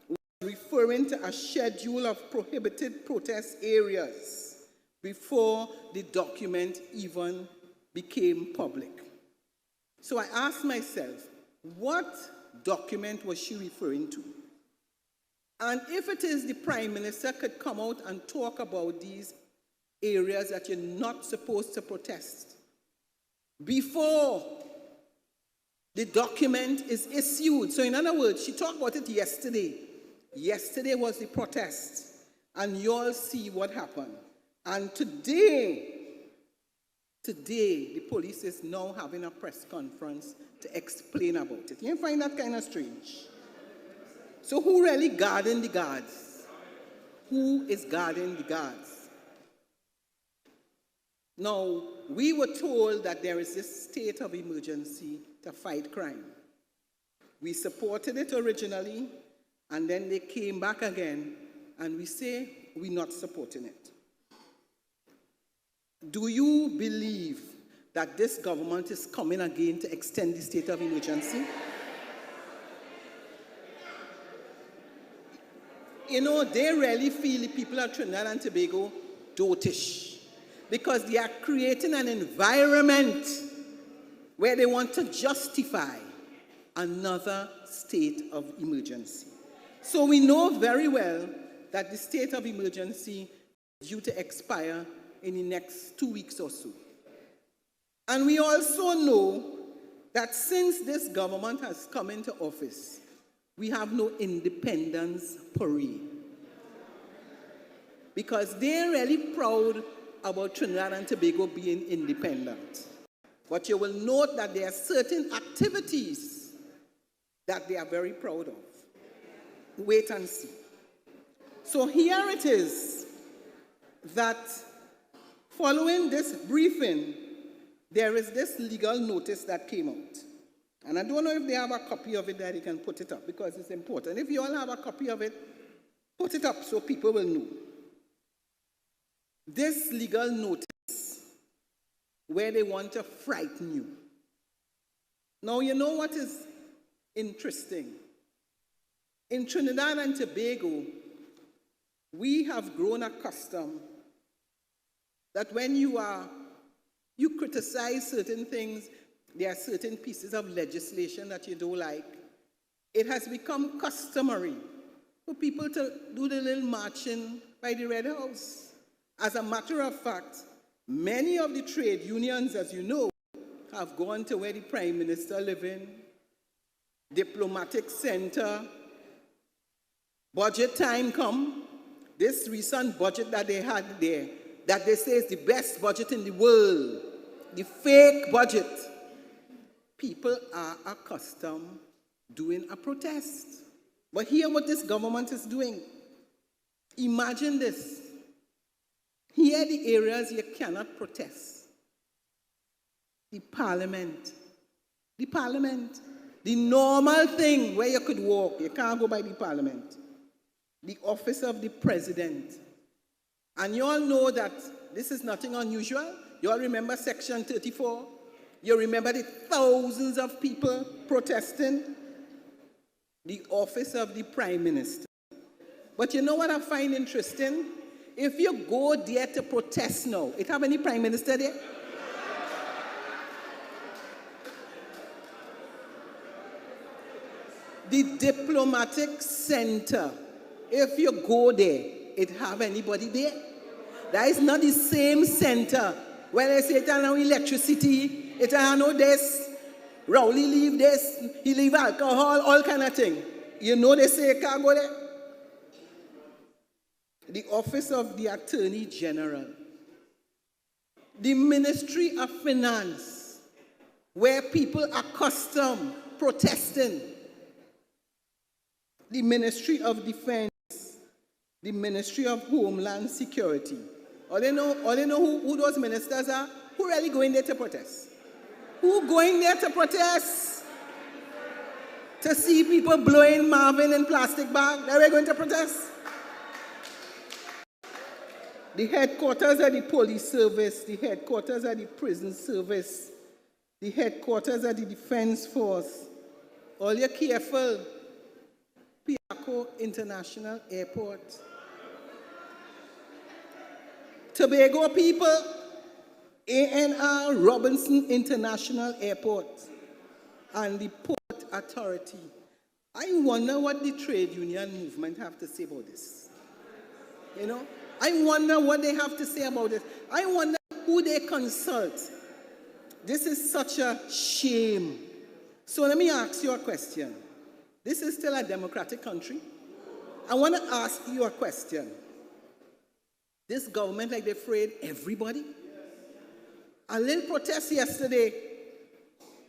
Speaker 16: was referring to a schedule of prohibited protest areas before the document even became public. So I asked myself, what document was she referring to? And if it is the Prime Minister could come out and talk about these areas that you're not supposed to protest before the document is issued. So in other words, she talked about it yesterday. Yesterday was the protest, and you all see what happened. And today, the police is now having a press conference to explain about it. You find that kind of strange? So who really guarding the guards? Who is guarding the guards? Now, we were told that there is this state of emergency to fight crime. We supported it originally, and then they came back again, and we say we're not supporting it. Do you believe that this government is coming again to extend the state of emergency? You know, they really feel the people of Trinidad and Tobago dotish, because they are creating an environment where they want to justify another state of emergency. So we know very well that the state of emergency is due to expire in the next 2 weeks or so. And we also know that since this government has come into office, we have no independence parade. Because they're really proud about Trinidad and Tobago being independent. But you will note that there are certain activities that they are very proud of. Wait and see. So here it is that following this briefing, there is this legal notice that came out. And I don't know if they have a copy of it that you can put it up, because it's important. If you all have a copy of it, put it up so people will know. This legal notice, where they want to frighten you. Now, you know what is interesting? In Trinidad and Tobago, we have grown accustomed that when you are You criticize certain things. There are certain pieces of legislation that you don't like. It has become customary for people to do the little marching by the Red House. As a matter of fact, many of the trade unions, as you know, have gone to where the Prime Minister lives in, diplomatic center. Budget time come. This recent budget that they had there, that they say is the best budget in the world, the fake budget, people are accustomed doing a protest. But hear what this government is doing. Imagine this. Here are the areas you cannot protest. The parliament. The parliament. The normal thing where you could walk, you can't go by the parliament. The office of the president. And you all know that this is nothing unusual. You all remember Section 34? You remember the thousands of people protesting? The office of the Prime Minister. But you know what I find interesting? If you go there to protest now, it have any Prime Minister there? The diplomatic center, if you go there, it have anybody there? That is not the same center where they say it has no electricity, it has no this, Rowley leave this, he leave alcohol, all kind of thing. You know they say you can't go there? The office of the Attorney General, the Ministry of Finance, where people are accustomed protesting, the Ministry of Defense, the Ministry of Homeland Security. All they know who those ministers are? Who really going there to protest? Who going there to protest? To see people blowing Marvin in plastic bag? Are we going to protest? The headquarters of the police service, the headquarters of the prison service, the headquarters of the defense force. All you careful. Piaco International Airport. Tobago people, A.N.R. Robinson International Airport, and the Port Authority. I wonder what the trade union movement have to say about this. You know, I wonder what they have to say about this. I wonder who they consult. This is such a shame. So let me ask you a question. This is still a democratic country. I want to ask you a question. This government, like they afraid everybody? A little protest yesterday,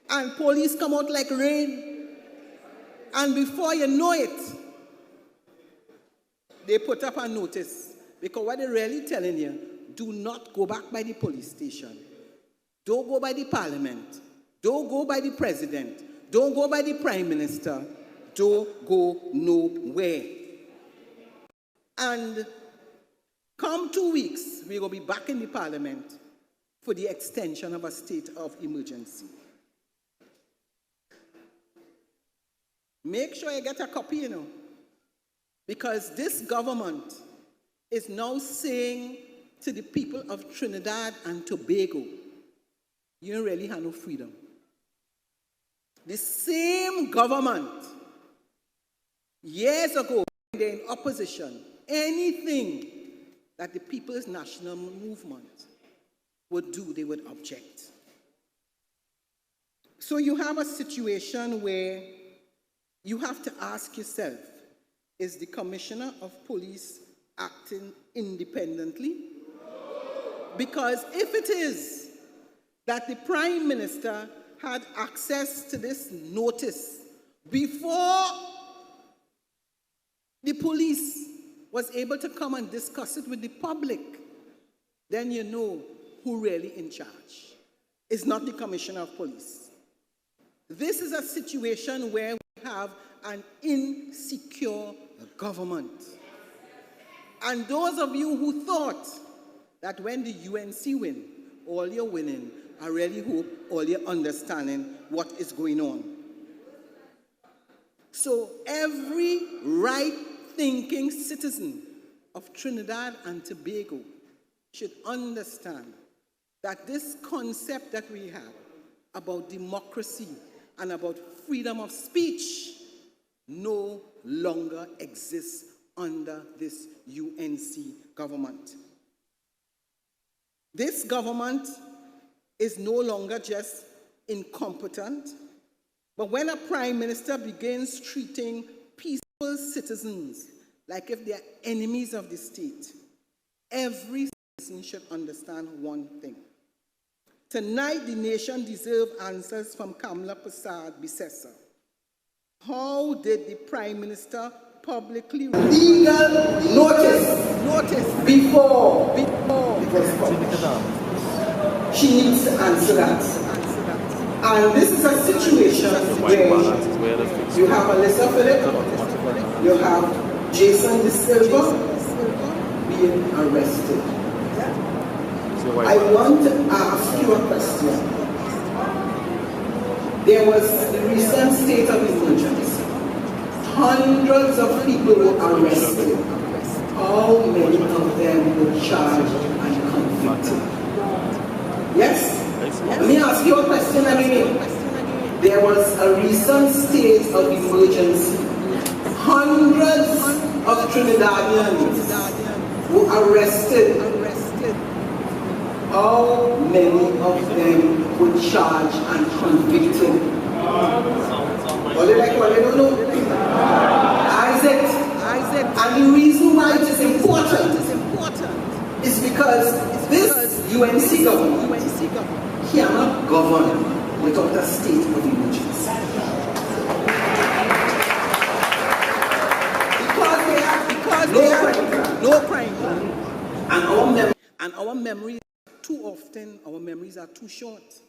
Speaker 16: and police come out like rain. And before you know it, they put up a notice. Because what they're really telling you, do not go back by the police station. Don't go by the parliament. Don't go by the president. Don't go by the prime minister. Don't go nowhere. And come 2 weeks, we will be back in the parliament for the extension of a state of emergency. Make sure you get a copy, you know, because this government is now saying to the people of Trinidad and Tobago, you don't really have no freedom. The same government, years ago, when they're in opposition, anything that the People's National Movement would do, they would object. So you have a situation where you have to ask yourself, is the Commissioner of Police acting independently? Because if it is that the Prime Minister had access to this notice before the police was able to come and discuss it with the public, then you know who really in charge. It's not the Commissioner of Police. This is a situation where we have an insecure government. And those of you who thought that when the UNC win, all you're winning, I really hope all you're understanding what is going on. So every right-thinking citizen of Trinidad and Tobago should understand that this concept that we have about democracy and about freedom of speech no longer exists under this UNC government. This government is no longer just incompetent, but when a prime minister begins treating peaceful citizens like if they are enemies of the state, every citizen should understand one thing. Tonight, the nation deserves answers from Kamala Prasad Bisesa. How did the prime minister publicly legal notice before it was published? She needs to answer that. And this is a situation where you have Alyssa Phillip, you have Jason De Silva being arrested. I want to ask you a question. There was the recent state of emergency. Hundreds of people were arrested. How many of them were charged and convicted? Yes? Let me ask you a question again. There was a recent state of emergency. Hundreds of Trinidadians were arrested. How many of them were charged and convicted? Isaac. And the reason why it is important is because this UNC government cannot govern without a state of emergency. Because they have no crime. And our memories too often, our memories are too short.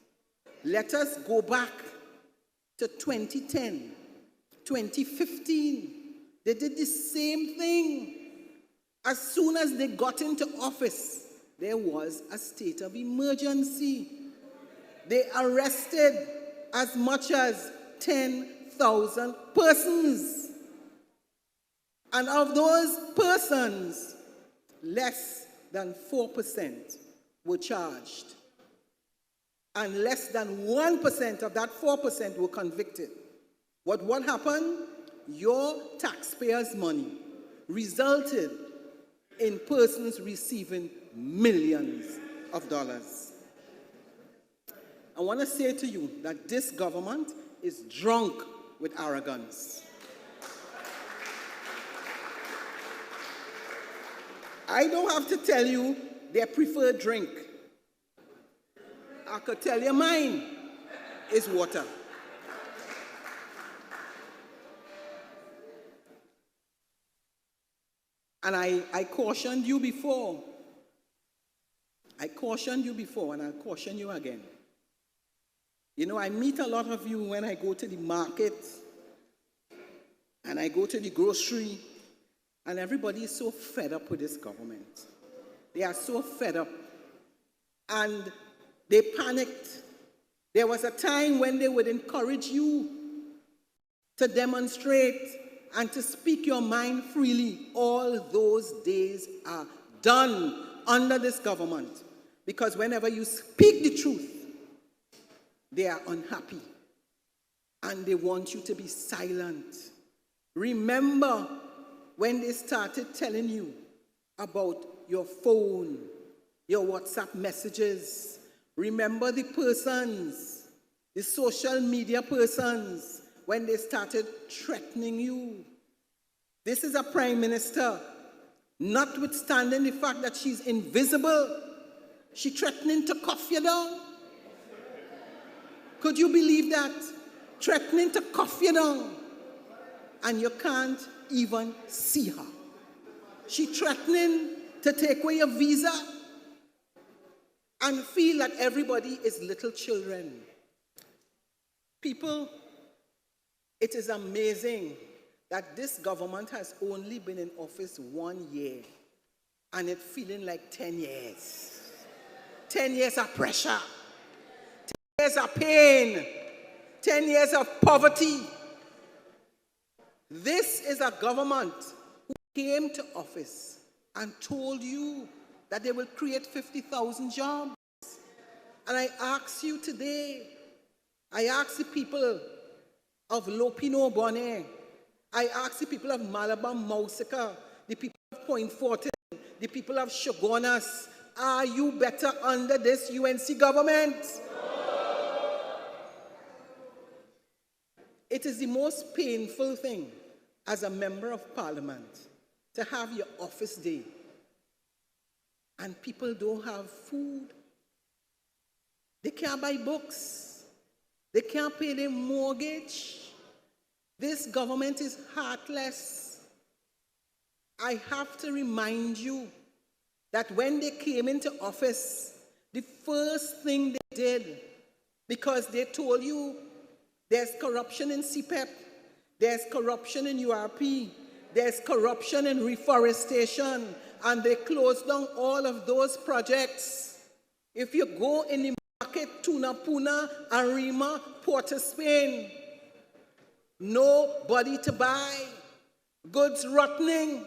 Speaker 16: Let us go back to 2010, 2015. They did the same thing. As soon as they got into office, there was a state of emergency. They arrested as much as 10,000 persons. And of those persons, less than 4% were charged. And less than 1% of that 4% were convicted. What happened? Your taxpayers' money resulted in persons receiving millions of dollars. I want to say to you that this government is drunk with arrogance. I don't have to tell you their preferred drink. I could tell you mine is water. And I cautioned you before. I cautioned you before, and I'll caution you again. You know, I meet a lot of you when I go to the market, and I go to the grocery, and everybody is so fed up with this government. They are so fed up. And they panicked. There was a time when they would encourage you to demonstrate and to speak your mind freely. All those days are done under this government. Because whenever you speak the truth, they are unhappy. And they want you to be silent. Remember when they started telling you about your phone, your WhatsApp messages. Remember the persons, the social media persons, when they started threatening you. This is a prime minister, notwithstanding the fact that she's invisible, she's threatening to cuff you down. Could you believe that? Threatening to cuff you down. And you can't even see her. She's threatening to take away your visa and feel that everybody is little children. People, it is amazing that this government has only been in office 1 year and it's feeling like 10 years. 10 years of pressure, 10 years of pain, 10 years of poverty. This is a government who came to office and told you that they will create 50,000 jobs. And I ask you today, I ask the people of Lopinot Bonnet, I ask the people of Malabar Mausika, the people of Point Fortin, the people of Shogunas, are you better under this UNC government? It is the most painful thing as a member of parliament to have your office day and people don't have food. They can't buy books. They can't pay their mortgage. This government is heartless. I have to remind you that when they came into office, the first thing they did, because they told you there's corruption in CPEP, there's corruption in URP, there's corruption in reforestation, and they closed down all of those projects. If you go in the market, Tunapuna, Arima, Port of Spain, nobody to buy, goods rotting,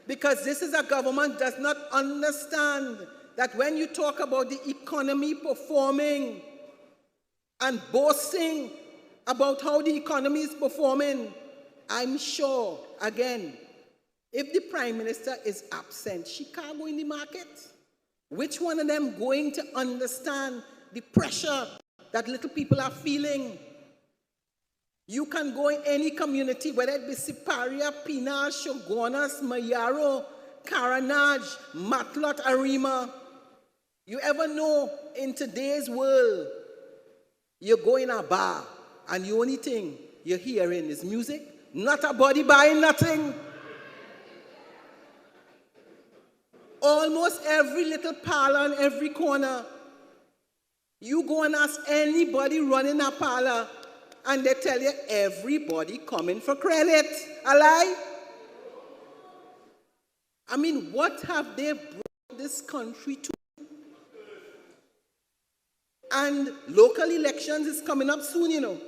Speaker 16: because this is a government that does not understand that when you talk about the economy performing and boasting about how the economy is performing, I'm sure, again, if the Prime Minister is absent, she can't go in the market. Which one of them going to understand the pressure that little people are feeling? You can go in any community, whether it be Siparia, Pina, Shogunas, Mayaro, Karanaj, Matlot, Arima. You ever know in today's world, you go in a bar and the only thing you're hearing is music, not a body buying nothing. Almost every little parlor in every corner, you go and ask anybody running a parlor, and they tell you everybody coming for credit. A lie? I mean, what have they brought this country to? And local elections is coming up soon, you know.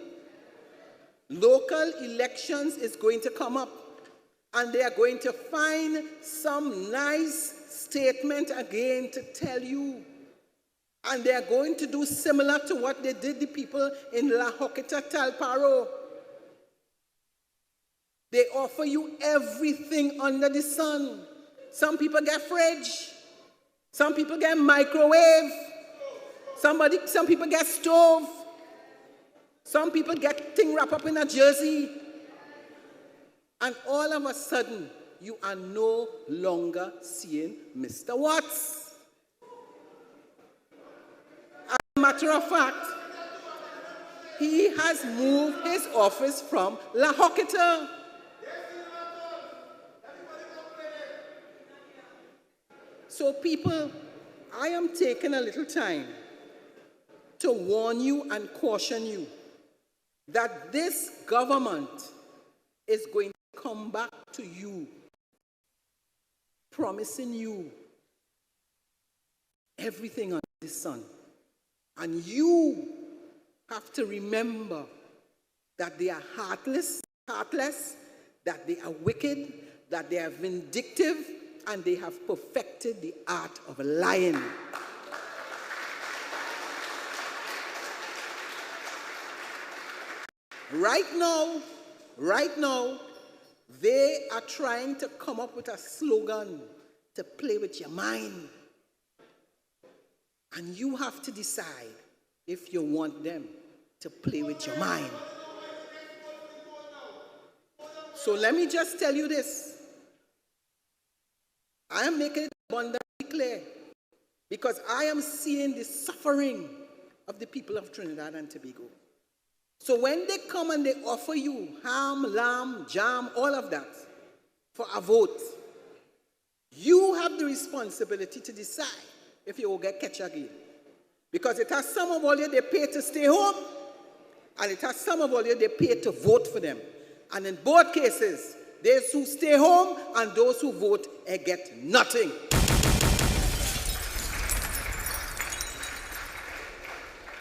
Speaker 16: Local elections is going to come up, and they are going to find some nice statement again to tell you. And they are going to do similar to what they did the people in La Hoqueta Talparo. They offer you everything under the sun. Some people get fridge. Some people get microwave. Some people get stove. Some people get thing wrapped up in a jersey. And all of a sudden, you are no longer seeing Mr. Watts. As a matter of fact, he has moved his office from La Hoqueta. So people, I am taking a little time to warn you and caution you that this government is going to come back to you, promising you everything under the sun. And you have to remember that they are heartless, that they are wicked, that they are vindictive, and they have perfected the art of lying. Right now, they are trying to come up with a slogan to play with your mind. And you have to decide if you want them to play with your mind. So let me just tell you this. I am making it abundantly clear because I am seeing the suffering of the people of Trinidad and Tobago. So when they come and they offer you ham, lamb, jam, all of that for a vote, you have the responsibility to decide if you will get catch again. Because it has some of all you they pay to stay home, and it has some of all you they pay to vote for them. And in both cases, those who stay home and those who vote get nothing.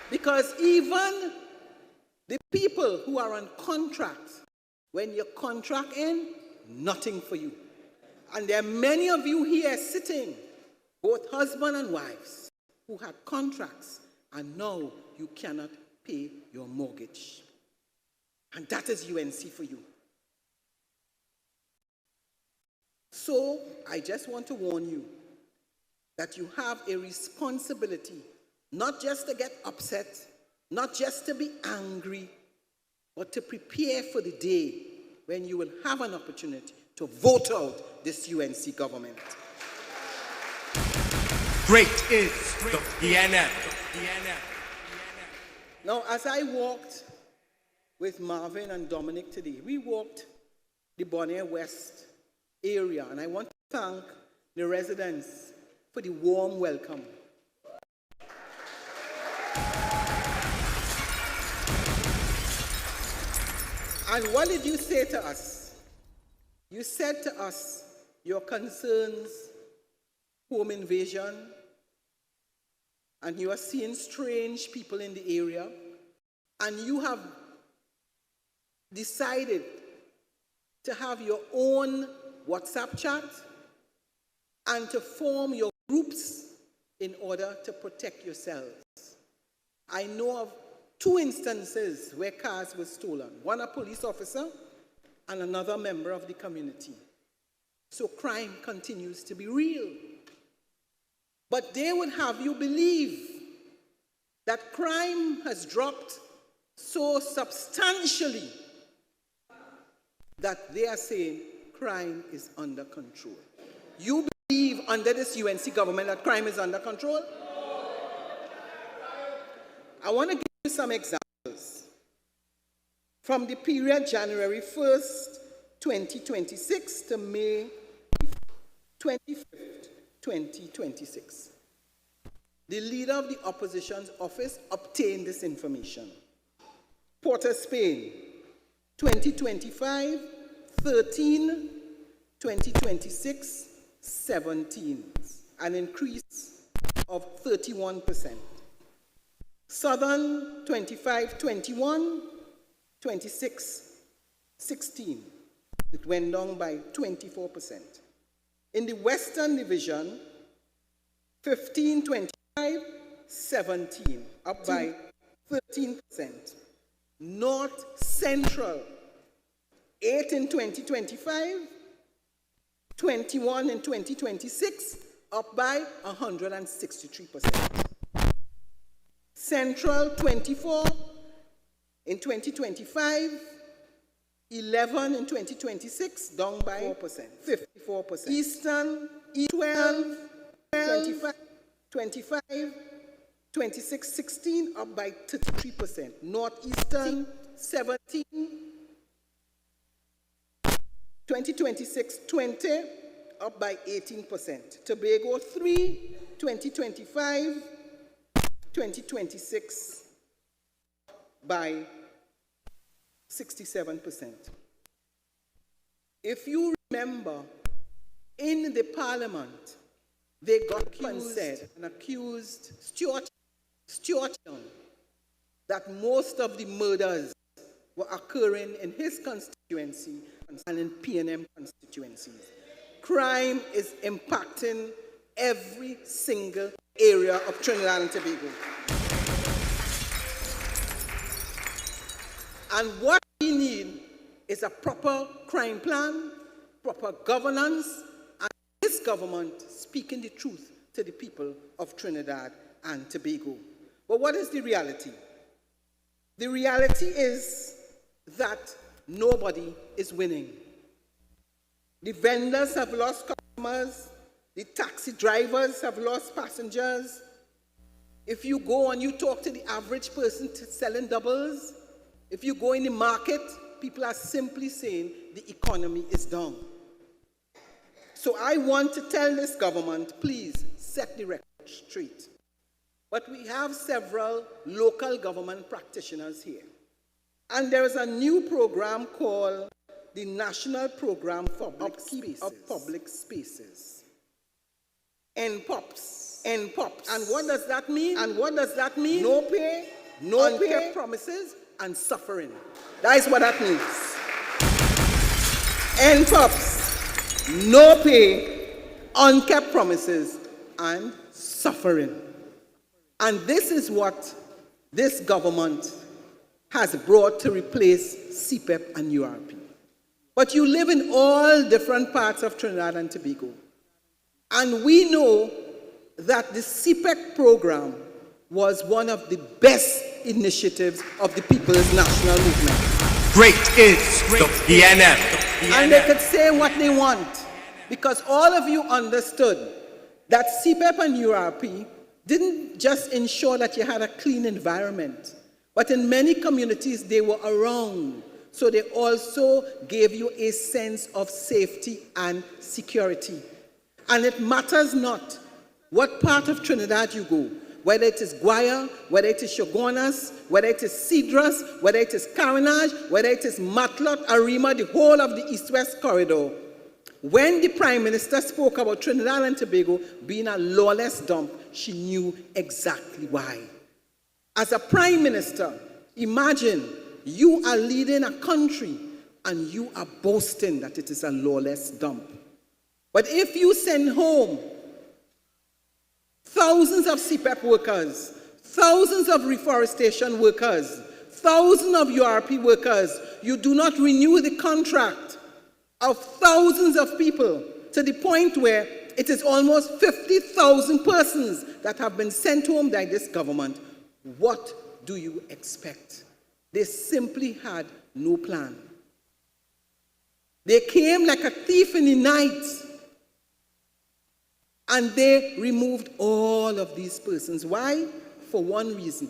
Speaker 16: Because even the people who are on contract, when you contract in, nothing for you. And there are many of you here sitting, both husband and wives, who had contracts and now you cannot pay your mortgage. And that is UNC for you. So I just want to warn you that you have a responsibility not just to get upset, not just to be angry, but to prepare for the day when you will have an opportunity to vote out this UNC government.
Speaker 7: Great is the PNM.
Speaker 16: Now, as I walked with Marvin and Dominic today, we walked the Bonnier West area, and I want to thank the residents for the warm welcome. And what did you say to us? You said to us your concerns, home invasion, and you are seeing strange people in the area, and you have decided to have your own WhatsApp chat and to form your groups in order to protect yourselves. I know of 2 instances where cars were stolen, one a police officer and another member of the community. So crime continues to be real. But they would have you believe that crime has dropped so substantially that they are saying crime is under control. You believe under this UNC government that crime is under control? I want to give you some examples. From the period January 1st, 2026 to May 25th, 2026. The leader of the opposition's office obtained this information. Port of Spain, 2025, 13, 2026, 17, an increase of 31%. Southern, 25, 21, 26, 16. It went down by 24%. In the Western Division, 15, 25, 17, up by 13%. North Central, 8 in 2025, 21 in 2026, up by 163%. Central, 24 in 2025, 11 in 2026, down by 4%, 54%. Eastern, 12, 25, 25, 26, 16, up by 33%. Northeastern, 17, 2026, 20, up by 18%. Tobago, 3, 2025, 2026, by 67%. If you remember, in the parliament, they got accused Stuart that most of the murders were occurring in his constituency and in PNM constituencies. Crime is impacting every single area of Trinidad and Tobago. And what we need is a proper crime plan, proper governance, and this government speaking the truth to the people of Trinidad and Tobago. But what is the reality? The reality is that nobody is winning. The vendors have lost customers, the taxi drivers have lost passengers. If you go and you talk to the average person selling doubles, if you go in the market, people are simply saying the economy is down. So I want to tell this government, please set the record straight. But we have several local government practitioners here. And there is a new program called the National Program for Upkeep of Public Spaces. NPOPs. NPOPs. And what does that mean? And what does that mean? No pay, no pay promises, and suffering. That is what that means. NPOPs. No pay, unkept promises, and suffering. And this is what this government has brought to replace CPEP and URP. But you live in all different parts of Trinidad and Tobago. And we know that the CPEP program was one of the best initiatives of the People's National Movement.
Speaker 7: Great is the PNM.
Speaker 16: And they could say what they want, because all of you understood that CPEP and URP didn't just ensure that you had a clean environment, but in many communities they were around. So they also gave you a sense of safety and security. And it matters not what part of Trinidad you go, whether it is Guaya, whether it is Shogunas, whether it is Cedras, whether it is Carinage, whether it is Matlot, Arima, the whole of the East-West corridor. When the Prime Minister spoke about Trinidad and Tobago being a lawless dump, she knew exactly why. As a Prime Minister, imagine you are leading a country and you are boasting that it is a lawless dump. But if you send home thousands of CPEP workers, thousands of reforestation workers, thousands of URP workers, you do not renew the contract of thousands of people to the point where it is almost 50,000 persons that have been sent home by this government. What do you expect? They simply had no plan. They came like a thief in the night, and they removed all of these persons. Why? For one reason.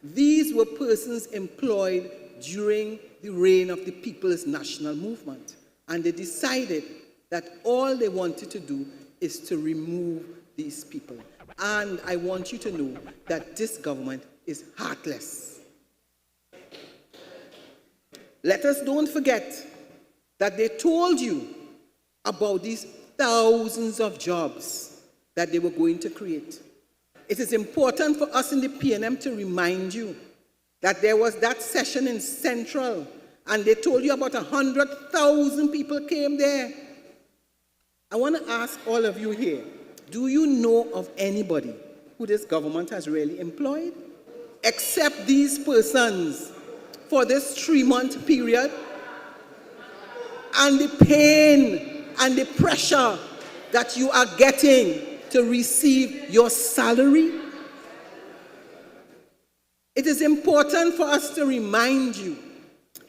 Speaker 16: These were persons employed during the reign of the People's National Movement, and they decided that all they wanted to do is to remove these people. And I want you to know that this government is heartless. Let us don't forget that they told you about these thousands of jobs that they were going to create. It is important for us in the PNM to remind you that there was that session in Central, and they told you about 100,000 people came there. I want to ask all of you here, do you know of anybody who this government has really employed? Except these persons for this 3-month period? And the pain and the pressure that you are getting to receive your salary? It is important for us to remind you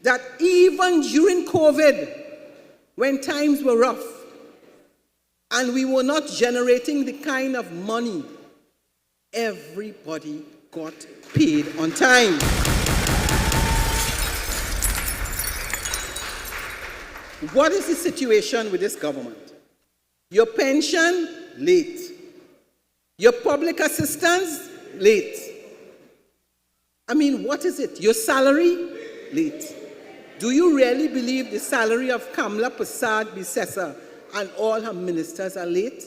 Speaker 16: that even during COVID, when times were rough and we were not generating the kind of money, everybody got paid on time. What is the situation with this government? Your pension, late. Your public assistance, late. I mean, what is it? Your salary, late. Do you really believe the salary of Kamla Prasad Bisesa and all her ministers are late?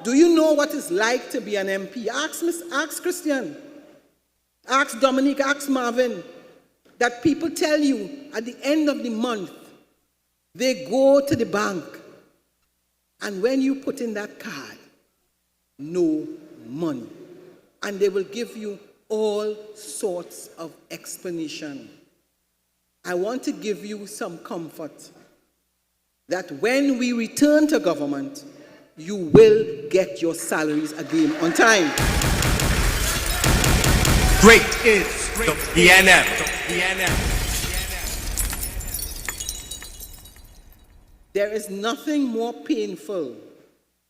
Speaker 16: Do you know what it's like to be an MP? Ask Christian, ask Dominic, ask Marvin, that people tell you at the end of the month, they go to the bank, and when you put in that card, no money. And they will give you all sorts of explanation. I want to give you some comfort that when we return to government, you will get your salaries again on time.
Speaker 7: Great is the PNM.
Speaker 16: There is nothing more painful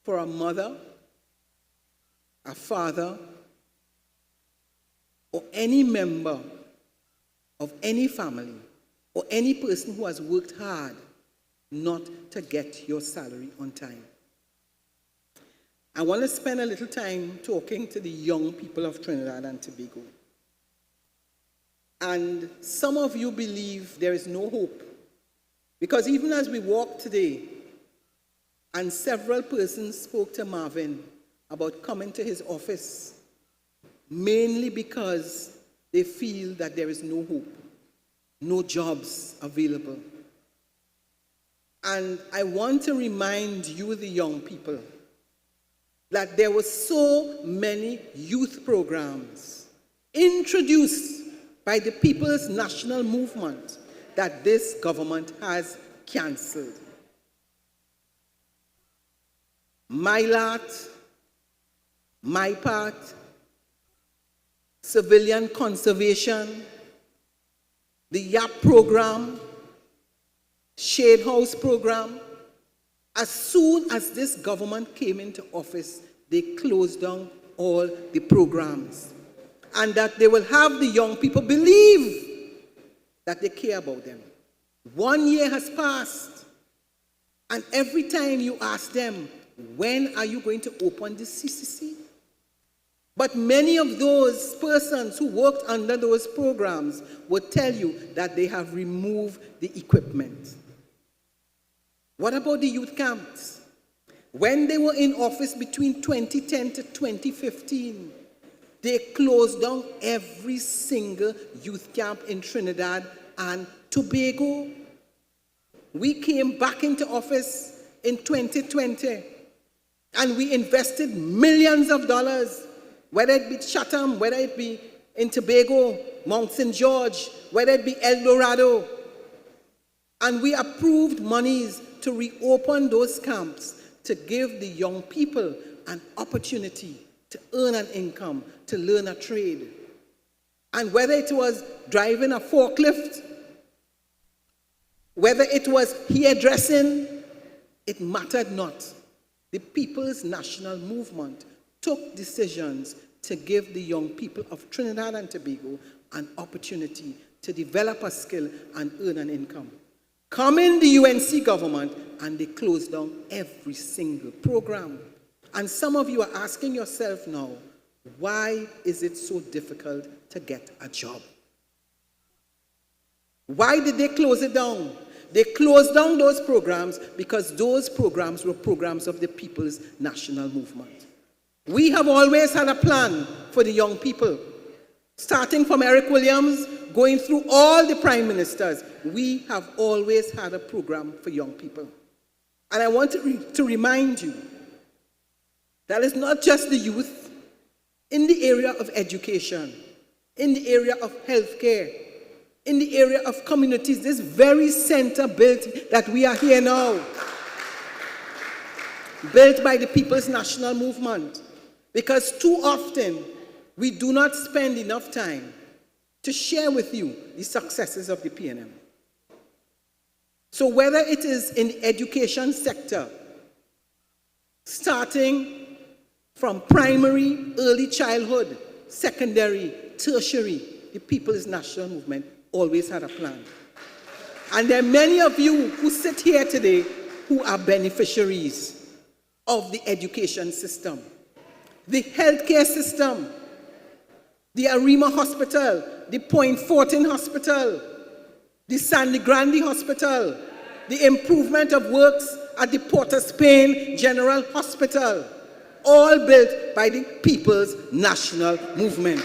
Speaker 16: for a mother, a father, or any member of any family, or any person who has worked hard not to get your salary on time. I want to spend a little time talking to the young people of Trinidad and Tobago. And some of you believe there is no hope. Because even as we walk today, and several persons spoke to Marvin about coming to his office, mainly because they feel that there is no hope, no jobs available. And I want to remind you, the young people, that there were so many youth programs introduced by the People's National Movement that this government has cancelled. My Lot, My Part, Civilian Conservation, the YAP program, Shade House program. As soon as this government came into office, they closed down all the programs. And that they will have the young people believe that they care about them. 1 year has passed, and every time you ask them, when are you going to open the CCC? But many of those persons who worked under those programs would tell you that they have removed the equipment. What about the youth camps? When they were in office between 2010 to 2015, they closed down every single youth camp in Trinidad and Tobago. We came back into office in 2020, and we invested millions of dollars, whether it be Chatham, whether it be in Tobago, Mount St. George, whether it be El Dorado. And we approved monies to reopen those camps to give the young people an opportunity to earn an income, to learn a trade. And whether it was driving a forklift, whether it was hairdressing, it mattered not. The People's National Movement took decisions to give the young people of Trinidad and Tobago an opportunity to develop a skill and earn an income. Come in the UNC government, and they closed down every single program. And some of you are asking yourself now, why is it so difficult to get a job? Why did they close it down? They closed down those programs because those programs were programs of the People's National Movement. We have always had a plan for the young people. Starting from Eric Williams, going through all the prime ministers, we have always had a program for young people. And I want to remind you that it's not just the youth. In the area of education, in the area of healthcare, in the area of communities, this very center built that we are here now, built by the People's National Movement. Because too often, we do not spend enough time to share with you the successes of the PNM. So whether it is in the education sector, starting from primary, early childhood, secondary, tertiary, the People's National Movement always had a plan. And there are many of you who sit here today who are beneficiaries of the education system, the healthcare system, the Arima Hospital, the Point Fortin Hospital, the Sandy Grande Hospital, the improvement of works at the Port of Spain General Hospital, all built by the People's National Movement.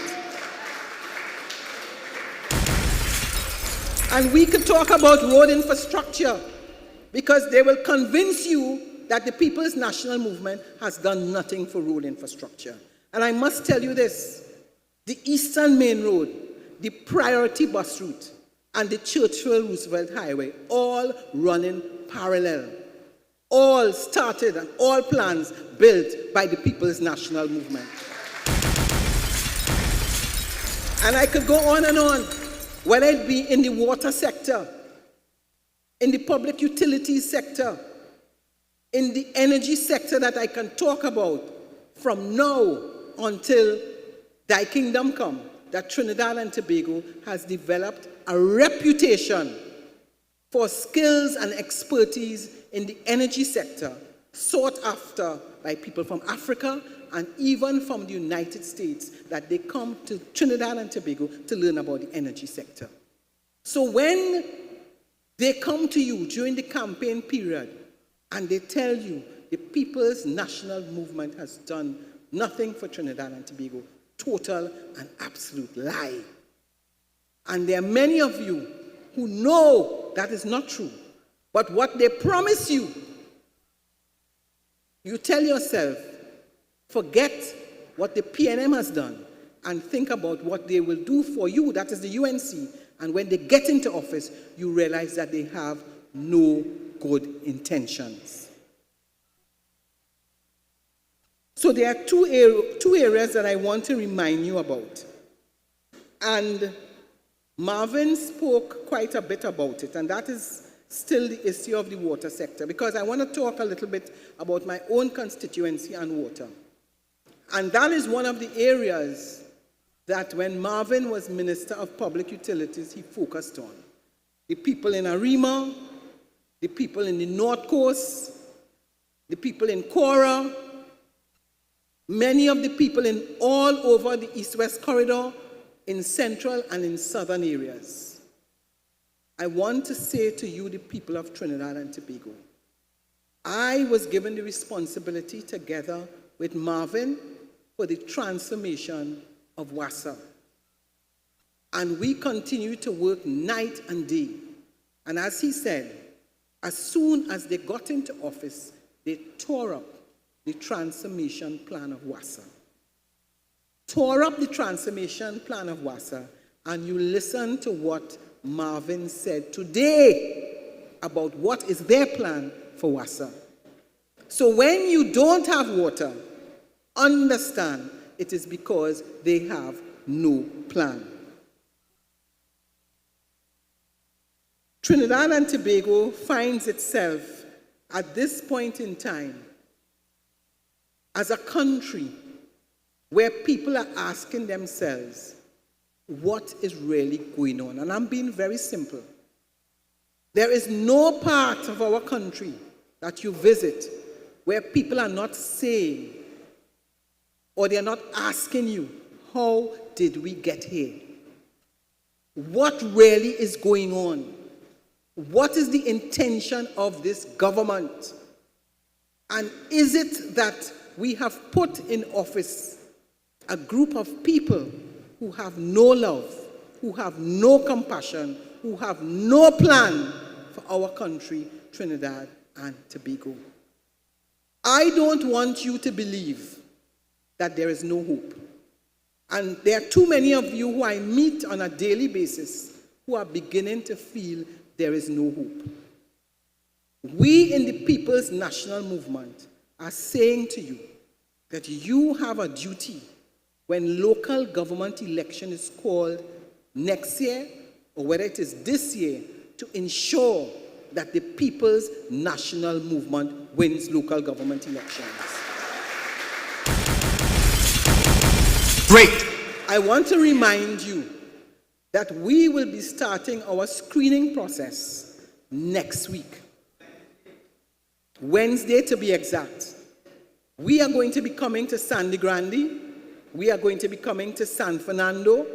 Speaker 16: And we could talk about road infrastructure because they will convince you that the People's National Movement has done nothing for road infrastructure. And I must tell you this, the Eastern Main Road, the Priority Bus Route, and the Churchill-Roosevelt Highway, all running parallel, all started and all plans built by the People's National Movement. And I could go on and on, whether it be in the water sector, in the public utilities sector, in the energy sector that I can talk about from now until Thy Kingdom Come, that Trinidad and Tobago has developed a reputation for skills and expertise in the energy sector, sought after by people from Africa and even from the United States, that they come to Trinidad and Tobago to learn about the energy sector. So when they come to you during the campaign period and they tell you the People's National Movement has done nothing for Trinidad and Tobago, total and absolute lie. And there are many of you who know that is not true. But what they promise you, you tell yourself, Forget what the PNM has done and think about what they will do for you, that is the UNC. And when they get into office, you realize that they have no good intentions. So there are two areas that I want to remind you about. And Marvin spoke quite a bit about it, and that is still the issue of the water sector, because I want to talk a little bit about my own constituency and water. And that is one of the areas that when Marvin was Minister of Public Utilities, he focused on. The people in Arima, the people in the North Coast, the people in Cora, many of the people in all over the East-West corridor, in central and in southern areas. I want to say to you, the people of Trinidad and Tobago, I was given the responsibility together with Marvin for the transformation of WASA. And we continue to work night and day. And as he said, as soon as they got into office, they tore up the transformation plan of WASA. Tore up the transformation plan of WASA, and you listen to what Marvin said today about what is their plan for WASA. So when you don't have water, understand it is because they have no plan. Trinidad and Tobago finds itself at this point in time as a country where people are asking themselves, what is really going on? And I'm being very simple. There is no part of our country that you visit where people are not saying, or they're not asking you, how did we get here? What really is going on? What is the intention of this government? And is it that we have put in office a group of people who have no love, who have no compassion, who have no plan for our country, Trinidad and Tobago? I don't want you to believe that there is no hope. And there are too many of you who I meet on a daily basis who are beginning to feel there is no hope. We in the People's National Movement are saying to you that you have a duty when local government election is called next year, or whether it is this year, to ensure that the People's National Movement wins local government elections.
Speaker 7: Great.
Speaker 16: I want to remind you that we will be starting our screening process next week. Wednesday, to be exact. We are going to be coming to Sandy Grande. We are going to be coming to San Fernando.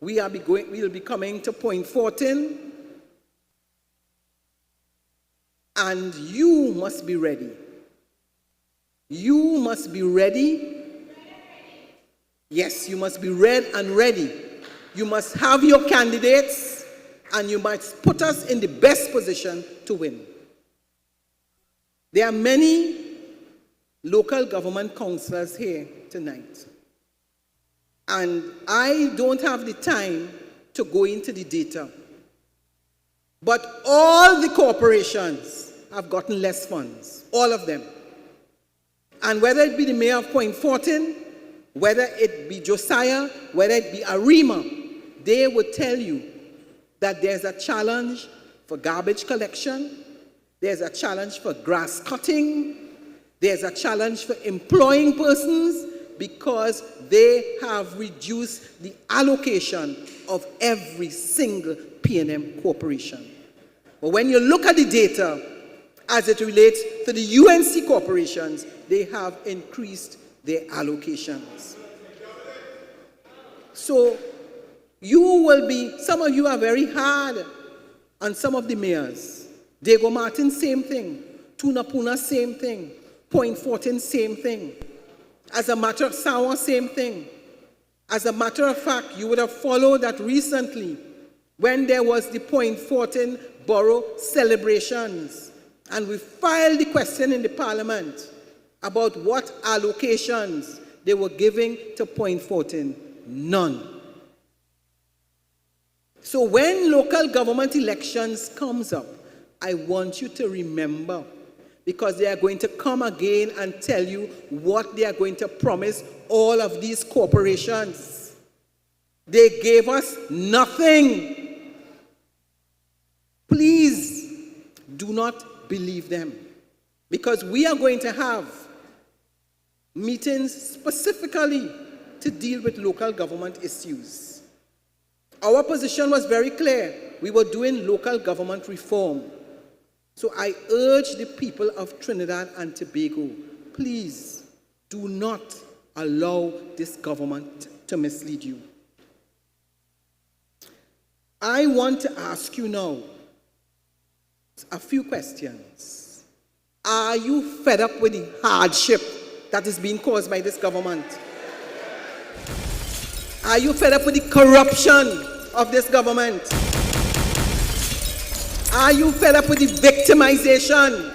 Speaker 16: We will be coming to Point Fortin. And you must be ready. You must be ready. Yes, you must be ready and ready. You must have your candidates, and you must put us in the best position to win. There are many local government councillors here tonight. And I don't have the time to go into the data. But all the corporations have gotten less funds, all of them. And whether it be the mayor of Point Fortin, whether it be Josiah, whether it be Arima, they would tell you that there's a challenge for garbage collection, there's a challenge for grass cutting, there's a challenge for employing persons, because they have reduced the allocation of every single PNM corporation. But when you look at the data as it relates to the UNC corporations, they have increased their allocations. So you will be, some of you are very hard on some of the mayors. Diego Martin, same thing. Tunapuna, same thing. Point Fortin, same thing. As a matter of Sawa, same thing. As a matter of fact, you would have followed that recently when there was the Point Fortin borough celebrations. And we filed the question in the parliament about what allocations they were giving to Point Fortin? None. So when local government elections comes up, I want you to remember, because they are going to come again and tell you what they are going to promise all of these corporations. They gave us nothing. Please do not believe them, because we are going to have meetings specifically to deal with local government issues. Our position was very clear. We were doing local government reform. So I urge the people of Trinidad and Tobago, please do not allow this government to mislead you. I want to ask you now a few questions. Are you fed up with the hardship that is being caused by this government? Are you fed up with the corruption of this government? Are you fed up with the victimization?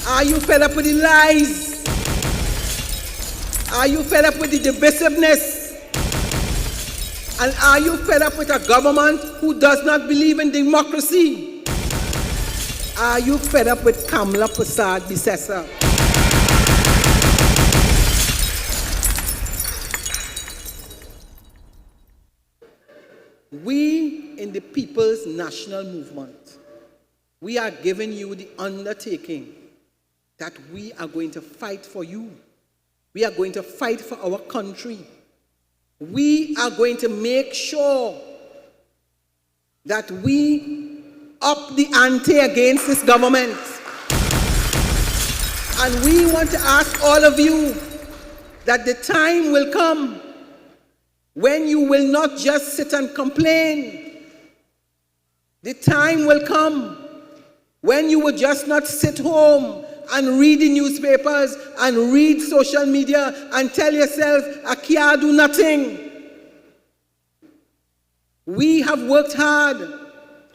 Speaker 16: Are you fed up with the lies? Are you fed up with the divisiveness? And are you fed up with a government who does not believe in democracy? Are you fed up with Kamla Prasad Bisesa? We in the People's National Movement, we are giving you the undertaking that we are going to fight for you. We are going to fight for our country. We are going to make sure that we up the ante against this government. And we want to ask all of you that the time will come when you will not just sit and complain. The time will come when you will just not sit home and read the newspapers and read social media and tell yourself, I can't do nothing. We have worked hard.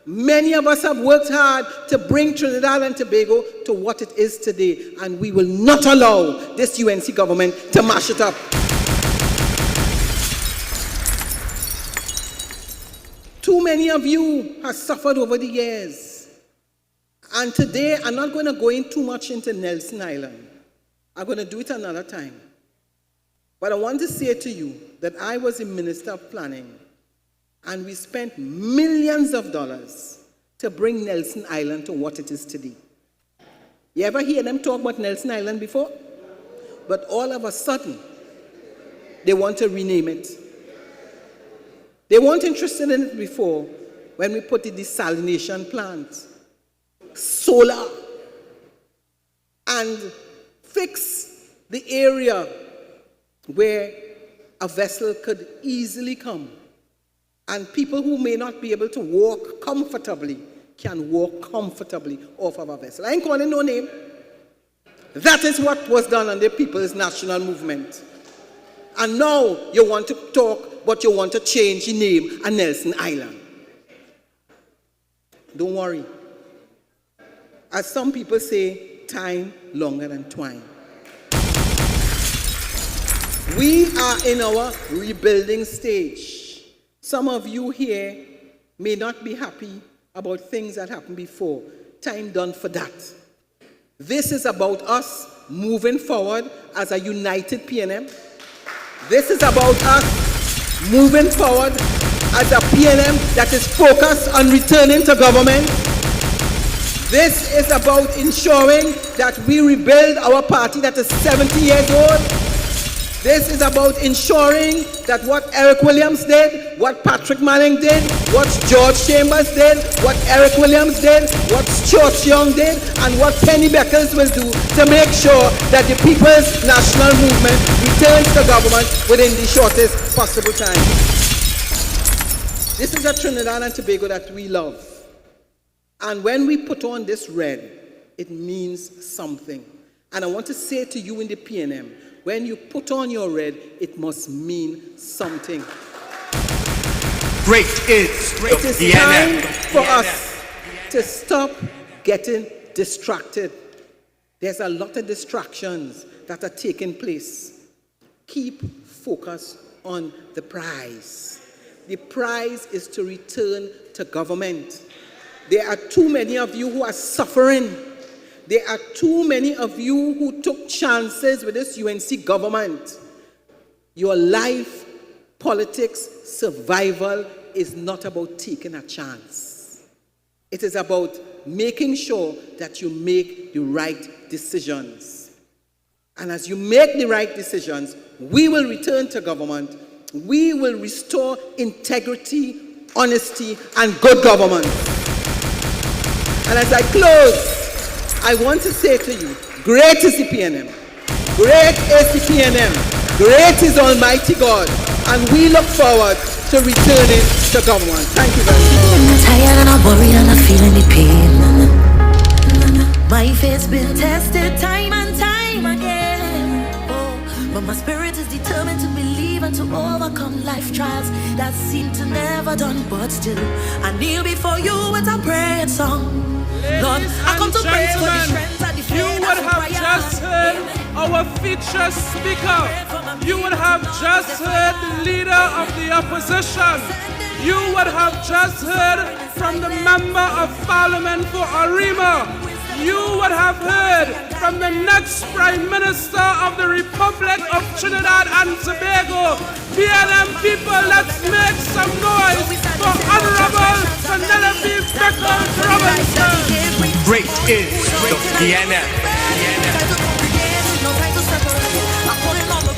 Speaker 16: Many of us have worked hard to bring Trinidad and Tobago to what it is today, and we will not allow this UNC government to mash it up. Too many of you have suffered over the years. And today, I'm not going to go in too much into Nelson Island. I'm going to do it another time. But I want to say to you that I was a Minister of Planning, and we spent millions of dollars to bring Nelson Island to what it is today. You ever hear them talk about Nelson Island before? But all of a sudden, they want to rename it. They weren't interested in it before when we put the desalination plant, solar, and fix the area where a vessel could easily come. And people who may not be able to walk comfortably can walk comfortably off of a vessel. I ain't calling no name. That is what was done on the People's National Movement. And now you want to talk, but you want to change the name of Nelson Island. Don't worry. As some people say, time longer than twine. We are in our rebuilding stage. Some of you here may not be happy about things that happened before. Time done for that. This is about us moving forward as a united PNM. This is about us moving forward as a PNM that is focused on returning to government. This is about ensuring that we rebuild our party that is 70 years old. This is about ensuring that what Eric Williams did, what Patrick Manning did, what George Chambers did, what Eric Williams did, what Stuart Young did, and what Penny Beckles will do to make sure that the People's National Movement returns to government within the shortest possible time. This is a Trinidad and Tobago that we love. And when we put on this red, it means something. And I want to say to you in the PNM, when you put on your red, it must mean something.
Speaker 7: Great is
Speaker 16: it is time for us to stop getting distracted. There's a lot of distractions that are taking place, keep focus on the prize. The prize is to return to government. There are too many of you who are suffering. There are too many of you who took chances with this UNC government. Your life, politics, survival is not about taking a chance. It is about making sure that you make the right decisions. And as you make the right decisions, we will return to government. We will restore integrity, honesty, and good government. And as I close, I want to say to you, great is the PNM. Great is the PNM. Great is Almighty God. And we look forward to returning to government. Thank you very much.
Speaker 15: I'm tired and I'm worried and I'm feeling the pain. My faith's been tested time and time again. Oh, but my spirit is determined to believe and to overcome life trials that seem to never done. But still, I kneel before you with a praying song. Lord, I come to pray for the strength and the faith.
Speaker 4: You would have just heard our feature speaker. You would have just heard the leader of the opposition. You would have just heard from the member of parliament for Arouca. You would have heard from the next Prime Minister of the Republic of Trinidad and Tobago. PNM people, let's make some noise for Honorable Penelope Beckles-Robinson.
Speaker 7: Great is the PNM.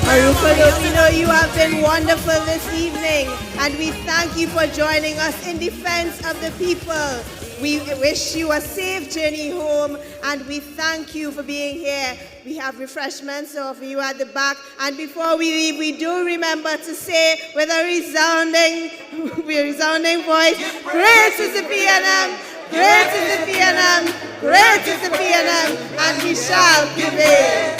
Speaker 2: Arouca, Lopinot, you have been wonderful this evening, and we thank you for joining us in defense of the people. We wish you a safe journey home, and we thank you for being here. We have refreshments for you at the back, and before we leave, we do remember to say with a resounding voice, great is the PNM, great is the PNM, great is the PNM, and we shall prevail.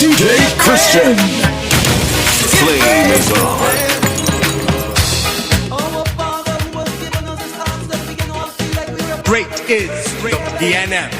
Speaker 1: DJ Christian, the flame is on.
Speaker 7: Great is the PNM.